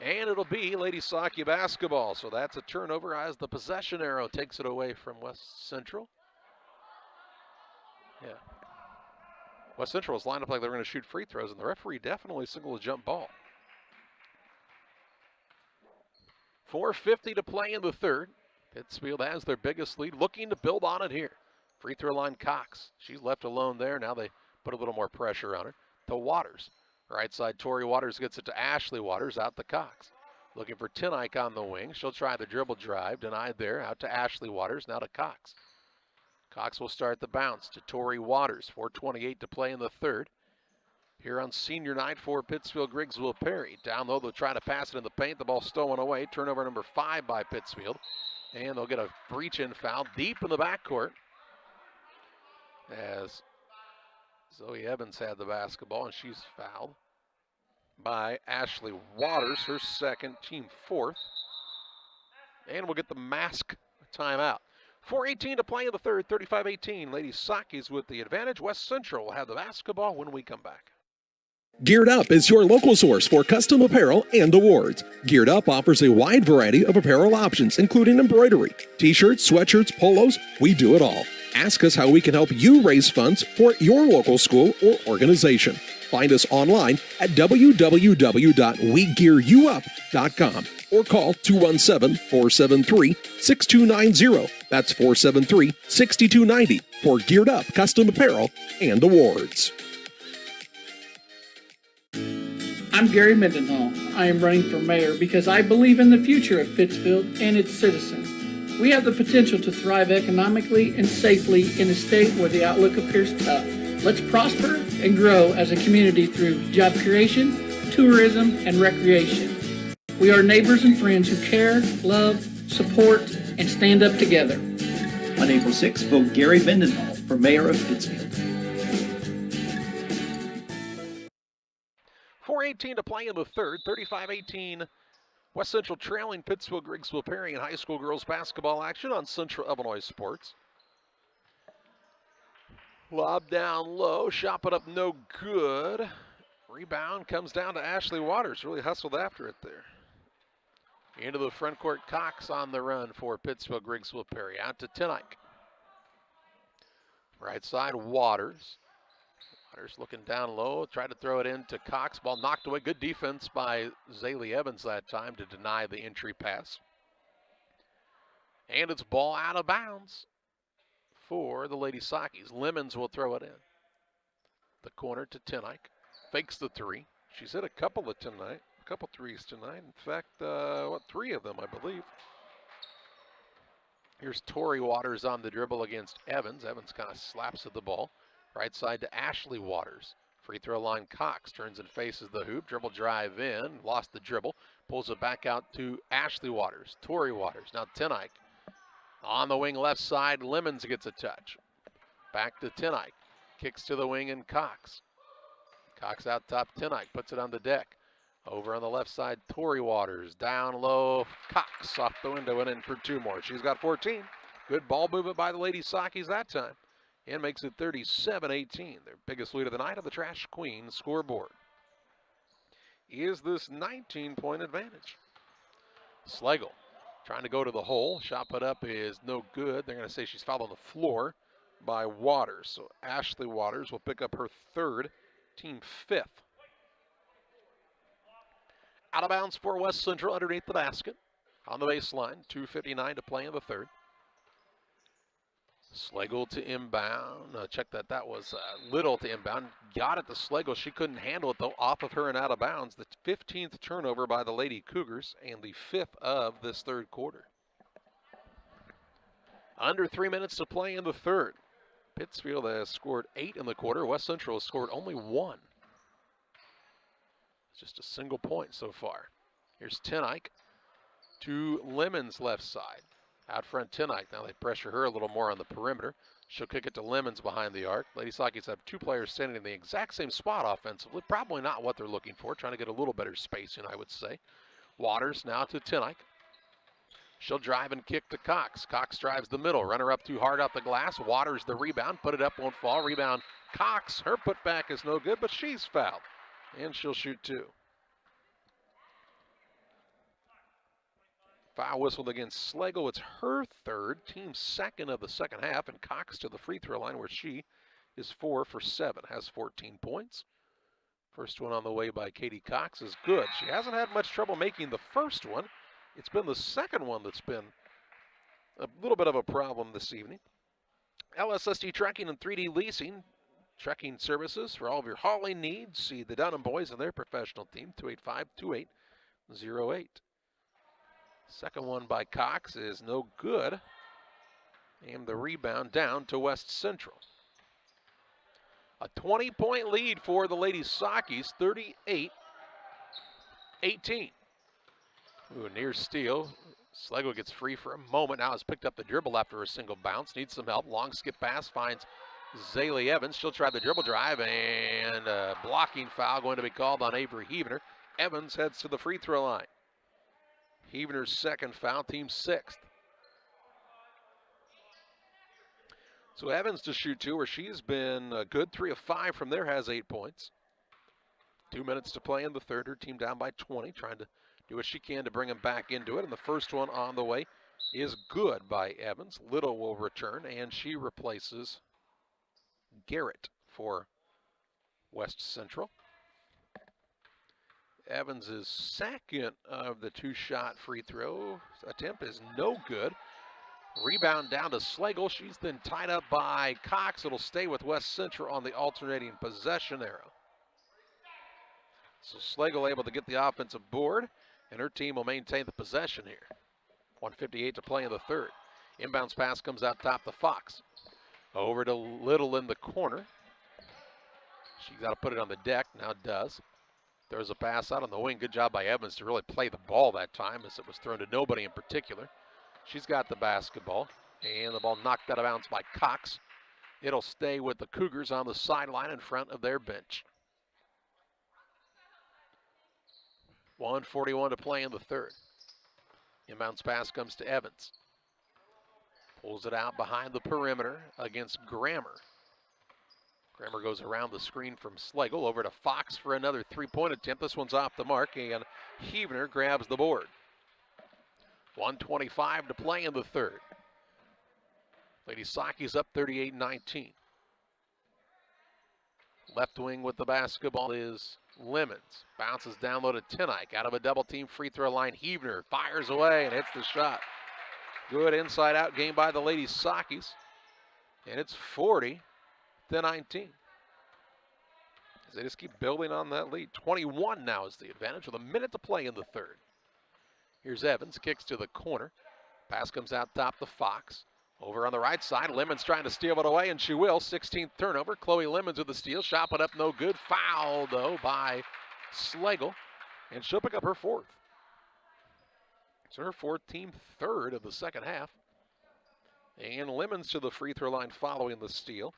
[SPEAKER 1] And it'll be Lady Saki basketball. So that's a turnover as the possession arrow takes it away from West Central. Yeah. West Central was lined up like they were going to shoot free throws, and the referee definitely signaled a jump ball. 4:50 to play in the third. Pittsfield has their biggest lead, looking to build on it here. Free throw line Cox. She's left alone there. Now they put a little more pressure on her. To Waters. Right side, Tori Waters gets it to Ashley Waters, out to Cox. Looking for Tenike on the wing. She'll try the dribble drive. Denied there. Out to Ashley Waters. Now to Cox. Cox will start the bounce to Tori Waters. 4:28 to play in the third. Here on senior night for Pittsfield Grigsville Perry. Down low, they'll try to pass it in the paint. The ball stolen away. Turnover number 5 by Pittsfield. And they'll get a breach-in foul deep in the backcourt as Zoe Evans had the basketball, and she's fouled by Ashley Waters, her second, team fourth. And we'll get the mask timeout. 4:18 to play in the third, 35-18. Lady Sakis with the advantage. West Central will have the basketball when we come back.
[SPEAKER 4] Geared Up is your local source for custom apparel and awards. Geared Up offers a wide variety of apparel options, including embroidery, t-shirts, sweatshirts, polos. We do it all. Ask us how we can help you raise funds for your local school or organization. Find us online at www.wegearyouup.com or call 217-473-6290. That's 473-6290 for Geared Up custom apparel and awards.
[SPEAKER 6] I'm Gary Mendenhall. I am running for mayor because I believe in the future of Pittsfield and its citizens. We have the potential to thrive economically and safely in a state where the outlook appears tough. Let's prosper and grow as a community through job creation, tourism, and recreation. We are neighbors and friends who care, love, support, and stand up together.
[SPEAKER 7] On April 6th, vote Gary Mendenhall for mayor of Pittsfield.
[SPEAKER 1] 4:18 to play in the third, 35-18. West Central trailing Pittsfield Griggsville Perry in high school girls basketball action on Central Illinois Sports. Lob down low, shot put up no good. Rebound comes down to Ashley Waters, really hustled after it there. Into the front court, Cox on the run for Pittsfield Griggsville Perry. Out to Tenike. Right side, Waters. Waters looking down low, tried to throw it into Cox. Ball knocked away. Good defense by Zaylee Evans that time to deny the entry pass. And it's ball out of bounds for the Lady Sockies. Lemons will throw it in. The corner to Tenike. Fakes the three. She's hit a couple threes tonight. In fact, three of them, I believe. Here's Tori Waters on the dribble against Evans. Evans kind of slaps at the ball. Right side to Ashley Waters. Free throw line, Cox turns and faces the hoop. Dribble drive in, lost the dribble. Pulls it back out to Ashley Waters. Tori Waters, now Tenike. On the wing left side, Lemons gets a touch. Back to Tenike. Kicks to the wing and Cox. Cox out top, Tenike puts it on the deck. Over on the left side, Tori Waters. Down low, Cox off the window and in for two more. She's got 14. Good ball movement by the Lady Sockies that time. And makes it 37-18. Their biggest lead of the night on the Trash Queen scoreboard. Is this 19-point advantage? Slagle trying to go to the hole. Shot put up is no good. They're going to say she's fouled on the floor by Waters. So Ashley Waters will pick up her third, team fifth. Out of bounds for West Central underneath the basket. On the baseline, 2:59 to play in the third. Slagle to inbound. Check that was Little to inbound. Got it to Slagle. She couldn't handle it, though, off of her and out of bounds. The 15th turnover by the Lady Cougars and the 5th of this third quarter. Under 3 minutes to play in the third. Pittsfield has scored 8 in the quarter. West Central has scored only 1. It's just a single point so far. Here's Tenike to Lemons left side. Out front, Tenike. Now they pressure her a little more on the perimeter. She'll kick it to Lemons behind the arc. Lady Sockies have two players standing in the exact same spot offensively. Probably not what they're looking for. Trying to get a little better spacing, I would say. Waters now to Tenike. She'll drive and kick to Cox. Cox drives the middle. Runner up too hard out the glass. Waters the rebound. Put it up, won't fall. Rebound, Cox. Her putback is no good, but she's fouled. And she'll shoot two. Foul whistled against Slagle. It's her third, team second of the second half, and Cox to the free throw line where she is 4 for 7, has 14 points. First one on the way by Katie Cox is good. She hasn't had much trouble making the first one. It's been the second one that's been a little bit of a problem this evening. LSSD Trekking and 3D Leasing, trekking services for all of your hauling needs. See the Dunham boys and their professional team, 285-2808. Second one by Cox is no good. And the rebound down to West Central. A 20-point lead for the Lady Sockies, 38-18. Ooh, near steal. Slagle gets free for a moment. Now has picked up the dribble after a single bounce. Needs some help. Long skip pass finds Zaylee Evans. She'll try the dribble drive, and a blocking foul going to be called on Avery Heavener. Evans heads to the free throw line. Heavener's second foul, team 6th. So Evans to shoot two, where she's been a good 3 of 5 from there, has 8 points. 2 minutes to play in the third. Her team down by 20, trying to do what she can to bring them back into it. And the first one on the way is good by Evans. Little will return, and she replaces Garrett for West Central. Evans' second of the two-shot free throw attempt is no good. Rebound down to Slagle. She's then tied up by Cox. It'll stay with West Central on the alternating possession arrow. So Slagle able to get the offensive board, and her team will maintain the possession here. 1:58 to play in the third. Inbounds pass comes out top to Fox. Over to Little in the corner. She's got to put it on the deck, now does. There's a pass out on the wing. Good job by Evans to really play the ball that time as it was thrown to nobody in particular. She's got the basketball, and the ball knocked out of bounds by Cox. It'll stay with the Cougars on the sideline in front of their bench. 1:41 to play in the third. Inbounds pass comes to Evans. Pulls it out behind the perimeter against Grammer. Grammer goes around the screen from Slagle over to Fox for another three-point attempt. This one's off the mark, and Heavener grabs the board. 1:25 to play in the third. Lady Saki's up 38-19. Left wing with the basketball is Lemons. Bounces down low to Tenike. Out of a double team free throw line. Heavener fires away and hits the shot. Good inside out game by the Lady Sakis. And it's 40-19. As they just keep building on that lead. 21 now is the advantage with a minute to play in the third. Here's Evans, kicks to the corner. Pass comes out top to Fox. Over on the right side, Lemons trying to steal it away, and she will. 16th turnover. Chloe Lemons with the steal. Shot put up, no good. Foul, though, by Slagle. And she'll pick up her fourth. It's her fourth, team third of the second half. And Lemons to the free throw line following the steal.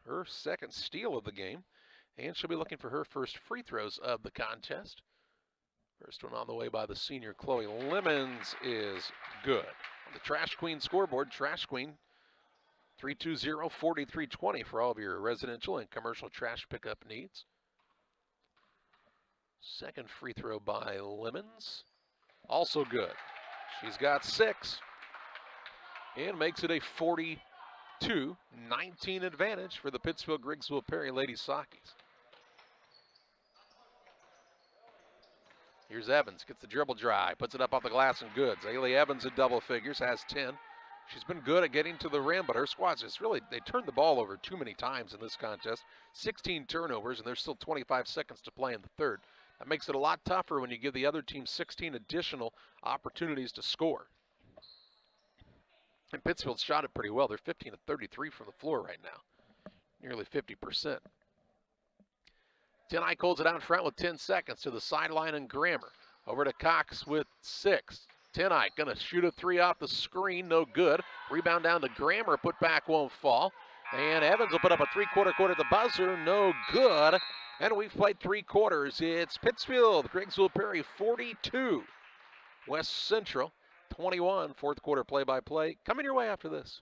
[SPEAKER 1] Her second steal of the game. And she'll be looking for her first free throws of the contest. First one on the way by the senior Chloe Lemons is good. On the Trash Queen scoreboard, Trash Queen 320-4320 for all of your residential and commercial trash pickup needs. Second free throw by Lemons, also good. She's got 6 and makes it a 42-19 advantage for the Pittsfield Grigsville Perry Lady Sakis. Here's Evans, gets the dribble dry, puts it up off the glass and good. Zaylee Evans in double figures, has 10. She's been good at getting to the rim, but her squad's just really, they turned the ball over too many times in this contest. 16 turnovers, and there's still 25 seconds to play in the third. That makes it a lot tougher when you give the other team 16 additional opportunities to score. And Pittsfield shot it pretty well. They're 15 of 33 from the floor right now, nearly 50%. Tenike holds it out in front with 10 seconds to the sideline and Grammer. Over to Cox with 6. Tenike gonna shoot a 3 off the screen, no good. Rebound down to Grammer, put back won't fall. And Evans will put up a three-quarter at the buzzer, no good. And we've played 3 quarters. It's Pittsfield, Grigsville Perry 42. West Central 21. Fourth quarter play-by-play coming your way after this.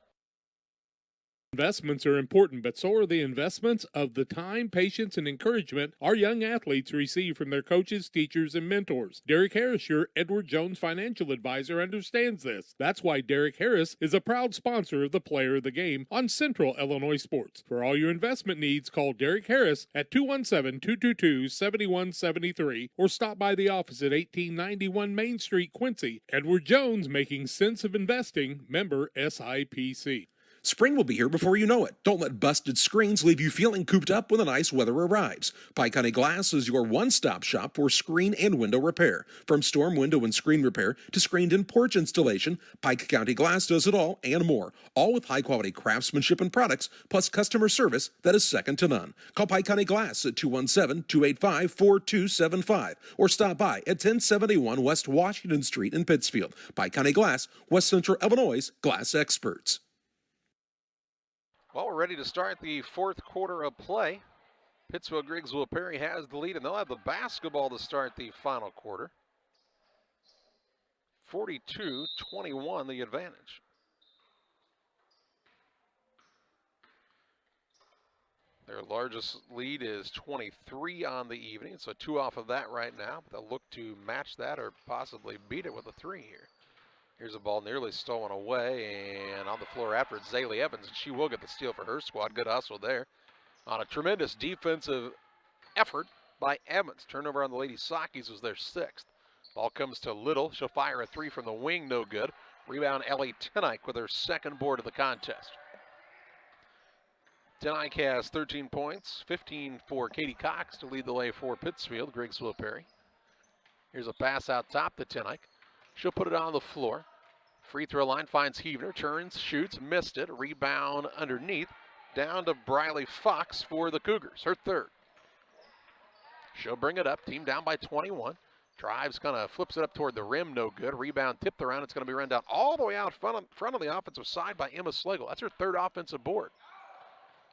[SPEAKER 3] Investments are important, but so are the investments of the time, patience, and encouragement our young athletes receive from their coaches, teachers, and mentors. Derek Harris, your Edward Jones financial advisor, understands this. That's why Derek Harris is a proud sponsor of the Player of the Game on Central Illinois Sports. For all your investment needs, call Derek Harris at 217-222-7173 or stop by the office at 1891 Main Street, Quincy. Edward Jones, making sense of investing, member SIPC.
[SPEAKER 4] Spring will be here before you know it. Don't let busted screens leave you feeling cooped up when the nice weather arrives. Pike County Glass is your one-stop shop for screen and window repair. From storm window and screen repair to screened and porch installation, Pike County Glass does it all and more. All with high-quality craftsmanship and products, plus customer service that is second to none. Call Pike County Glass at 217-285-4275 or stop by at 1071 West Washington Street in Pittsfield. Pike County Glass, West Central Illinois' glass experts.
[SPEAKER 1] Well, we're ready to start the fourth quarter of play. Pittsfield Grigsville Perry has the lead, and they'll have the basketball to start the final quarter. 42-21, the advantage. Their largest lead is 23 on the evening, so 2 off of that right now. But they'll look to match that or possibly beat it with a 3 here. Here's a ball nearly stolen away, and on the floor after it's Zaylee Evans, and she will get the steal for her squad. Good hustle there on a tremendous defensive effort by Evans. Turnover on the Lady Sakis was their 6th. Ball comes to Little. She'll fire a 3 from the wing, no good. Rebound Ellie Tenike with her 2nd board of the contest. Tenike has 13 points, 15 for Katie Cox to lead the way for Pittsfield, Grigsville Perry. Here's a pass out top to Tenike. She'll put it on the floor. Free throw line finds Heaver, turns, shoots, missed it. Rebound underneath. Down to Briley Fox for the Cougars, her third. She'll bring it up, team down by 21. Drives, kind of flips it up toward the rim, no good. Rebound tipped around, it's going to be run down all the way out front of the offensive side by Emma Slagle. That's her third offensive board.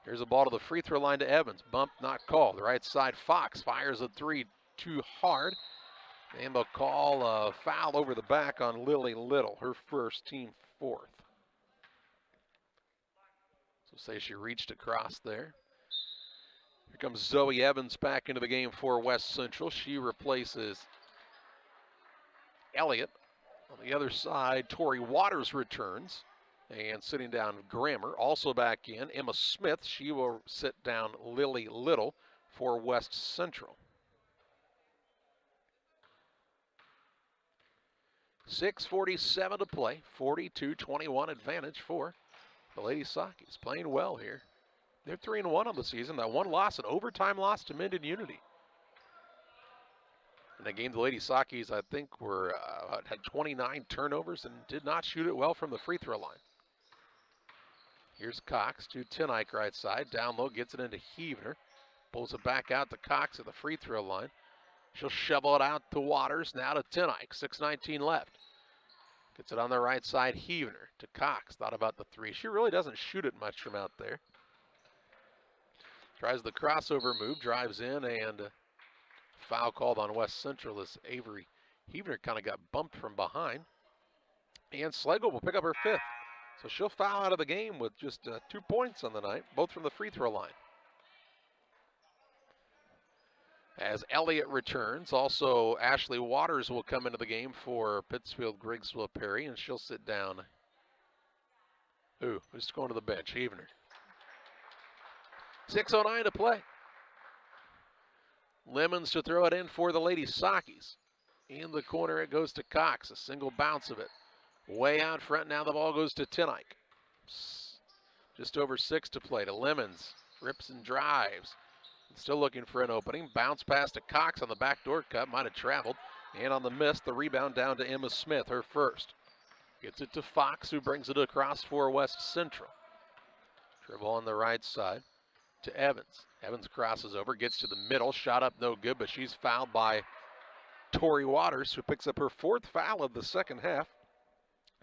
[SPEAKER 1] Here's a ball to the free throw line to Evans. Bump not called. The right side, Fox fires a three too hard. And they'll call a foul over the back on Lily Little, her first, team fourth. So say she reached across there. Here comes Zoe Evans back into the game for West Central. She replaces Elliott. On the other side, Tori Waters returns. And sitting down Grammer. Also back in, Emma Smith. She will sit down Lily Little for West Central. 6:47 to play. 42-21 advantage for the Lady Sockies. Playing well here. They're 3-1 on the season. That one loss, an overtime loss to Minden Unity. In that game, the Lady Sockies, I think, had 29 turnovers and did not shoot it well from the free throw line. Here's Cox to Tenike right side. Down low, gets it into Heaver. Pulls it back out to Cox at the free throw line. She'll shovel it out to Waters, now to Tenike. 6:19 left. Gets it on the right side, Heaver to Cox. Thought about the three. She really doesn't shoot it much from out there. Tries the crossover move, drives in, and foul called on West Central as Avery Heaver kind of got bumped from behind. And Slagle will pick up her fifth. So she'll foul out of the game with just 2 points on the night, both from the free throw line. As Elliott returns, also Ashley Waters will come into the game for Pittsfield Griggsville Perry, and she'll sit down. Who's going to the bench? Heaver. 6:09 to play. Lemons to throw it in for the Lady Sockies. In the corner it goes to Cox, a single bounce of it. Way out front, now the ball goes to Tenike. Just over 6 to play to Lemons. Rips and drives. Still looking for an opening. Bounce pass to Cox on the backdoor cut. Might have traveled. And on the miss, the rebound down to Emma Smith, her first. Gets it to Fox, who brings it across for West Central. Dribble on the right side to Evans. Evans crosses over, gets to the middle. Shot up no good, but she's fouled by Tori Waters, who picks up her fourth foul of the second half.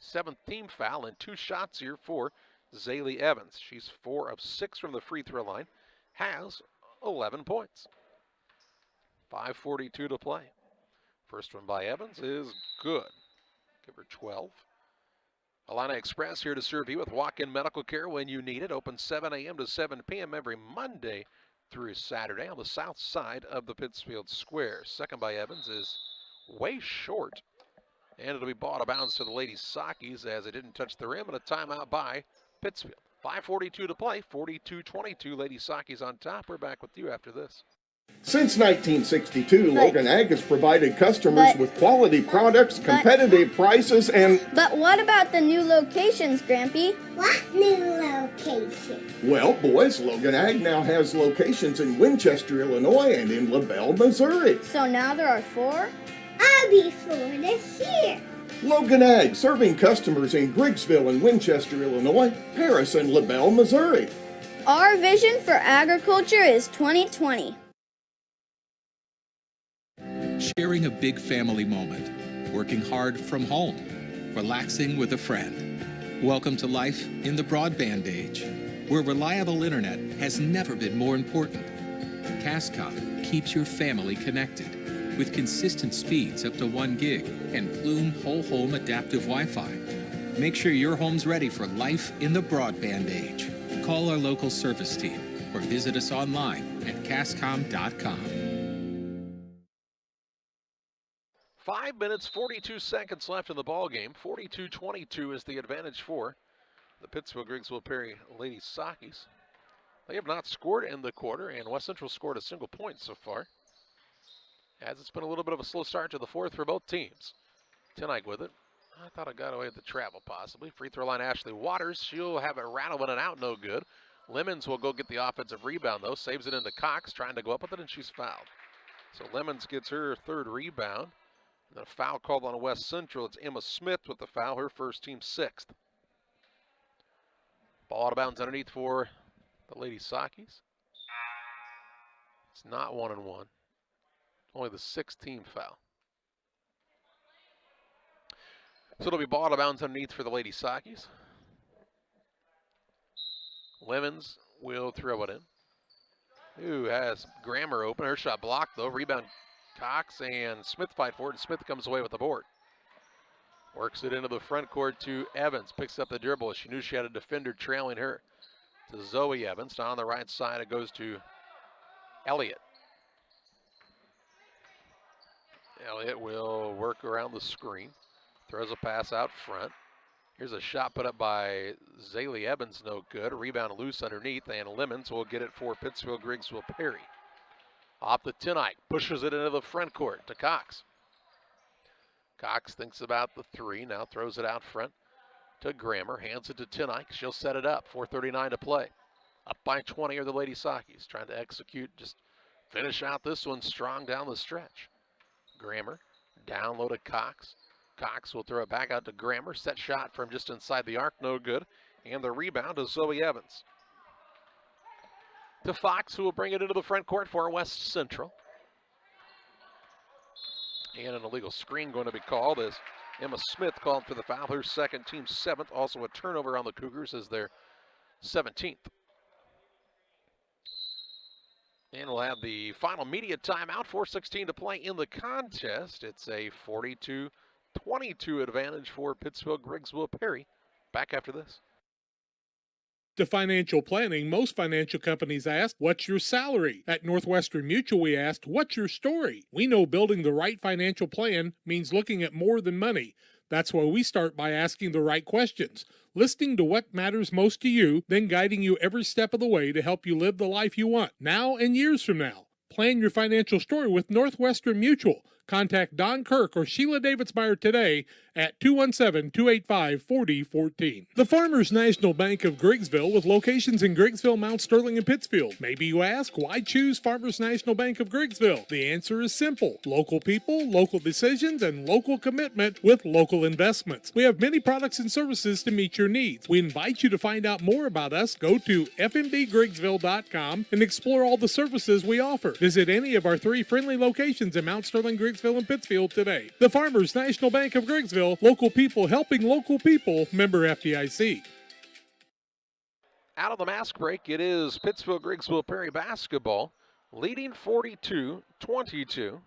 [SPEAKER 1] 7th team foul and 2 shots here for Zaylee Evans. She's 4 of 6 from the free throw line. Has 11 points. 5:42 to play. First one by Evans is good. Give her 12. Illini Express here to serve you with walk-in medical care when you need it. Open 7 a.m. to 7 p.m. every Monday through Saturday on the south side of the Pittsfield Square. Second by Evans is way short. And it'll be ball out of bounds to the Lady Sockies as it didn't touch the rim, and a timeout by Pittsfield. 5:42 to play, 42-22, Lady Sockies on top. We're back with you after this.
[SPEAKER 8] Since 1962, Logan Ag has provided customers with quality products, competitive prices, and...
[SPEAKER 9] But what about the new locations, Grampy?
[SPEAKER 10] What new location?
[SPEAKER 8] Well, boys, Logan Ag now has locations in Winchester, Illinois, and in LaBelle, Missouri.
[SPEAKER 9] So now there are 4?
[SPEAKER 10] I'll be 4 this year.
[SPEAKER 8] Logan Ag, serving customers in Griggsville and Winchester, Illinois, Paris, and LaBelle, Missouri.
[SPEAKER 9] Our vision for agriculture is 2020.
[SPEAKER 5] Sharing a big family moment, working hard from home, relaxing with a friend. Welcome to life in the broadband age, where reliable internet has never been more important. Cascom keeps your family connected with consistent speeds up to 1 gig and Plume whole home adaptive Wi-Fi. Make sure your home's ready for life in the broadband age. Call our local service team or visit us online at cascom.com.
[SPEAKER 1] 5 minutes, 42 seconds left in the ball game. 42-22 is the advantage for the Pittsfield Griggsville Perry Lady Sockies. They have not scored in the quarter, and West Central scored a single point so far, as it's been a little bit of a slow start to the fourth for both teams. Tenike with it. I thought I got away with the travel, possibly. Free throw line, Ashley Waters. She'll have it rattle in and out, no good. Lemons will go get the offensive rebound, though. Saves it into Cox, trying to go up with it, and she's fouled. So Lemons gets her third rebound. And a foul called on West Central. It's Emma Smith with the foul, her first, team 6th. Ball out of bounds underneath for the Lady Sakis. It's not 1-1. Only the 6th team foul. So it'll be ball out of bounds underneath for the Lady Sakis. Lemons will throw it in. Who has Grammer open. Her shot blocked, though. Rebound Cox and Smith fight for it, and Smith comes away with the board. Works it into the front court to Evans. Picks up the dribble. She knew she had a defender trailing her. To Zoe Evans. Down on the right side, it goes to Elliott. Elliott will work around the screen. Throws a pass out front. Here's a shot put up by Zaylee Evans, no good. Rebound loose underneath, and Lemons will get it for Pittsfield Griggsville Perry. Off the Tenike, pushes it into the front court to Cox. Cox thinks about the 3, now throws it out front to Grammer, hands it to Tenike. She'll set it up, 4:39 to play. Up by 20 are the Lady Sakis, trying to execute, just finish out this one strong down the stretch. Grammer, down low to Cox. Cox will throw it back out to Grammer. Set shot from just inside the arc, no good. And the rebound is Zoe Evans. To Fox, who will bring it into the front court for West Central. And an illegal screen going to be called as Emma Smith called for the foul. Her second, team 7th. Also a turnover on the Cougars as their 17th. And we'll have the final media timeout. 4:16 to play in the contest. It's a 42-22 advantage for Pittsfield Griggsville Perry. Back after this.
[SPEAKER 3] To financial planning, most financial companies ask, what's your salary? At Northwestern Mutual, we asked, what's your story? We know building the right financial plan means looking at more than money. That's why we start by asking the right questions, listening to what matters most to you, then guiding you every step of the way to help you live the life you want, now and years from now. Plan your financial story with Northwestern Mutual. Contact Don Kirk or Sheila Davidsmeyer today at 217-285-4014. The Farmers National Bank of Griggsville, with locations in Griggsville, Mount Sterling, and Pittsfield. Maybe you ask, why choose Farmers National Bank of Griggsville? The answer is simple. Local people, local decisions, and local commitment with local investments. We have many products and services to meet your needs. We invite you to find out more about us. Go to fmbgriggsville.com and explore all the services we offer. Visit any of our 3 friendly locations in Mount Sterling, Griggsville, and Pittsfield today. The Farmers National Bank of Griggsville, local people helping local people, member FDIC.
[SPEAKER 1] Out of the mask break, it is Pittsfield Griggsville Perry basketball, leading 42-22.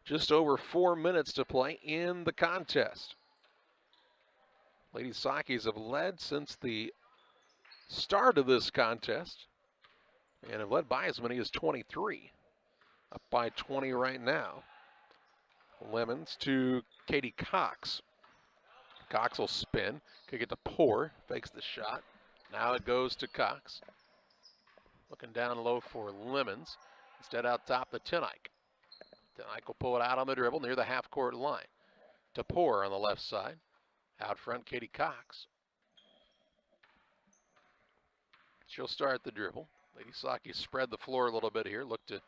[SPEAKER 1] Just over 4 minutes to play in the contest. Lady Sakis have led since the start of this contest and have led by as many as 23. Up by 20 right now. Lemons to Katie Cox. Cox will spin. Could get to Poor. Fakes the shot. Now it goes to Cox. Looking down low for Lemons. Instead out top to Tenike. Tenike will pull it out on the dribble near the half-court line. To Poor on the left side. Out front, Katie Cox. She'll start the dribble. Lady Sakis spread the floor a little bit here. Look to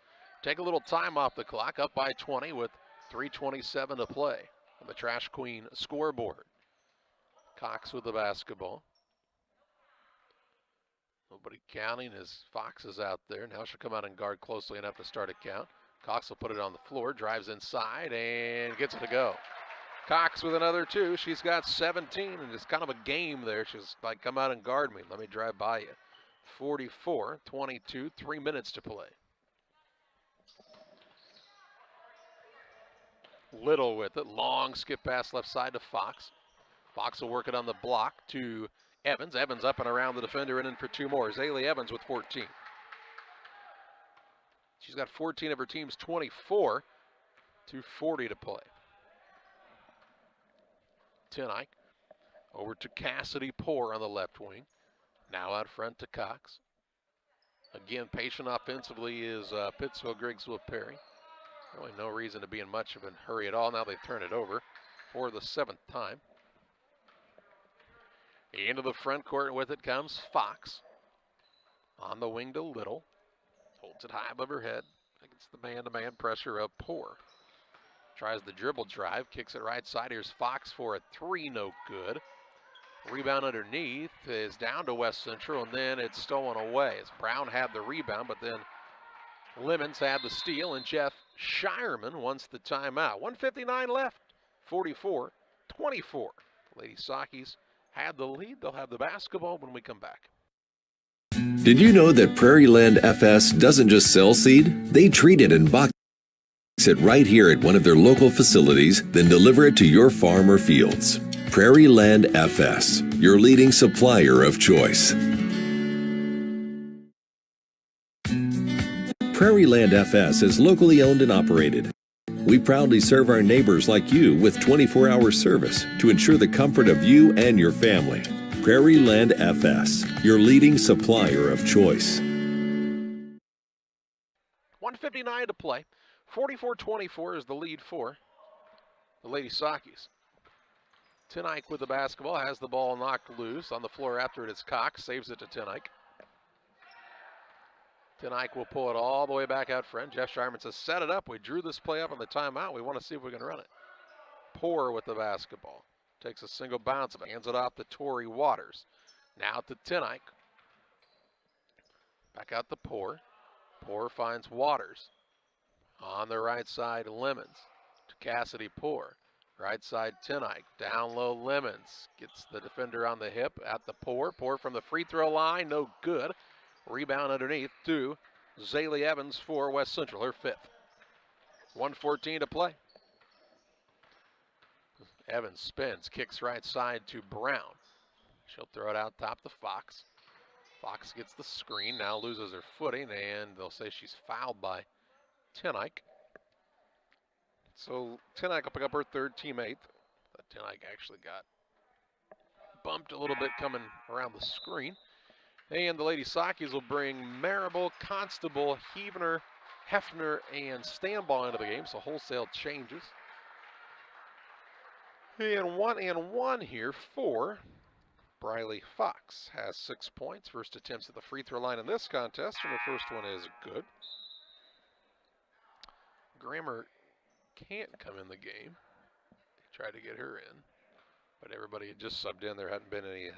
[SPEAKER 1] take a little time off the clock. Up by 20 with 3:27 to play on the Trash Queen scoreboard. Cox with the basketball. Nobody counting as Fox is out there. Now she'll come out and guard closely enough to start a count. Cox will put it on the floor, drives inside, and gets it to go. Cox with another 2. She's got 17, and it's kind of a game there. She's like, come out and guard me. Let me drive by you. 44-22, 3 minutes to play. Little with it. Long skip pass left side to Fox. Fox will work it on the block to Evans. Evans up and around the defender and in for 2 more. Zaylee Evans with 14. She's got 14 of her team's 24. 2:40 to play. Tenike over to Cassidy Poor on the left wing. Now out front to Cox. Again, patient offensively is Pittsfield Griggsville Perry. Really no reason to be in much of a hurry at all. Now they turn it over for the 7th time. Into the front court, and with it comes Fox. On the wing to Little. Holds it high above her head. Against the man-to-man pressure of Poor. tries the dribble drive, kicks it right side. Here's Fox for a three, no good. Rebound underneath is down to West Central, and then it's stolen away as Brown had the rebound, but then Lemons had the steal, and Jeff Shireman wants the timeout. 1:59 left, 44-24. Lady Sockies had the lead. They'll have the basketball when we come back.
[SPEAKER 14] Did you know that Prairie Land FS doesn't just sell seed? They treat it and box it right here at one of their local facilities, then deliver it to your farm or fields. Prairie Land FS, your leading supplier of choice. Prairie Land FS is locally owned and operated. We proudly serve our neighbors like you with 24-hour service to ensure the comfort of you and your family. Prairie Land FS, your leading supplier of choice.
[SPEAKER 1] 1:59 to play. 44-24 is the lead for the Lady Sockies. Tenike with the basketball, has the ball knocked loose on the floor after it is Cox, saves it to Tenike. Tenike will pull it all the way back out front. Jeff Shireman says, set it up. We drew this play up on the timeout. We want to see if we can run it. Poor with the basketball. Takes a single bounce, hands it off to Tori Waters. Now to Tenike. Back out to Poor. Poor finds Waters. On the right side, Lemons to Cassidy Poor. Right side, Tenike. Down low, Lemons. Gets the defender on the hip at the Poor. Poor from the free throw line, no good. Rebound underneath to Zaylee Evans for West Central, her fifth. 1:14 to play. Evans spins, kicks right side to Brown. She'll throw it out top to Fox. Fox gets the screen, now loses her footing, and they'll say she's fouled by Tenike. So Tenike will pick up her third, team eighth. But Tenike actually got bumped a little bit coming around the screen. And the Lady Sockies will bring Marable, Constable, Heavener, Hefner, and Stanbaugh into the game, so wholesale changes. And 1-1 here for Briley Fox. Has 6 points. First attempts at the free throw line in this contest, and the first one is good. Grammer can't come in the game. They tried to get her in, but everybody had just subbed in. There hadn't been any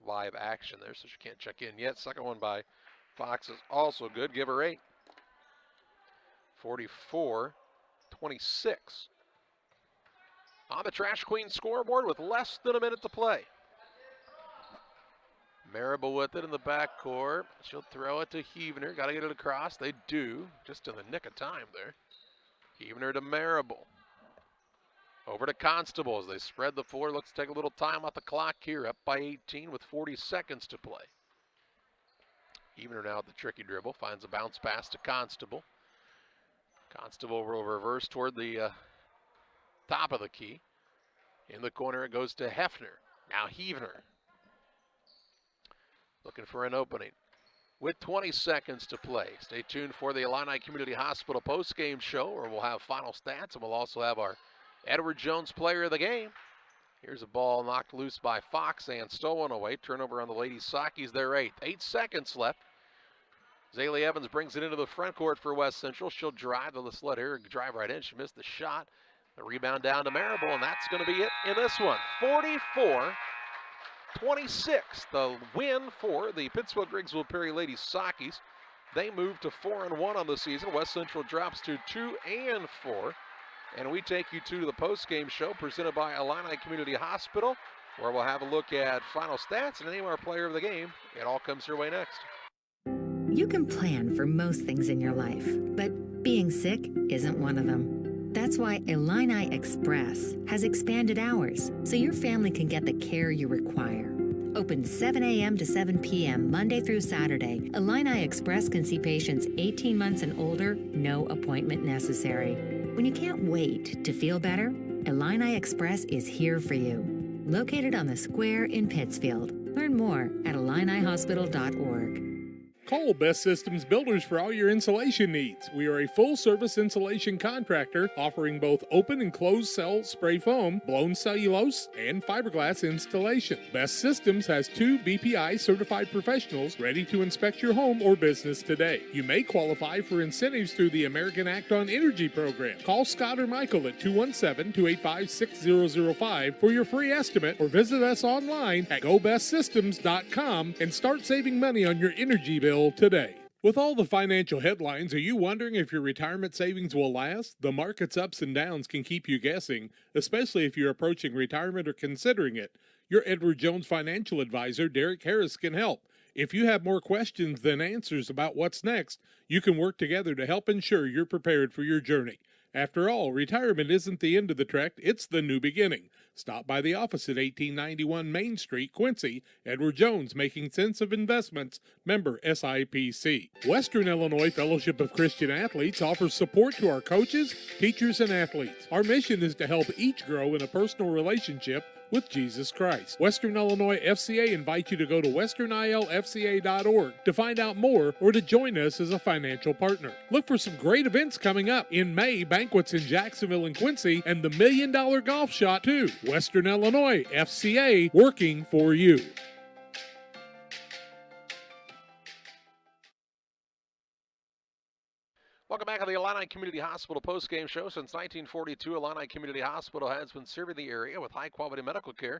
[SPEAKER 1] live action there, so she can't check in yet. Second one by Fox is also good. Give her 8. 44-26. On the Trash Queen scoreboard with less than a minute to play. Marable with it in the backcourt. She'll throw it to Heavener. Got to get it across. They do, just in the nick of time there. Heavener to Marable. Over to Constable as they spread the floor. Looks to take a little time off the clock here. Up by 18 with 40 seconds to play. Heavener now at the tricky dribble. Finds a bounce pass to Constable. Constable will reverse toward the top of the key. In the corner it goes to Hefner. Now Heavener. Looking for an opening. With 20 seconds to play. Stay tuned for the Illini Community Hospital postgame show, where we'll have final stats, and we'll also have our Edward Jones player of the game. Here's a ball knocked loose by Fox and stolen away. Turnover on the Lady Sockies, their 8th. 8 seconds left. Zaylee Evans brings it into the front court for West Central. She'll drive. Let's let her drive right in. She missed the shot. The rebound down to Marable, and that's going to be it in this one. 44-26, the win for the Pittsfield-Griggsville Perry Lady Sockies. They move to 4-1 on the season. West Central drops to 2-4. And we take you to the post-game show presented by Illini Community Hospital, where we'll have a look at final stats and name our player of the game. It all comes your way next.
[SPEAKER 12] You can plan for most things in your life, but being sick isn't one of them. That's why Illini Express has expanded hours so your family can get the care you require. Open 7 a.m. to 7 p.m. Monday through Saturday, Illini Express can see patients 18 months and older, no appointment necessary. When you can't wait to feel better, Illini Express is here for you. Located on the square in Pittsfield. Learn more at IlliniHospital.org.
[SPEAKER 3] Call Best Systems Builders for all your insulation needs. We are a full-service insulation contractor offering both open and closed cell spray foam, blown cellulose, and fiberglass installation. Best Systems has 2 BPI certified professionals ready to inspect your home or business today. You may qualify for incentives through the American Act on Energy program. Call Scott or Michael at 217-285-6005 for your free estimate or visit us online at gobestsystems.com and start saving money on your energy bill today. With all the financial headlines, are you wondering if your retirement savings will last? The market's ups and downs can keep you guessing, especially if you're approaching retirement or considering it. Your Edward Jones financial advisor, Derek Harris, can help. If you have more questions than answers about what's next, you can work together to help ensure you're prepared for your journey. After all, retirement isn't the end of the trek, it's the new beginning. Stop by the office at 1891 Main Street, Quincy. Edward Jones, Making Sense of Investments, member SIPC. Western Illinois Fellowship of Christian Athletes offers support to our coaches, teachers, and athletes. Our mission is to help each grow in a personal relationship with Jesus Christ. Western Illinois FCA invites you to go to westernilfca.org to find out more or to join us as a financial partner. Look for some great events coming up. In May, banquets in Jacksonville and Quincy, and the $1 Million Golf Shot too. Western Illinois FCA, working for you.
[SPEAKER 1] Welcome back to the Illini Community Hospital postgame show. Since 1942, Illini Community Hospital has been serving the area with high-quality medical care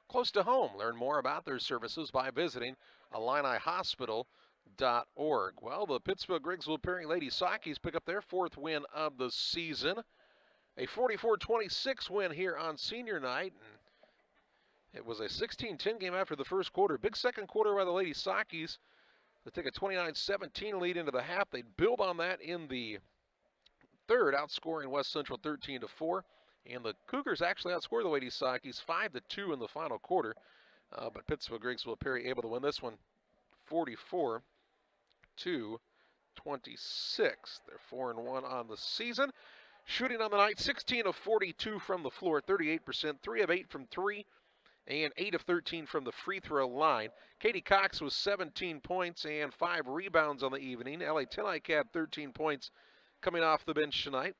[SPEAKER 1] close to home. Learn more about their services by visiting IlliniHospital.org. Well, the Pittsfield Grigsville Perry Lady Sockies pick up their 4th win of the season. A 44-26 win here on senior night. And it was a 16-10 game after the first quarter. Big second quarter by the Lady Sockies. They take a 29-17 lead into the half. They build on that in the third, outscoring West Central 13-4. And the Cougars actually outscored the Lady Sockies 5-2 in the final quarter. But Pittsfield Grigsville Perry able to win this one 44-26. They're 4-1 on the season. Shooting on the night, 16 of 42 from the floor, 38%, 3 of 8 from 3. And 8 of 13 from the free throw line. Katie Cox was 17 points and 5 rebounds on the evening. Ellie Tenike had 13 points coming off the bench tonight.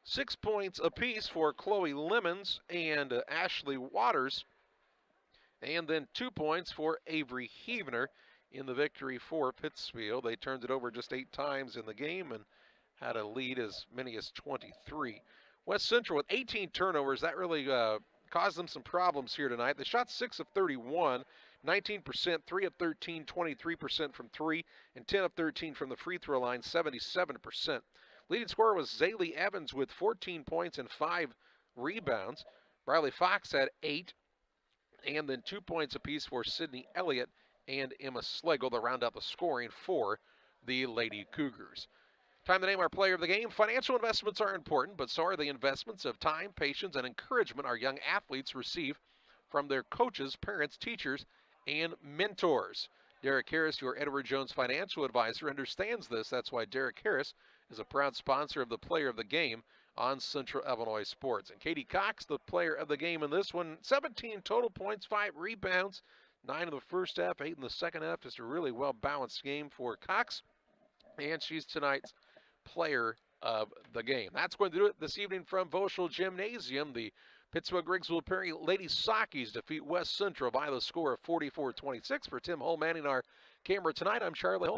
[SPEAKER 1] 6 points apiece for Chloe Lemons and Ashley Waters. And then 2 points for Avery Heavener in the victory for Pittsfield. They turned it over just 8 times in the game and had a lead as many as 23. West Central with 18 turnovers. That really caused them some problems here tonight. They shot 6 of 31, 19%, 3 of 13, 23% from 3, and 10 of 13 from the free throw line, 77%. Leading scorer was Zaylee Evans with 14 points and 5 rebounds. Riley Fox had 8, and then 2 points apiece for Sydney Elliott and Emma Slegel to round out the scoring for the Lady Cougars. Time to name our player of the game. Financial investments are important, but so are the investments of time, patience, and encouragement our young athletes receive from their coaches, parents, teachers, and mentors. Derek Harris, your Edward Jones financial advisor, understands this. That's why Derek Harris is a proud sponsor of the player of the game on Central Illinois Sports. And Katie Cox, the player of the game in this one, 17 total points, 5 rebounds, 9 in the first half, 8 in the second half. Just a really well-balanced game for Cox. And she's tonight's player of the game. That's going to do it this evening from Voschel Gymnasium. The Pittsfield Grigsville Perry Lady Sockies defeat West Central by the score of 44-26. For Tim Hull manning our camera tonight, I'm Charlie Hull.